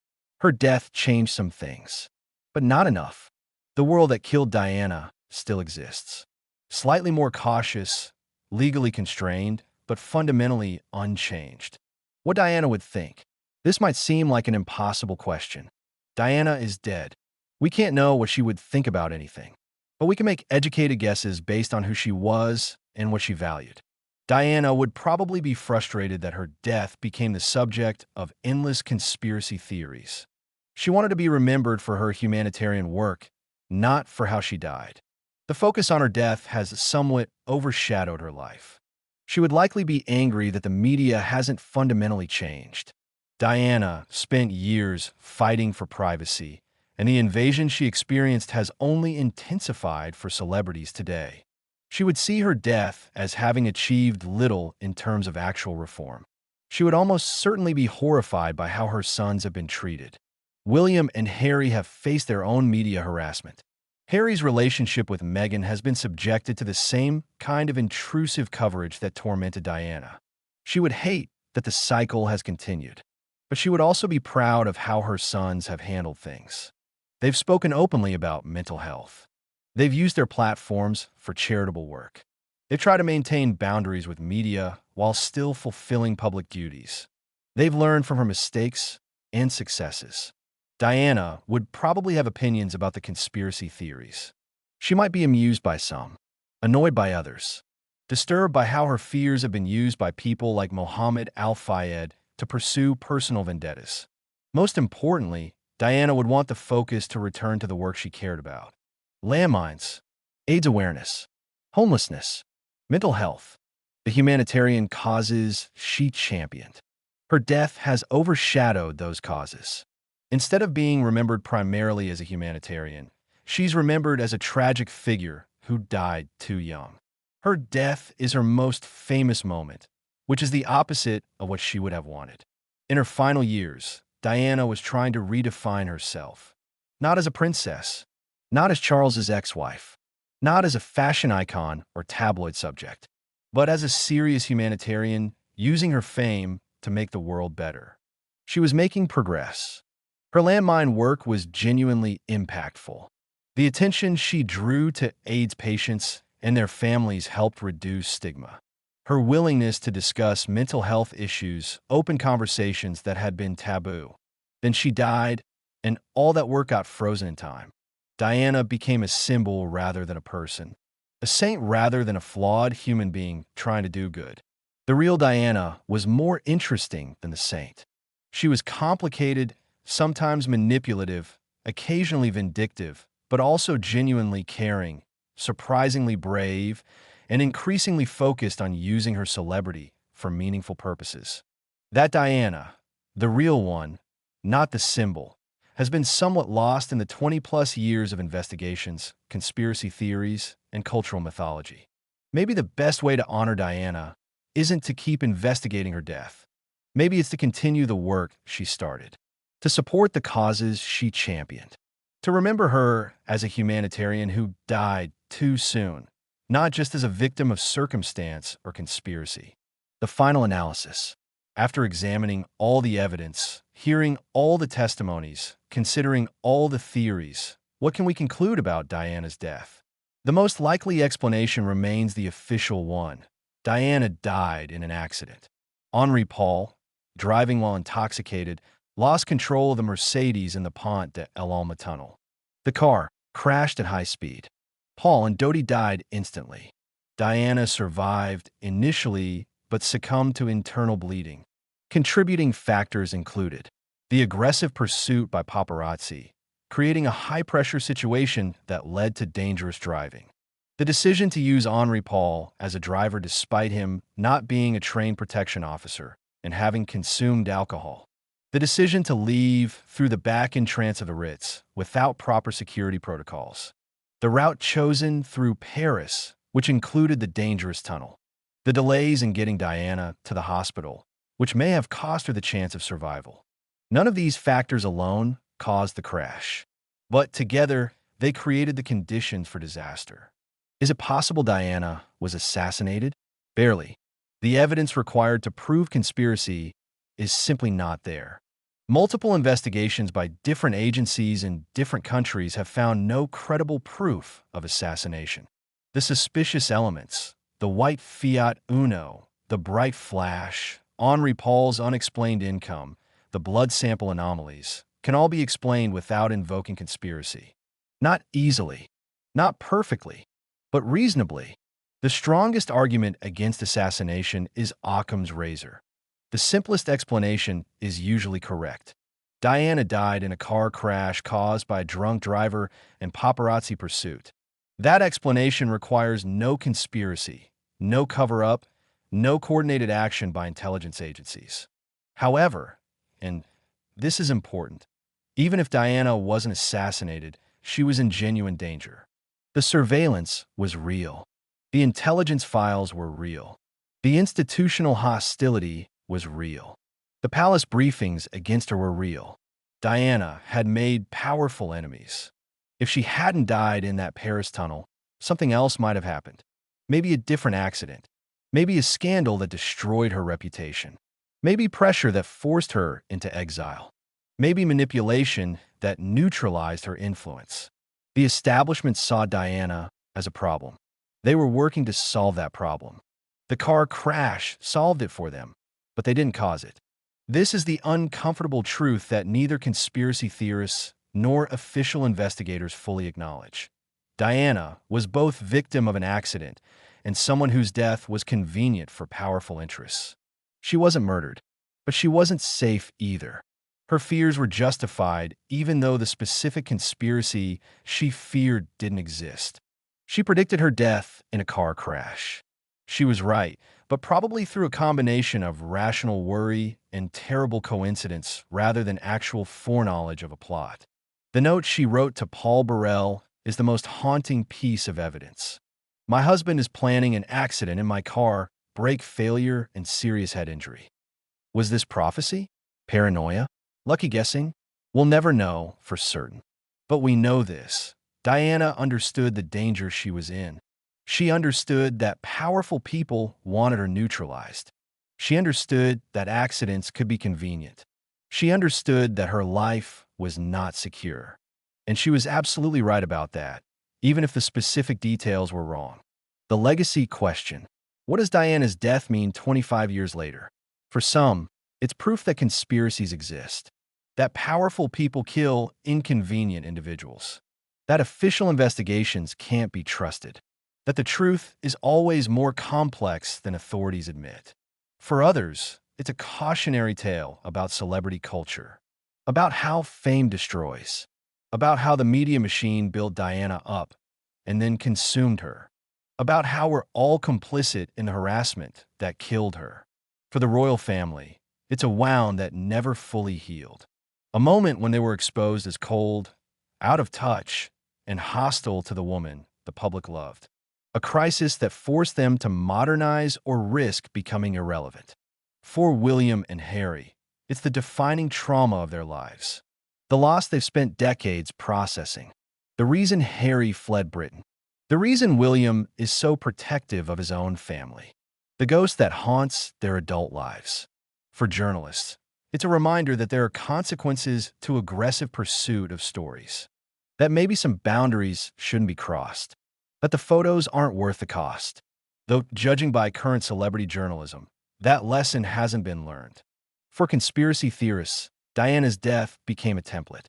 Her death changed some things, but not enough. The world that killed Diana still exists. Slightly more cautious, legally constrained, but fundamentally unchanged. What Diana would think? This might seem like an impossible question. Diana is dead. We can't know what she would think about anything, but we can make educated guesses based on who she was and what she valued. Diana would probably be frustrated that her death became the subject of endless conspiracy theories. She wanted to be remembered for her humanitarian work, not for how she died. The focus on her death has somewhat overshadowed her life. She would likely be angry that the media hasn't fundamentally changed. Diana spent years fighting for privacy, and the invasion she experienced has only intensified for celebrities today. She would see her death as having achieved little in terms of actual reform. She would almost certainly be horrified by how her sons have been treated. William and Harry have faced their own media harassment. Harry's relationship with Meghan has been subjected to the same kind of intrusive coverage that tormented Diana. She would hate that the cycle has continued, but she would also be proud of how her sons have handled things. They've spoken openly about mental health. They've used their platforms for charitable work. They've tried to maintain boundaries with media while still fulfilling public duties. They've learned from her mistakes and successes. Diana would probably have opinions about the conspiracy theories. She might be amused by some, annoyed by others, disturbed by how her fears have been used by people like Dodi Al-Fayed to pursue personal vendettas. Most importantly, Diana would want the focus to return to the work she cared about: landmines, AIDS awareness, homelessness, mental health, the humanitarian causes she championed. Her death has overshadowed those causes. Instead of being remembered primarily as a humanitarian, she's remembered as a tragic figure who died too young. Her death is her most famous moment, which is the opposite of what she would have wanted. In her final years, Diana was trying to redefine herself, not as a princess, not as Charles's ex-wife, not as a fashion icon or tabloid subject, but as a serious humanitarian using her fame to make the world better. She was making progress. Her landmine work was genuinely impactful. The attention she drew to AIDS patients and their families helped reduce stigma. Her willingness to discuss mental health issues opened conversations that had been taboo. Then she died, and all that work got frozen in time. Diana became a symbol rather than a person, a saint rather than a flawed human being trying to do good. The real Diana was more interesting than the saint. She was complicated, sometimes manipulative, occasionally vindictive, but also genuinely caring, surprisingly brave, and increasingly focused on using her celebrity for meaningful purposes. That Diana, the real one, not the symbol, has been somewhat lost in the 20-plus years of investigations, conspiracy theories, and cultural mythology. Maybe the best way to honor Diana isn't to keep investigating her death. Maybe it's to continue the work she started, to support the causes she championed, to remember her as a humanitarian who died too soon, not just as a victim of circumstance or conspiracy. The final analysis. After examining all the evidence, hearing all the testimonies, considering all the theories, what can we conclude about Diana's death? The most likely explanation remains the official one. Diana died in an accident. Henri Paul, driving while intoxicated, lost control of the Mercedes in the Pont de l'Alma tunnel. The car crashed at high speed. Paul and Dodi died instantly. Diana survived initially, but succumbed to internal bleeding. Contributing factors included the aggressive pursuit by paparazzi, creating a high-pressure situation that led to dangerous driving. The decision to use Henri Paul as a driver despite him not being a trained protection officer and having consumed alcohol. The decision to leave through the back entrance of the Ritz without proper security protocols. The route chosen through Paris, which included the dangerous tunnel. The delays in getting Diana to the hospital, which may have cost her the chance of survival. None of these factors alone caused the crash, but together they created the conditions for disaster. Is it possible Diana was assassinated? Barely. The evidence required to prove conspiracy is simply not there. Multiple investigations by different agencies in different countries have found no credible proof of assassination. The suspicious elements, the white Fiat Uno, the bright flash, Henri Paul's unexplained income, the blood sample anomalies, can all be explained without invoking conspiracy. Not easily, not perfectly, but reasonably. The strongest argument against assassination is Occam's razor. The simplest explanation is usually correct. Diana died in a car crash caused by a drunk driver and paparazzi pursuit. That explanation requires no conspiracy, no cover-up, no coordinated action by intelligence agencies. However, and this is important, even if Diana wasn't assassinated, she was in genuine danger. The surveillance was real. The intelligence files were real. The institutional hostility was real. The palace briefings against her were real. Diana had made powerful enemies. If she hadn't died in that Paris tunnel, something else might have happened. Maybe a different accident. Maybe a scandal that destroyed her reputation. Maybe pressure that forced her into exile. Maybe manipulation that neutralized her influence. The establishment saw Diana as a problem. They were working to solve that problem. The car crash solved it for them, but they didn't cause it. This is the uncomfortable truth that neither conspiracy theorists nor official investigators fully acknowledge. Diana was both victim of an accident and someone whose death was convenient for powerful interests. She wasn't murdered, But she wasn't safe either. Her fears were justified even though the specific conspiracy she feared didn't exist. She predicted her death in a car crash. She was right, but probably through a combination of rational worry and terrible coincidence rather than actual foreknowledge of a plot. The note she wrote to Paul Burrell is the most haunting piece of evidence. My husband is planning an accident in my car, brake failure, and serious head injury. Was this prophecy? Paranoia? Lucky guessing? We'll never know for certain. But we know this. Diana understood the danger she was in. She understood that powerful people wanted her neutralized. She understood that accidents could be convenient. She understood that her life was not secure. And she was absolutely right about that, even if the specific details were wrong. The legacy question. What does Diana's death mean 25 years later? For some, it's proof that conspiracies exist, that powerful people kill inconvenient individuals, that official investigations can't be trusted, that the truth is always more complex than authorities admit. For others, it's a cautionary tale about celebrity culture, about how fame destroys, about how the media machine built Diana up and then consumed her, about how we're all complicit in the harassment that killed her. For the royal family, it's a wound that never fully healed. A moment when they were exposed as cold, out of touch, and hostile to the woman the public loved. A crisis that forced them to modernize or risk becoming irrelevant. For William and Harry, it's the defining trauma of their lives. The loss they've spent decades processing. The reason Harry fled Britain. The reason William is so protective of his own family. The ghost that haunts their adult lives. For journalists, it's a reminder that there are consequences to aggressive pursuit of stories. That maybe some boundaries shouldn't be crossed. That the photos aren't worth the cost. Though, judging by current celebrity journalism, that lesson hasn't been learned. For conspiracy theorists, Diana's death became a template.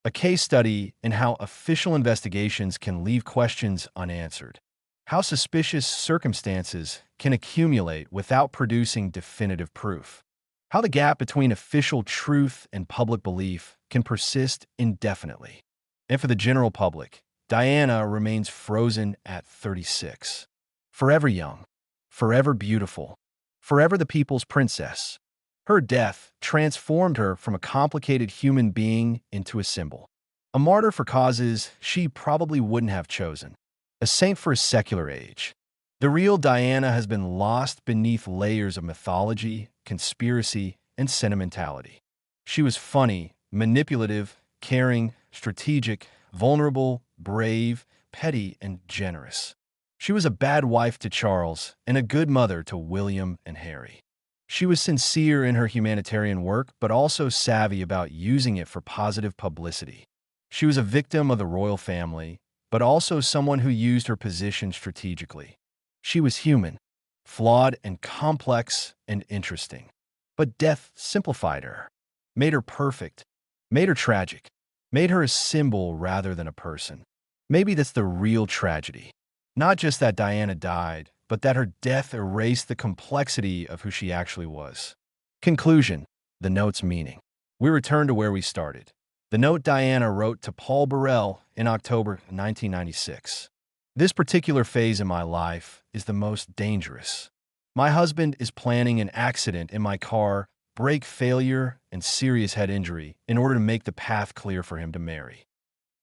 A case study in how official investigations can leave questions unanswered. How suspicious circumstances can accumulate without producing definitive proof. How the gap between official truth and public belief can persist indefinitely. And for the general public, Diana remains frozen at 36. Forever young, forever beautiful, forever the people's princess. Her death transformed her from a complicated human being into a symbol. A martyr for causes she probably wouldn't have chosen. A saint for a secular age. The real Diana has been lost beneath layers of mythology, conspiracy, and sentimentality. She was funny, manipulative, caring, strategic, vulnerable, brave, petty, and generous. She was a bad wife to Charles and a good mother to William and Harry. She was sincere in her humanitarian work, but also savvy about using it for positive publicity. She was a victim of the royal family, but also someone who used her position strategically. She was human, flawed and complex and interesting. But death simplified her, made her perfect, made her tragic, made her a symbol rather than a person. Maybe that's the real tragedy. Not just that Diana died, but that her death erased the complexity of who she actually was. Conclusion, the note's meaning. We return to where we started. The note Diana wrote to Paul Burrell in October 1996. This particular phase in my life is the most dangerous. My husband is planning an accident in my car, brake failure, and serious head injury in order to make the path clear for him to marry.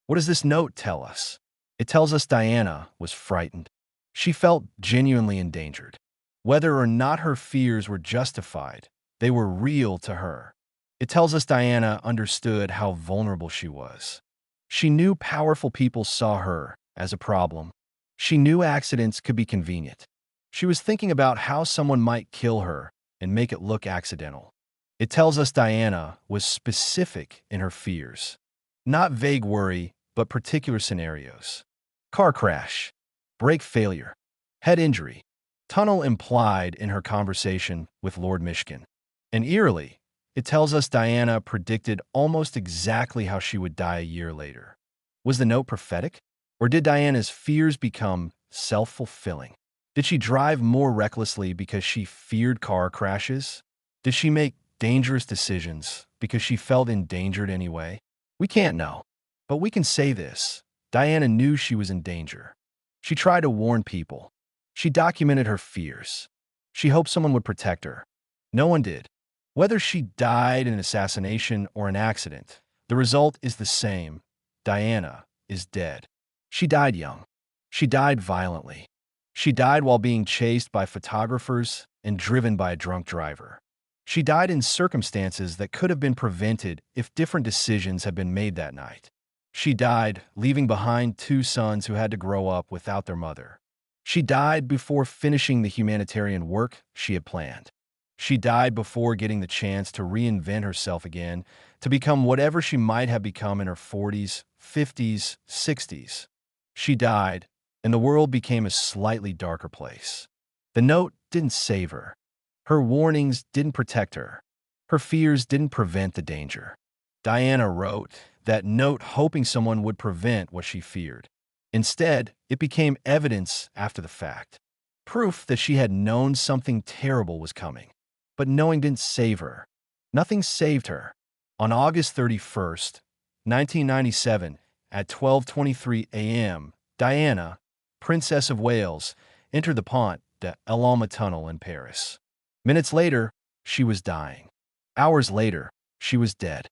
What does this note tell us? It tells us Diana was frightened. She felt genuinely endangered. Whether or not her fears were justified, they were real to her. It tells us Diana understood how vulnerable she was. She knew powerful people saw her as a problem. She knew accidents could be convenient. She was thinking about how someone might kill her and make it look accidental. It tells us Diana was specific in her fears. Not vague worry, but particular scenarios. Car crash, brake failure, head injury, tunnel implied in her conversation with Lord Mishcon. And eerily, it tells us Diana predicted almost exactly how she would die a year later. Was the note prophetic? Or did Diana's fears become self-fulfilling? Did she drive more recklessly because she feared car crashes? Did she make dangerous decisions because she felt endangered anyway? We can't know. But we can say this. Diana knew she was in danger. She tried to warn people. She documented her fears. She hoped someone would protect her. No one did. Whether she died in an assassination or an accident, the result is the same. Diana is dead. She died young. She died violently. She died while being chased by photographers and driven by a drunk driver. She died in circumstances that could have been prevented if different decisions had been made that night. She died, leaving behind two sons who had to grow up without their mother. She died before finishing the humanitarian work she had planned. She died before getting the chance to reinvent herself again, to become whatever she might have become in her 40s, 50s, 60s. She died, and the world became a slightly darker place. The note didn't save her. Her warnings didn't protect her. Her fears didn't prevent the danger. Diana wrote that note hoping someone would prevent what she feared. Instead, it became evidence after the fact. Proof that she had known something terrible was coming. But knowing didn't save her. Nothing saved her. On August 31st, 1997, at 12:23 a.m., Diana, Princess of Wales, entered the Pont de l'Alma tunnel in Paris. Minutes later, she was dying. Hours later, she was dead.